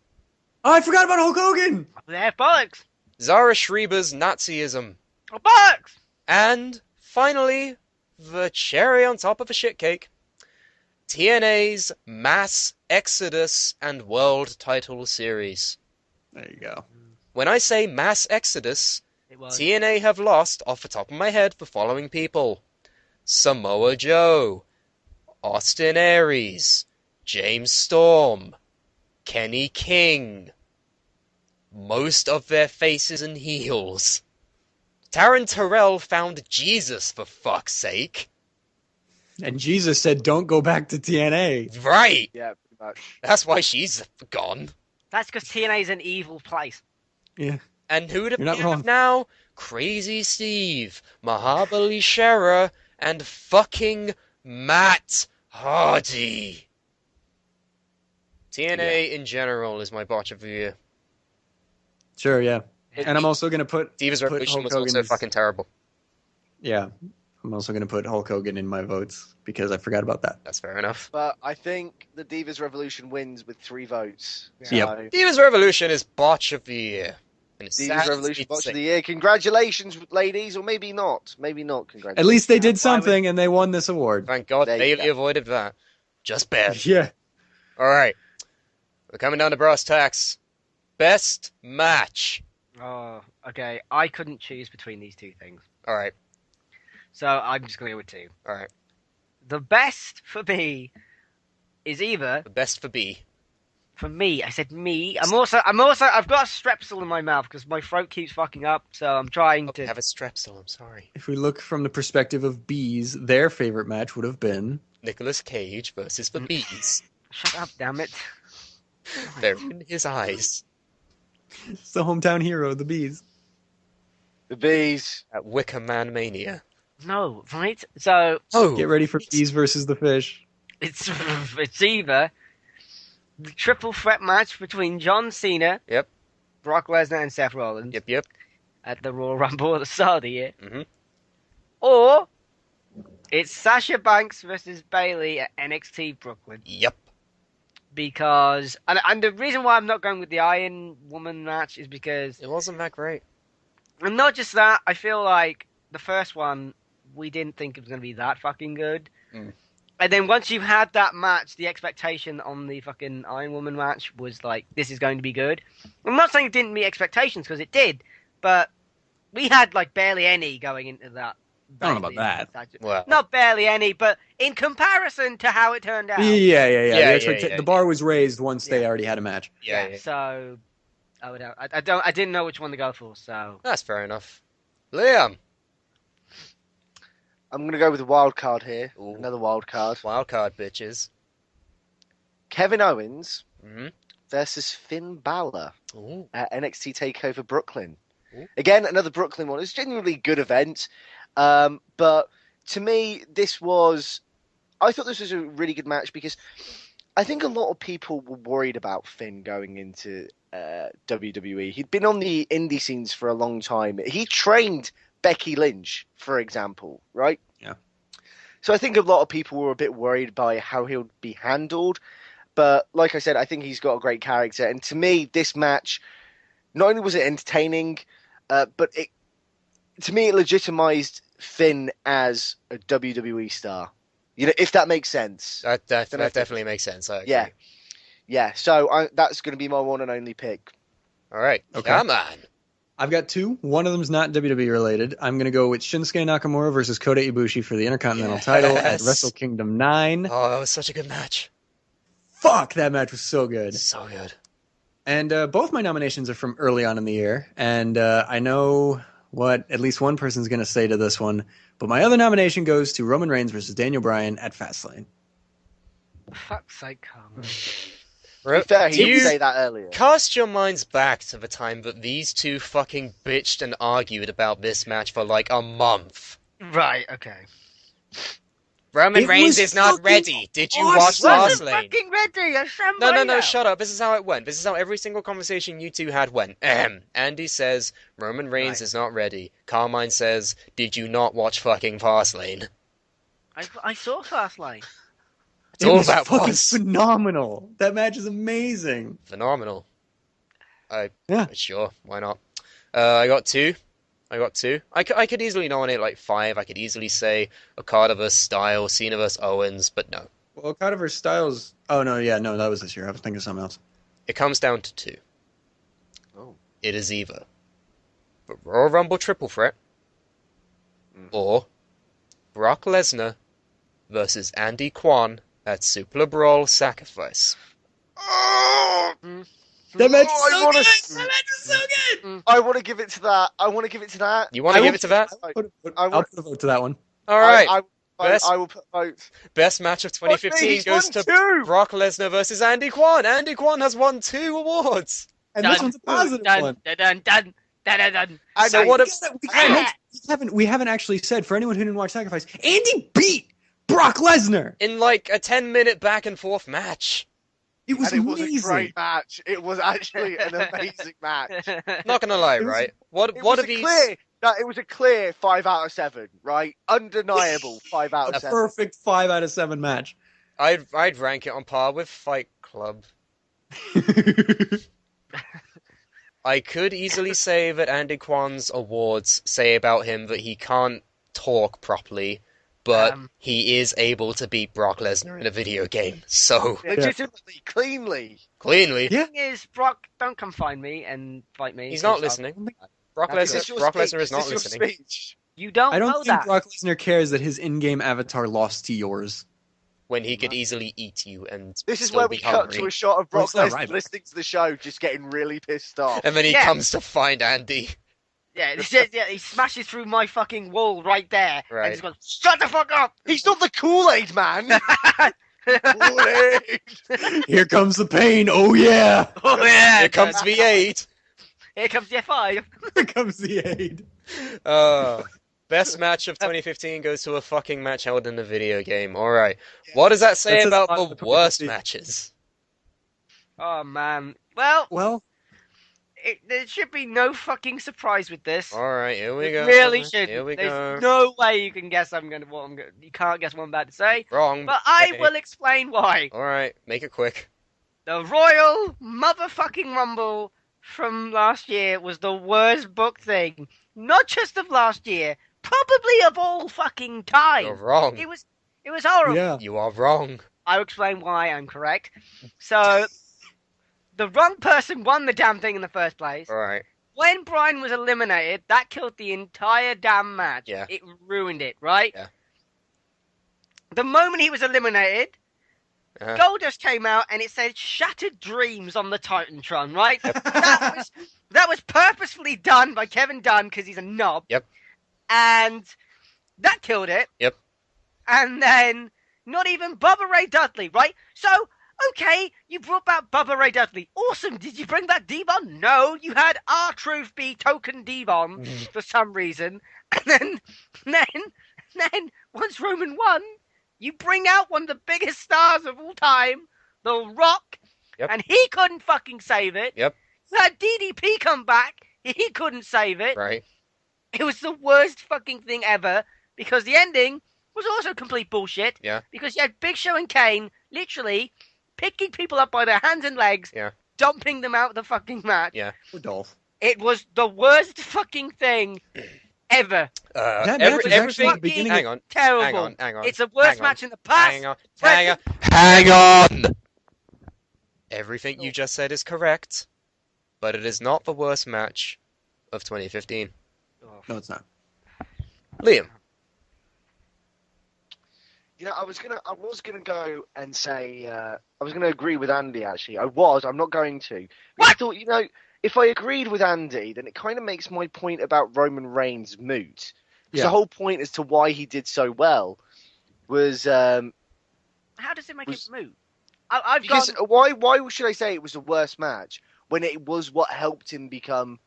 Oh, I forgot about Hulk Hogan! They're bollocks! Zara Schreiber's Nazism. Oh, bollocks! And, finally, the cherry on top of a shit cake. TNA's Mass Exodus and World Title Series. There you go. When I say Mass Exodus, TNA have lost, off the top of my head, the following people. Samoa Joe, Austin Aries, James Storm, Kenny King. Most of their faces and heels. Taryn Terrell found Jesus, for fuck's sake. And Jesus said, don't go back to TNA. Right. Yeah, pretty much. That's why she's gone. That's because TNA is an evil place. Yeah. And who'd have You're not been wrong. now? Crazy Steve, Mahabali Shera, and fucking Matt Hardy. TNA in general is my botch of the year. Sure, yeah. And I'm also gonna put Divas put Revolution Hulk was also Hogan's- fucking terrible. Yeah, I'm also gonna put Hulk Hogan in my votes because I forgot about that. That's fair enough. But I think the Divas Revolution wins with 3 votes. Yep. So, Divas Revolution is botch of the year. And it's sad Divas to Revolution say. Botch of the Year. Congratulations, ladies, or maybe not. Maybe not. Congratulations. At least they did Why would- something and they won this award. Thank God There you Bailey go. avoided that. Just bad. Yeah. Alright. We're coming down to brass tacks. Best match. Oh, okay. I couldn't choose between these two things. Alright. So I'm just going to go with 2. Alright. The best for me is either, The best for B. for me, I said me. I've got a strepsil in my mouth because my throat keeps fucking up, so I'm trying to. Have a strepsil, I'm sorry. If we look from the perspective of bees, their favorite match would have been Nicolas Cage versus the Bees. Shut up, damn it. They're in his eyes. it's the hometown hero, the bees. The Bees. At Wicker Man Mania. No, right? So Oh! Get ready for bees versus the fish. it's either the triple threat match between John Cena, Yep. Brock Lesnar, and Seth Rollins Yep. at the Royal Rumble at the start of the year, Mm-hmm. or it's Sasha Banks versus Bailey at NXT Brooklyn. Yep. Because and the reason why I'm not going with the Iron Woman match is because, It wasn't that great. and not just that, I feel like the first one we didn't think it was going to be that fucking good. Mm. And then once you've had that match, the expectation on the fucking Iron Woman match was like, this is going to be good. I'm not saying it didn't meet expectations, because it did, but we had like barely any going into that. I don't know about that. Well, Not barely any, but in comparison to how it turned out. Yeah. Yeah, The bar was raised once they Yeah. already had a match. yeah. So I didn't know which one to go for. So That's fair enough. Liam! I'm going to go with a wild card here. Ooh. Another wild card. Wildcard, bitches. Kevin Owens Mm-hmm. versus Finn Balor Ooh. at NXT TakeOver Brooklyn. Ooh. Again, another Brooklyn one. It's a genuinely good event. But to me, I thought this was a really good match because I think a lot of people were worried about Finn going into WWE. He'd been on the indie scenes for a long time. He trained Becky Lynch, for example, right? Yeah. So I think a lot of people were a bit worried by how he'll be handled. But like I said, I think he's got a great character. And to me, this match, not only was it entertaining, but to me, it legitimized Finn as a WWE star. You know, if that makes sense. That Then I think- definitely makes sense. I agree. Yeah. Yeah, so that's going to be my one and only pick. All right. Okay. Come on. I've got 2. One of them's not WWE related. I'm going to go with Shinsuke Nakamura versus Kota Ibushi for the Intercontinental title at Yes. Wrestle Kingdom 9. Oh, that was such a good match. Fuck, that match was so good. So good. And both my nominations are from early on in the year, and I know what at least one person's going to say to this one, but my other nomination goes to Roman Reigns versus Daniel Bryan at Fastlane. fuck's sake, Carmen. To be fair, Do he did you say that earlier. cast your minds back to the time that these two fucking bitched and argued about this match for like a month? Right. Okay. Roman It Reigns was is not fucking ready. Did you watch awesome. Wasn't Fastlane? fucking ready. No, shut up. This is how it went. This is how every single conversation you two had went. Andy says, Roman Reigns Right. is not ready. Carmine says, did you not watch fucking Fastlane? I saw Fastlane. That's It all was that fucking was. phenomenal. That match is amazing. Phenomenal. Yeah. Sure, why not? I got two. I could easily nominate like 5. I could easily say Okada vs. Styles, Cena vs. Owens, but no. Well, Okada vs. Styles. Oh, no, that was this year. I was thinking of something else. It comes down to 2. Oh. It is either the Royal Rumble Triple Threat or Brock Lesnar versus Andy Kwan at Suplah Brawl Sacrifice. That match Oh, is I so wanna- good! That match is so good! I want to give it to that. You want to give it to that? I'll I put a vote to that one. All right. I will put votes. Best match of 2015 He's goes won to 2! Brock Lesnar versus Andy Kwan. Andy Kwan has won 2 awards. And this one's a positive done, one. Done. Dun-dun-dun. So what if... We haven't actually said, for anyone who didn't watch Sacrifice, Andy beat Brock Lesnar! In like a 10-minute back and forth match. It was And it was amazing. a great match. It was actually an amazing match. Not gonna lie, right? What have these... It was a clear 5 out of 7, right? Undeniable 5 out of A 7. perfect 5 out of 7 match. I'd rank it on par with Fight Club. I could easily say that Andy Kwan's awards say about him that he can't talk properly, but he is able to beat Brock Lesnar in a video game. So Legitimately, cleanly. cleanly, Yeah. The thing is, Brock, don't come find me and fight me. he's not listening. Brock Lesnar is not listening. You don't I know don't think that. Brock Lesnar cares that his in-game avatar lost to yours. When he could easily eat you and This is still where be we cut hungry. to a shot of Brock Well, it's Lesnar not right. listening to the show, just getting really pissed off. And then he Yeah. comes to find Andy. Yeah, he smashes through my fucking wall right there. Right. And he's going, shut the fuck up! He's not the Kool-Aid man! Kool-Aid! Here comes the pain, oh yeah! Oh yeah! Here comes V8. Here comes the F5. Here comes the aid. Best match of 2015 goes to a fucking match held in a video game. Alright. What does that say That says a about lot the for worst 2015. matches? Oh man. Well, Well, there should be no fucking surprise with this. Alright, here we It go. really should. Here we There's go. no way you can guess you can't guess what I'm about to say. Wrong. But I Okay. will explain why. Alright, make it quick. The Royal Motherfucking Rumble from last year was the worst booked thing. Not just of last year, probably of all fucking time. You're wrong. It was horrible. yeah. You are wrong. I'll explain why I'm correct. So, the wrong person won the damn thing in the first place. Alright. When Bryan was eliminated, that killed the entire damn match. Yeah. It ruined it, right? Yeah. The moment he was eliminated, Uh-huh. Goldust came out and it said "Shattered Dreams" on the Titantron, right? That was purposefully done by Kevin Dunn because he's a knob. Yep. And that killed it. Yep. And then not even Bubba Ray Dudley, right? So, okay, you brought back Bubba Ray Dudley. Awesome. Did you bring back Devon? No, you had R-Truth be token Devon for some reason. And then once Roman won, you bring out one of the biggest stars of all time, The Rock, Yep. and he couldn't fucking save it. Yep. You had DDP come back, he couldn't save it. Right. It was the worst fucking thing ever, because the ending was also complete bullshit. Yeah. Because you had Big Show and Kane literally picking people up by their hands and legs, Yeah. dumping them out of the fucking match. Yeah. Or Dolph. It was the worst fucking thing ever. That match was actually the beginning Hang on. Terrible. Hang on. It's the worst hang on, match in the past. Hang on. Everything you just said is correct, but it is not the worst match of 2015. No, it's not. Liam. You know, I was gonna go and say I was gonna agree with Andy. Actually, I'm not going to. I thought, you know, if I agreed with Andy, then it kind of makes my point about Roman Reigns moot. Because the whole point as to why he did so well was How does it make it moot? I've gone. because why should I say it was the worst match when it was what helped him become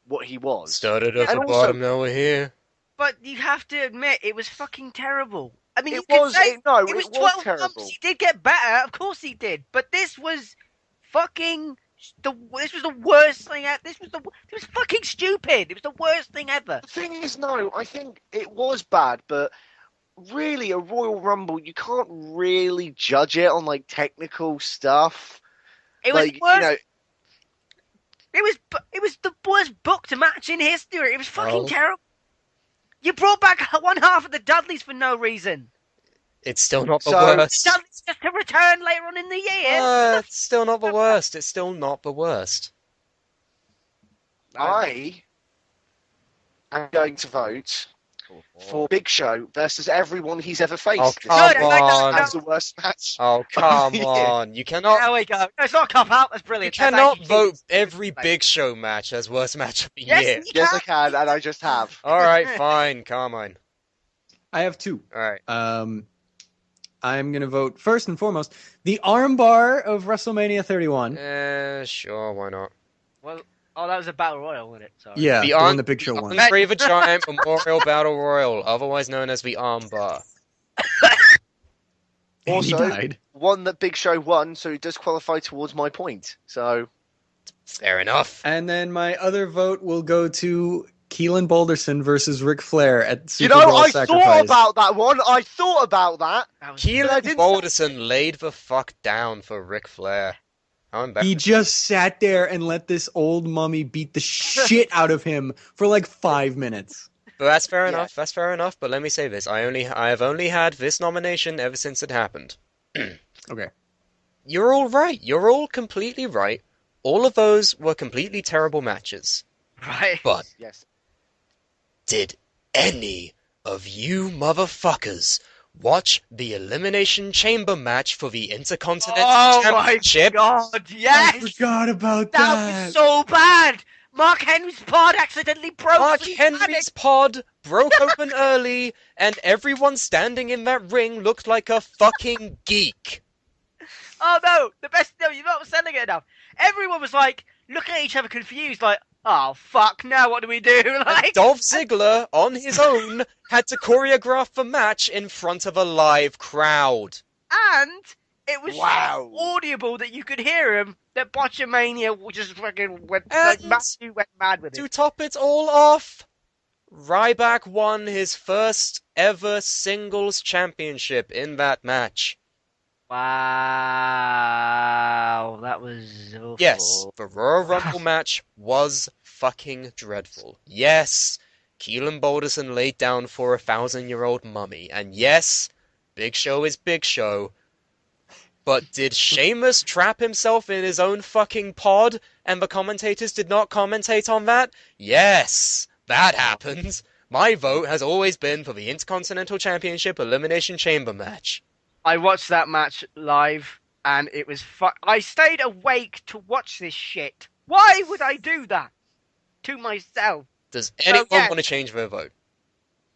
what he was? Started at And the also- bottom, now we're here. But you have to admit, it was fucking terrible. I mean, It you could was- say it- no, it was it was 12 terrible. months. He did get better, of course he did. But this was fucking this was the worst thing. It was fucking stupid. It was the worst thing ever. The thing is, no, I think it was bad, but really, a Royal Rumble, you can't really judge it on like technical stuff. It was Like, worse. you know, It was the worst booked match in history. It was fucking Oh. terrible. You brought back one half of the Dudleys for no reason. It's still not the So- The worst. Dudleys just to return later on in the year. It's still not the worst. It's still not the worst. I am going to vote for Big Show versus everyone he's ever faced. Oh, this come year. on. That's the worst match. Oh, come Yeah. on. You cannot... There we go. No, it's not a cop out. That's You brilliant. That's cannot actually vote genius. every Big Show match as worst match of the Yes, year. you Yes, can. I can, and I just have. Alright, fine. Carmine. I have two. Alright. I'm going to vote first and foremost the armbar of WrestleMania 31. Sure, why not? Well, Oh, that was a battle royal, wasn't it? Sorry. Yeah, the one the Big Show the won. Andre the Giant Memorial Battle Royal, otherwise known as the Armbar. And he Also, died. one that Big Show won, so he does qualify towards my point. So, Fair enough. And then my other vote will go to Keelan Boulderson versus Ric Flair at Super you know, Bowl I Sacrifice. thought about that one. I thought about that. Keelan Boulderson laid the fuck down for Ric Flair. How embarrassing. He just sat there and let this old mummy beat the shit out of him for like 5 minutes. But that's fair enough. That's fair enough. But let me say this: I have only had this nomination ever since it happened. Okay. You're all right. You're all completely right. All of those were completely terrible matches. Right. But Yes. did any of you motherfuckers watch the Elimination Chamber match for the Intercontinental Championship? Oh my god, yes! I forgot about That that. was so bad! Mark Henry's pod accidentally broke. Mark through Henry's pod broke open early, and everyone standing in that ring looked like a fucking geek. Oh no, no, you're not selling it enough. Everyone was like, looking at each other confused, like, oh fuck, now what do we do? Like, Dolph Ziggler, on his own, had to choreograph the match in front of a live crowd. and it was so audible that you could hear him, that Botchamania just fucking went, like, And Matthew went mad with to it. top it all off, Ryback won his first ever singles championship in that match. Wow, that was awful. Yes, the Royal Rumble match was fucking dreadful. Yes, Keelan Boulderson laid down for a 1,000-year-old mummy. And yes, Big Show is Big Show. But did Sheamus trap himself in his own fucking pod and the commentators did not commentate on that? Yes, that happened. My vote has always been for the Intercontinental Championship Elimination Chamber match. I watched that match live, and it was I stayed awake to watch this shit. Why would I do that to myself? Does anyone yeah. want to change their vote?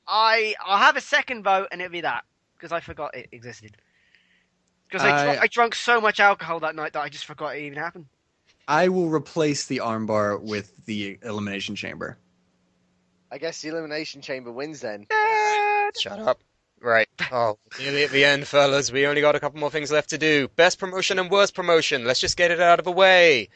I'll have a second vote, and it'll be that, because I forgot it existed. Because I drank so much alcohol that night that I just forgot it even happened. I will replace the armbar with the Elimination Chamber. I guess the Elimination Chamber wins then. Shut up. Right. Oh, nearly at the end, fellas. We only got a couple more things left to do. Best promotion and worst promotion. Let's just get it out of the way.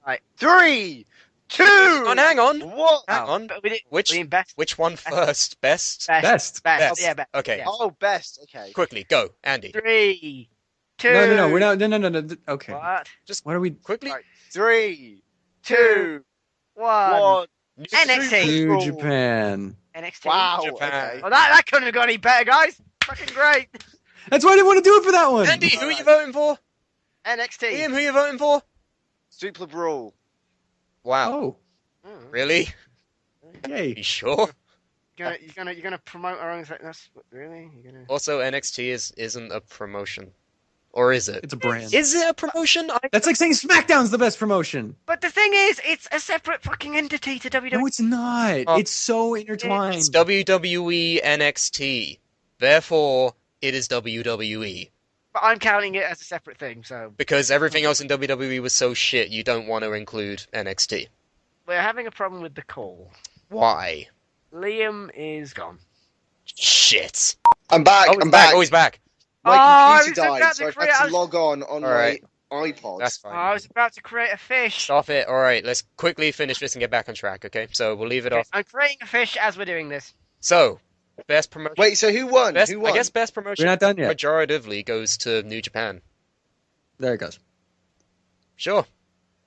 Right. 3, 2, Hang on. What? Hang on. But we did, Which best. which one first? Best? Best. Best. Yeah, best. Okay. Yeah. Oh, best. Okay. Quickly, go, Andy. 3, 2. No, we're not. No. Okay. What? Just What are we? quickly. Right. 3, 2, 1. 1. NXT. New Japan. NXT. Wow. Japan. Okay. Oh, that couldn't have got any better, guys. Fucking great. That's why I didn't want to do it for that one. Andy, who are you voting for? NXT. Ian, who are you voting for? Suplah Brawl. Wow. Oh, Really? yay! You sure? You're gonna promote our own thing? That's really? You're gonna... Also, NXT isn't a promotion. Or is it? It's a brand. Is it a promotion? That's like saying SmackDown's the best promotion. But the thing is, it's a separate fucking entity to WWE. No, it's not. Oh. It's so intertwined. It's WWE NXT. Therefore, it is WWE. But I'm counting it as a separate thing, so Because everything else in WWE was so shit, you don't want to include NXT. we're having a problem with the call. Why? Liam is gone. Shit. I'm back. Oh, he's back. Oh, he's back. My I computer was died, about so to I've had create- to log on Alright. my iPod. That's fine. I was about to create a fish. Stop it. Alright, let's quickly finish this and get back on track, okay? So, we'll leave it off. I'm creating a fish as we're doing this. So, best promotion. Wait, so who won? Best, Who won? I guess best promotion We're not done yet. majoritively goes to New Japan. There it goes. Sure.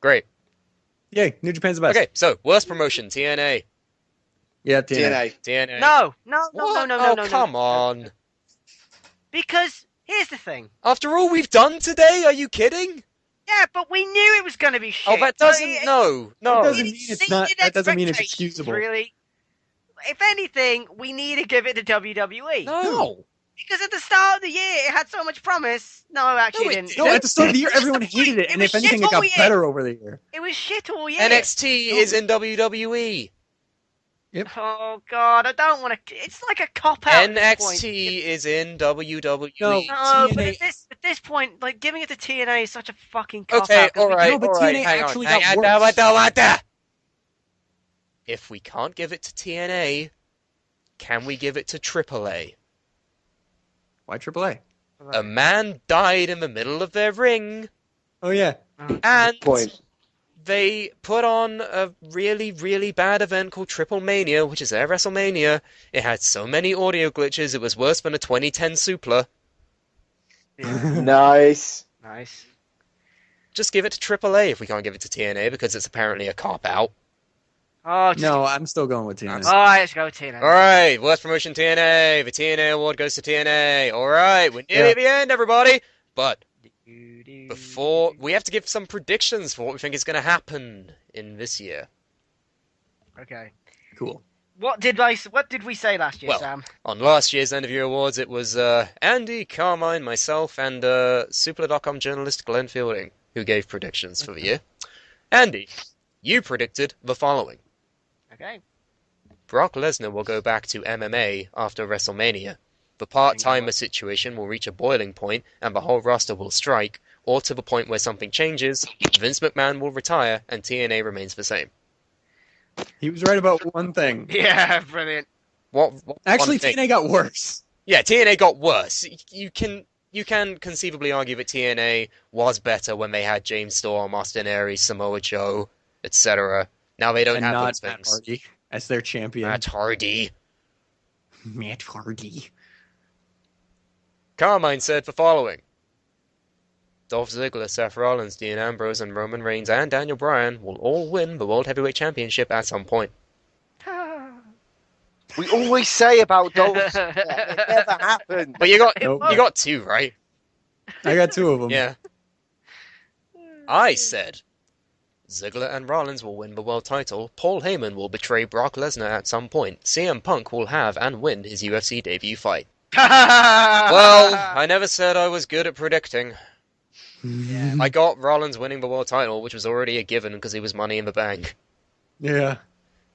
Great. Yay! New Japan's the best. Okay, so, worst promotion, TNA. Yeah, TNA. DNA. TNA. No. What? No. Oh, come on. Because here's the thing. After all we've done today, are you kidding? Yeah, but we knew it was going to be shit. Oh, that doesn't... No. That doesn't It mean it's not. exceeded That doesn't mean it's expectations, excusable. Really. If anything, we need to give it to WWE. No. Because at the start of the year, it had so much promise. No, actually, No, it it didn't. No, at the start of the year, everyone hated it, It and was if anything, shit it all got year. better over the year. It was shit all year. NXT is in WWE. Oh God, I don't want to. It's like a cop out. NXT is in WWE. No. No, but TNA at this point, like giving it to TNA is such a fucking cop Okay, out. 'cause we alright, No, but alright, TNA hang on. actually Hang got on, worse. if we can't give it to TNA, can we give it to AAA? Why AAA? A man died in the middle of their ring, Oh yeah. and Point. they put on a really, really bad event called Triple Mania, which is their WrestleMania. It had so many audio glitches, it was worse than a 2010 Suplah. Nice. Nice. Just give it to AAA if we can't give it to TNA, because it's apparently a cop-out. Oh, just No, I'm still going with TNA. Alright, let's go TNA. Alright, worst promotion TNA. The TNA award goes to TNA. Alright, we're nearly at the end, everybody. But before, we have to give some predictions for what we think is going to happen in this year. Okay. Cool. What did we say last year, Well, Sam? On last year's end of year awards, it was Andy, Carmine, myself, and Suplah.com journalist Glenn Fielding who gave predictions for the year. Andy, you predicted the following. Okay. Brock Lesnar will go back to MMA after WrestleMania. The part-timer situation will reach a boiling point, and the whole roster will strike, or to the point where something changes, Vince McMahon will retire, and TNA remains the same. He was right about one thing. Yeah, brilliant. What Actually, one thing? TNA got worse. Yeah, TNA got worse. You can conceivably argue that TNA was better when they had James Storm, Austin Aries, Samoa Joe, etc. Now they don't And have not those Matt things. Hardy as their champion. Matt Hardy. Matt Hardy. Carmine said the following. Dolph Ziggler, Seth Rollins, Dean Ambrose, and Roman Reigns and Daniel Bryan will all win the World Heavyweight Championship at some point. We always say about Dolph. It never happened. But you Nope. got two, right? I got two of them. Yeah. I said Ziggler and Rollins will win the world title. Paul Heyman will betray Brock Lesnar at some point. CM Punk will have and win his UFC debut fight. Well, I never said I was good at predicting. I got Rollins winning the world title, which was already a given because he was Money in the Bank. Yeah.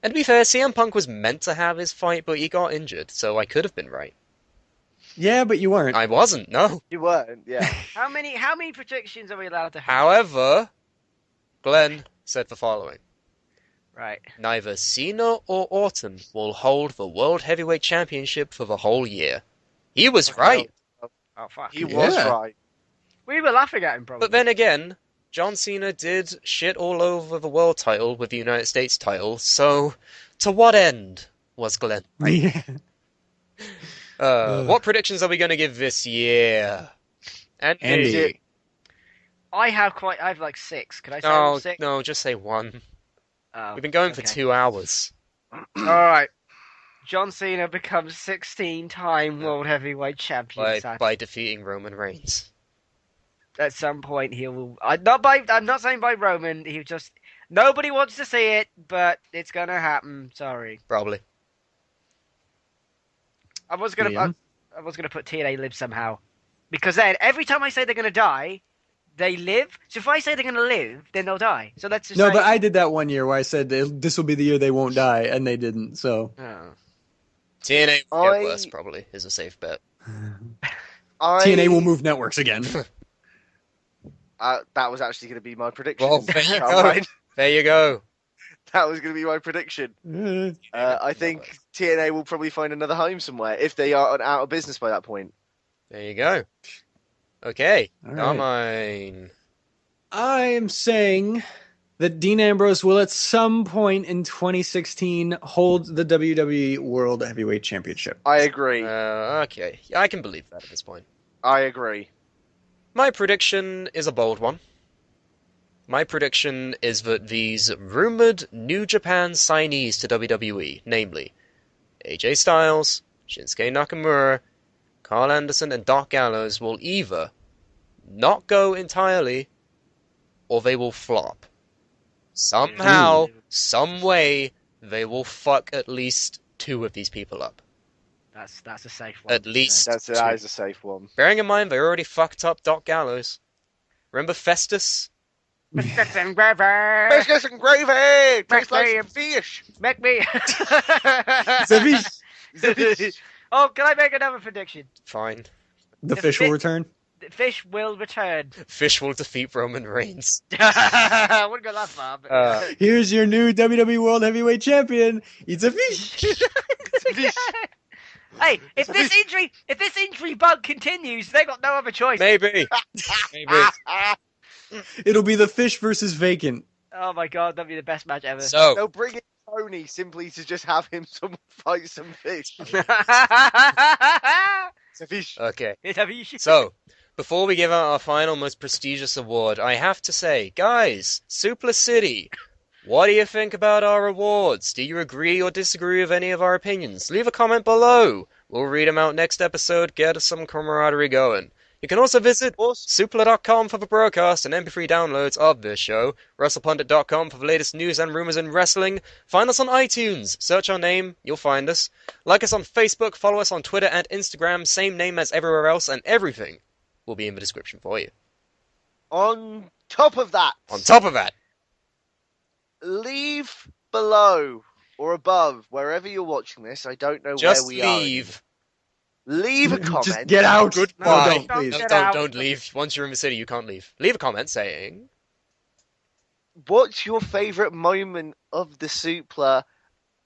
And to be fair, CM Punk was meant to have his fight, but he got injured, so I could have been right. Yeah, but you weren't. I wasn't, no. You weren't, yeah. How many predictions are we allowed to have? However, Glenn said the following. Right. Neither Cena or Orton will hold the World Heavyweight Championship for the whole year. He was right. Oh, fuck. He was Yeah. right. We were laughing at him, probably. But then again, John Cena did shit all over the world title with the United States title, so to what end was Glenn? Yeah. What predictions are we going to give this year? Andy. I have like 6. Can I say all 6? No, just say one. Oh, We've been going for okay. 2 hours. Alright. John Cena becomes 16-time World Heavyweight Champion. By defeating Roman Reigns. At some point, he will. I'm not saying by Roman. He just. Nobody wants to see it, but it's gonna happen. Sorry. Probably. I was gonna Liam? put TNA live somehow, because then every time I say they're gonna die, they live. So if I say they're gonna live, then they'll die. So let's just No, say... but I did that one year where I said this will be the year they won't die, and they didn't. So Oh. TNA will get I- worse, probably, is a safe bet. TNA will move networks again. That was actually going to be my prediction. Well, there you go. Alright. There you go. That was going to be my prediction. I think TNA will probably find another home somewhere if they are out of business by that point. There you go. Okay. All right. Carmine. I am saying that Dean Ambrose will at some point in 2016 hold the WWE World Heavyweight Championship. I agree. Okay. Yeah, I can believe that at this point. I agree. My prediction is a bold one. My prediction is that these rumored New Japan signees to WWE, namely AJ Styles, Shinsuke Nakamura, Carl Anderson, and Doc Gallows, will either not go entirely or they will flop. Somehow, some way, they will fuck at least 2 of these people up. That's a safe one. At least That 2. is a safe one. Bearing in mind they already fucked up Doc Gallows. Remember Festus? Biscuits and gravy. Biscuits and gravy! Tastes like me- some fish! Make me. The Oh, can I make another prediction? Fine. fish will return. Fish will return. Fish will defeat Roman Reigns. I wouldn't go that far. But... Here's your new WWE World Heavyweight Champion. It's a fish. Hey, if this injury bug continues, they got no other choice. Maybe. It'll be the Fish versus Vacant. Oh my god, that'd be the best match ever. So, They'll bring in Tony simply to just have him fight some fish. It's a fish. okay. It's a fish. So, before we give out our final most prestigious award, I have to say, guys, Suplah City, what do you think about our awards? Do you agree or disagree with any of our opinions? Leave a comment below. We'll read them out next episode, get us some camaraderie going. You can also visit Suplah.com for the broadcast and MP3 downloads of this show, WrestlePundit.com for the latest news and rumors in wrestling. Find us on iTunes, search our name, you'll find us. Like us on Facebook, follow us on Twitter and Instagram, same name as everywhere else, and everything will be in the description for you. On top of that, leave below or above, wherever you're watching this. I don't know Just where we are. Leave a comment. Just get out. Goodbye. No, please. Don't leave. Once you're in the city, you can't leave. Leave a comment saying... What's your favourite moment of the Suplah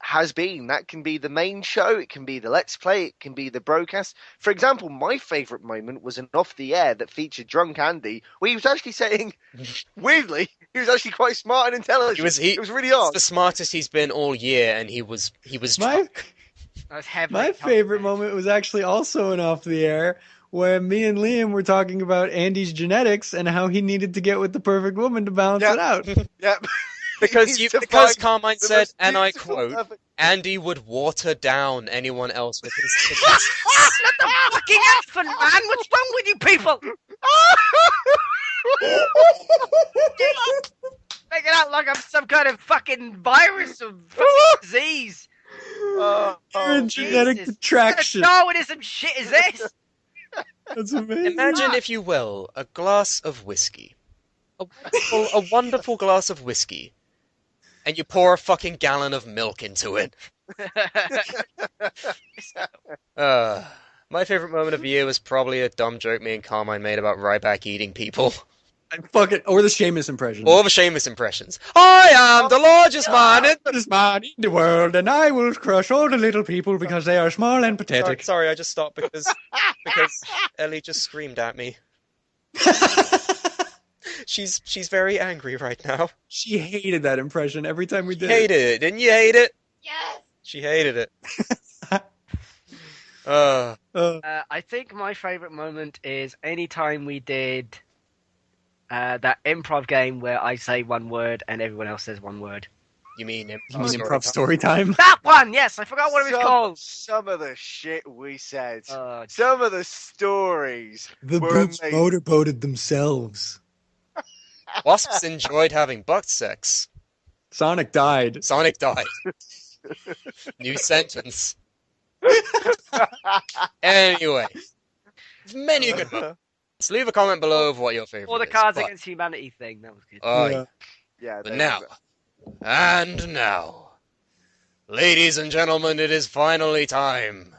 has been? That can be the main show, it can be the Let's Play, it can be the broadcast. For example, my favourite moment was an off the air that featured Drunk Andy, where he was actually saying, weirdly, he was actually quite smart and intelligent. It was really odd. It's the smartest he's been all year, and he was drunk. My favorite moment was actually also an off the air, where me and Liam were talking about Andy's genetics and how he needed to get with the perfect woman to balance it out. Yep. Because Carmine said, and I quote, perfect... Andy would water down anyone else with his Not the fucking elephant, man! What's wrong with you people? Make it out like I'm some kind of fucking virus or fucking disease. You're in genetic attraction. What kind of Darwinism shit is this? That's amazing. Imagine, if you will, a glass of whiskey. A wonderful glass of whiskey. And you pour a fucking gallon of milk into it. My favourite moment of the year was probably a dumb joke me and Carmine made about Ryback eating people. Or the Sheamus impression. Or the Sheamus impressions. I am the largest man in the world, and I will crush all the little people because they are small and pathetic. Sorry, I just stopped because Ellie just screamed at me. She's very angry right now. She hated that impression every time we did Hated it. Didn't you hate it? Yes. She hated it. I think my favourite moment is any time we did that improv game where I say one word and everyone else says one word. You mean improv story time? That one, yes. I forgot what it was called. Some of the shit we said. Oh, Some of the stories. The were boobs amazing. motorboated themselves. Wasps enjoyed having butt sex. Sonic died. New sentence. Anyway, many good moments. Leave a comment below of what your favorite or the is. Cards Against Humanity thing. That was good. Yeah. But now, ladies and gentlemen, it is finally time.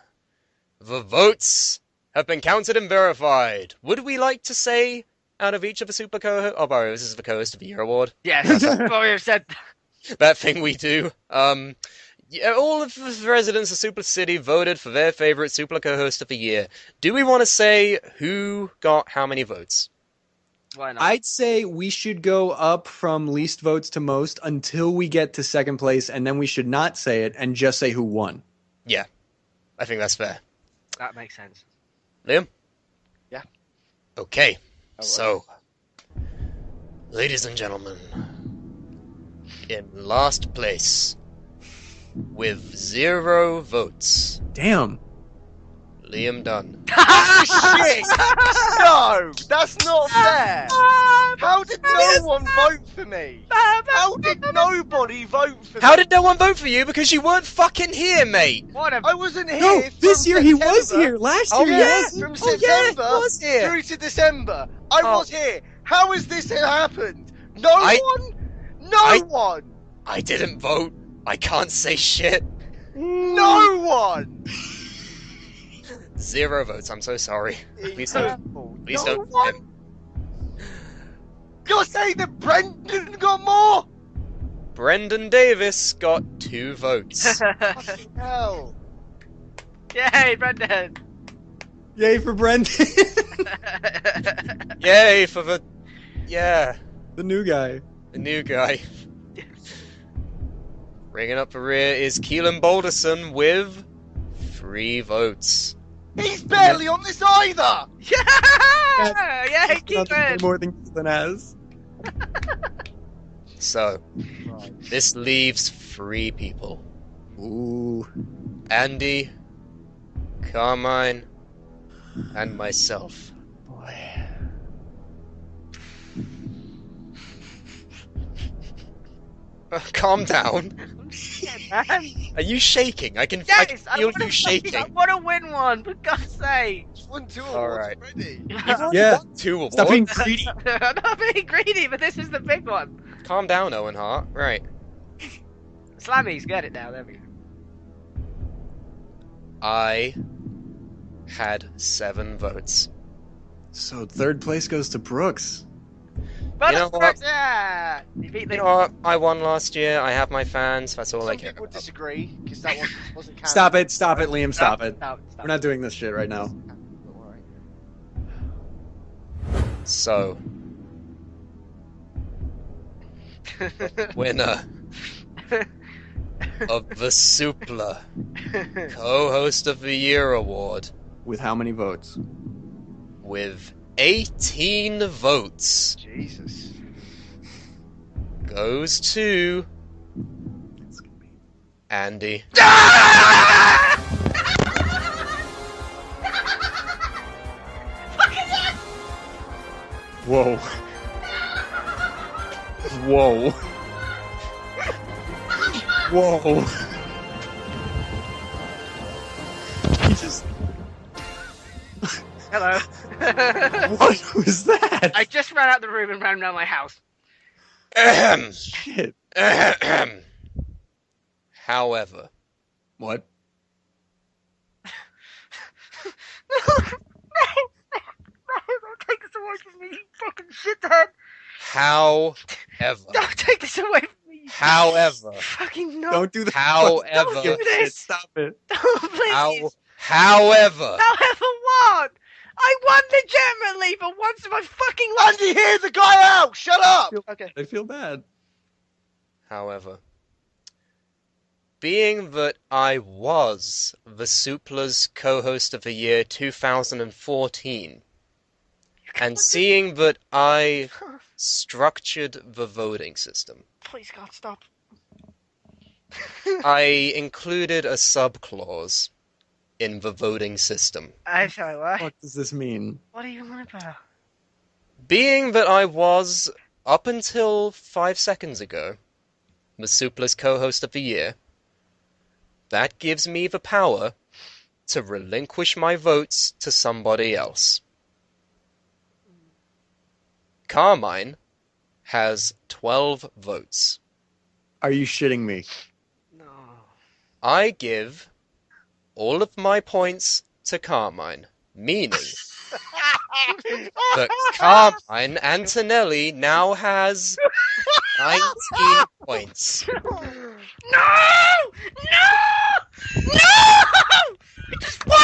The votes have been counted and verified. Would we like to say, out of each of the Suplah Co-Host... Oh, Barry, this is the Co-Host of the Year award. Yes, Barry have said... That thing we do. Yeah, all of the residents of Suplah City voted for their favorite Suplah Co-Host of the Year. Do we want to say who got how many votes? Why not? I'd say we should go up from least votes to most until we get to second place, and then we should not say it and just say who won. Yeah, I think that's fair. That makes sense. Liam? Yeah. Okay, so, ladies and gentlemen, in last place, with 0 votes, Damn. Liam Dunn. Shit! No! That's not fair! How did no one vote for me? How did nobody vote for me? How did no one vote for you? Because you weren't fucking here, mate! I wasn't here. No, this from year he September. was here. Last year, yes. From he September was here. through to December, I was here. How has this happened? No one. I didn't vote. I can't say shit. No one. 0 votes. I'm so sorry. Please don't. Please No don't. one- You're saying that Brendan got more? Brendan Davis got 2 votes. Fucking hell. Yay, Brendan! Yay for Brendan, Yay for the... Yeah, the new guy. the new guy. Ringing up the rear is Keelan Balderson with 3 votes. He's barely on this either! Yeah! Yay, Nothing Keelan! more than Keelan has. So, this leaves 3 people. Ooh. Andy, Carmine, and myself. Boy. Calm down. Man. Are you shaking? I can Yes, I feel wanna you shaking. I want to win one, for God's sake! He's won 2 All awards right. already. Yeah. 2 awards. Stop being greedy. I'm not being greedy, but this is the big one. Calm down, Owen Hart. Right. Slammy's got it now. There we go. I had 7 votes. So 3rd place goes to Brooks. But You know what? yeah, you beat You the. know what? I won last year. I have my fans. That's all I Some care people about. disagree, because that wasn't canon. Stop it, Liam, stop it. Stop. We're not doing this shit right now. So, winner of the Suplah Co-Host of the Year award With how many votes? with 18 votes Jesus. goes to Andy. Whoa. Whoa. Whoa. He just... Hello. What was that? I just ran out the room and ran around my house. Ahem. Shit. Ahem. However, What? Don't take this away from me, you fucking shithead. however, Don't take this away from me. You however, fucking no. Don't do that. however, Don't do this. Stop it. Don't, please. however, However, what? I won legitimately for once in my fucking life. Andy, hear the guy out! Shut up! Okay. I feel bad. however, being that I was the Suplah's Co-Host of the Year 2014, and seeing that I structured the voting system, Please, God, stop. I included a subclause in the voting system. I'm sorry, what? What does this mean? What are you on about? Being that I was, up until 5 seconds ago, the Suplah's Co-Host of the Year, that gives me the power to relinquish my votes to somebody else. Carmine has 12 votes. Are you shitting me? No. I give all of my points to Carmine, meaning that Carmine Antonelli now has 19 points. No! No! No! I just won!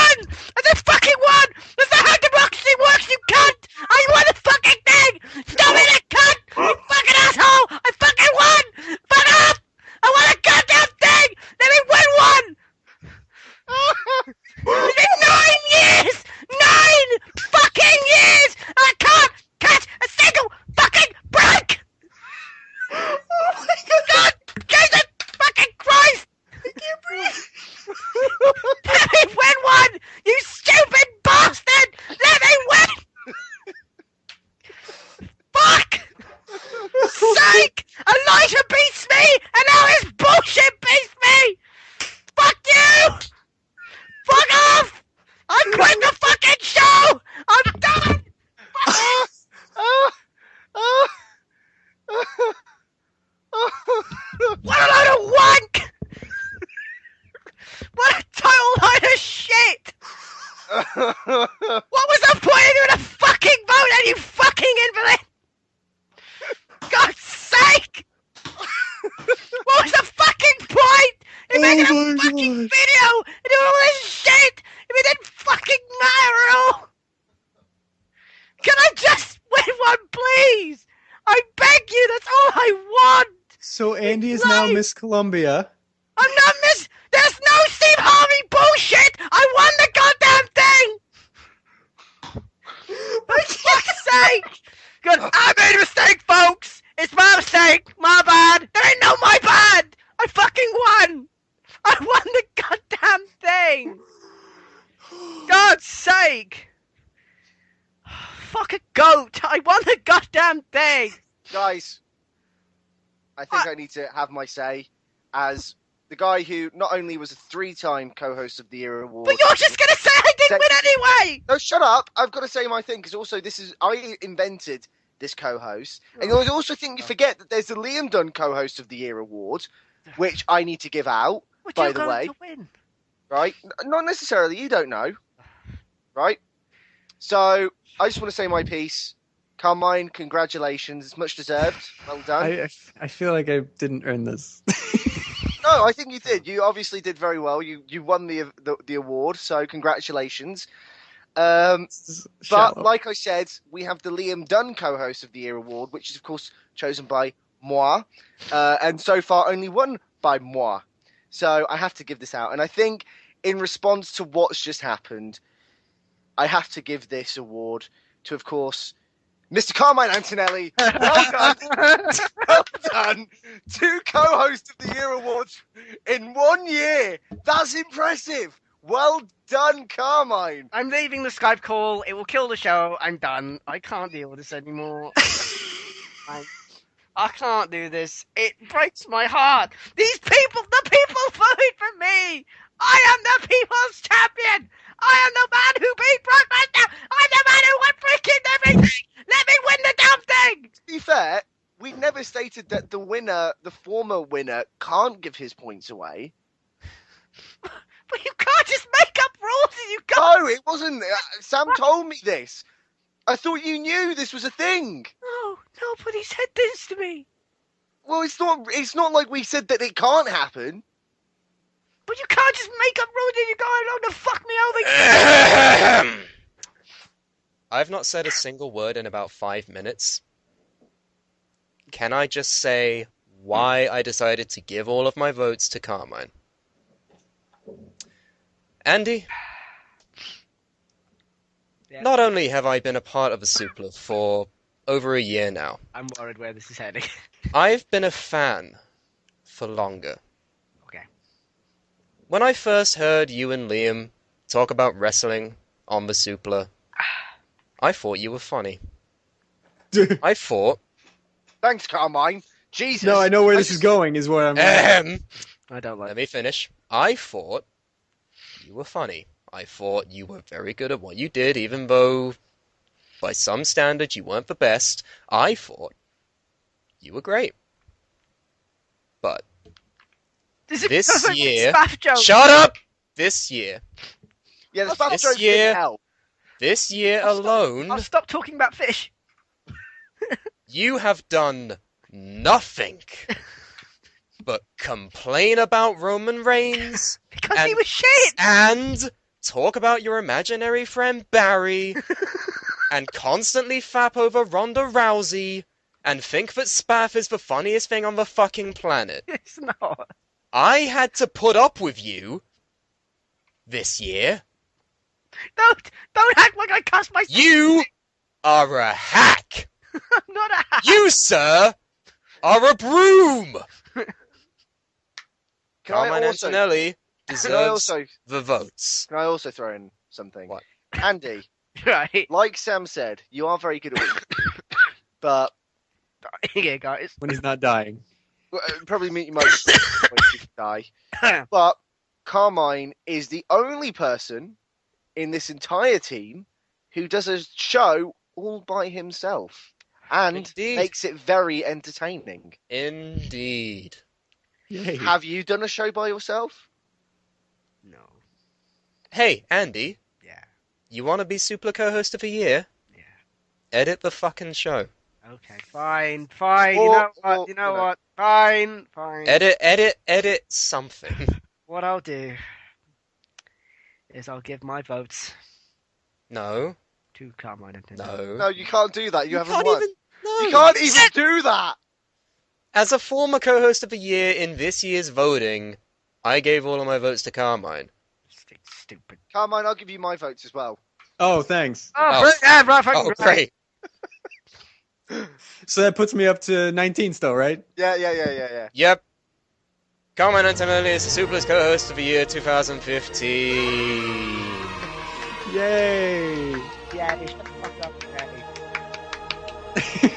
I just fucking won! That's not how democracy works, you cunt! I won the fucking thing! Stop it, you cunt! You fucking asshole! I fucking won! Fuck up! I won a goddamn thing! Let me win one! It's been 9 years! 9 fucking years! I can't catch a single fucking break! Oh my God! Jesus fucking Christ! I can't breathe! Let me win one! You stupid bastard! Let me win! Fuck! Sake! Elijah beats me, and now his bullshit beats me! Fuck you! Fuck off! I quit the fucking show! I'm done! What a load of wank! What a total load of shit! What was the point of doing a fucking vote then, you fucking invalid? God's sake! What was the fucking point in making a fucking video and doing all this shit if it didn't fucking matter at all? Can I just win one, please? I beg you, that's all I want! So Andy is now Miss Columbia. I'm not Miss... There's no Steve Harvey bullshit! I won the goddamn thing! For fuck's sake! Good. I made a mistake, folks! It's my mistake! My bad! There ain't no my bad! I fucking won! I won the goddamn thing! God's sake! Fuck a goat! I won the goddamn thing! Guys, I think I need to have my say as the guy who not only was a 3-time co-host of the Year Award. But you're just gonna say I didn't win anyway! No, shut up! I've got to say my thing because also I invented this co-host, and I also think you forget that there's the Liam Dunn co-host of the Year Award, which I need to give out. But by you're the going way, to win. right? Not necessarily. You don't know, right? So I just want to say my piece. Carmine, congratulations. It's much deserved. Well done. I feel like I didn't earn this. No, I think you did. You obviously did very well. You won the award, so congratulations. But like I said, we have the Liam Dunn co-host of the Year Award, which is of course chosen by moi, and so far only won by moi. So I have to give this out, and I think in response to what's just happened, I have to give this award to, of course, Mr. Carmine Antonelli. Well done. Well done. 2 co-hosts of the Year Awards in 1 year. That's impressive. Well done, Carmine. I'm leaving the Skype call. It will kill the show. I'm done. I can't deal with this anymore. I can't do this. It breaks my heart. These people, the people voted for me. I am the people's champion. I am the man who beat Brock Lesnar. I'm the man who won freaking everything. Let me win the damn thing. To be fair, we've never stated that the winner, the former winner, can't give his points away. But you can't just make up rules and you can't. No, it wasn't. Sam told me this. I thought you knew this was a thing. No, nobody said this to me. Well, it's not like we said that it can't happen. But you can't just make up rules and you go along to fuck me over. I've not said a single word in about 5 minutes. Can I just say why I decided to give all of my votes to Carmine? Andy, not only have I been a part of a Suplah for over a year now, I'm worried where this is heading. I've been a fan for longer. Okay. When I first heard you and Liam talk about wrestling on the Suplah, I thought you were funny. I thought... Thanks, Carmine. Jesus. No, I know where this is going, is where I'm I don't like Let me finish. I thought you were funny. I thought you were very good at what you did, even though by some standards you weren't the best. I thought you were great. But this year... Shut up! This year. Yeah, the spaff joke year- didn't help. This year alone... I'll stop talking about fish. You have done nothing but complain about Roman Reigns Because he was shit! and talk about your imaginary friend Barry and constantly fap over Ronda Rousey and think that spaff is the funniest thing on the fucking planet. It's not. I had to put up with you this year. Don't act like I cussed myself. You are a hack. I'm not a hack. You, sir, are a broom. Carmine Antonelli deserves the votes. Can I also throw in something? What? Andy, Right. like Sam said, you are very good at winning. But Yeah, guys. when he's not dying. probably mean you might die. But Carmine is the only person in this entire team who does a show all by himself and Indeed. makes it very entertaining. Indeed. Yay. Have you done a show by yourself? No. Hey, Andy. Yeah. You want to be Suplah Co-Host of the Year? Yeah. Edit the fucking show. Okay, fine. You know what? Fine. Edit something. What I'll do is I'll give my votes No. to Carmine and Sam. No. No, you can't do that. You haven't can't won. even. No. You can't even do that. As a former co-host of the year in this year's voting, I gave all of my votes to Carmine. Stupid. Carmine, I'll give you my votes as well. Oh, thanks. Right. Great. So that puts me up to 19 still, right? Yeah. Yep. Carmine and Sam is the Suplah's co-host of the year 2015. Yay! Yeah, shut the fuck up, Daddy.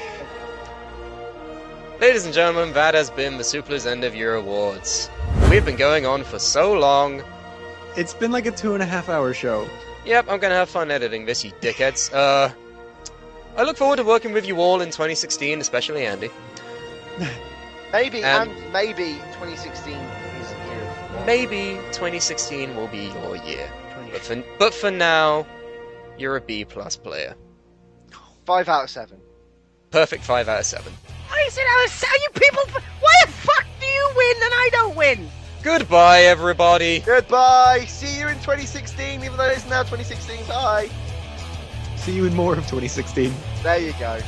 Ladies and gentlemen, that has been the Suplah's End of Year Awards. We've been going on for so long. It's been like a 2.5-hour show. Yep, I'm gonna have fun editing this, you dickheads. I look forward to working with you all in 2016, especially Andy. Maybe 2016 is the year. Maybe 2016 will be your year. But for now, you're a B+ player. 5 out of 7. Perfect 5 out of 7. Why is it you people? Why the fuck do you win and I don't win? Goodbye, everybody. Goodbye. See you in 2016, even though it's now 2016. Bye. See you in more of 2016. There you go.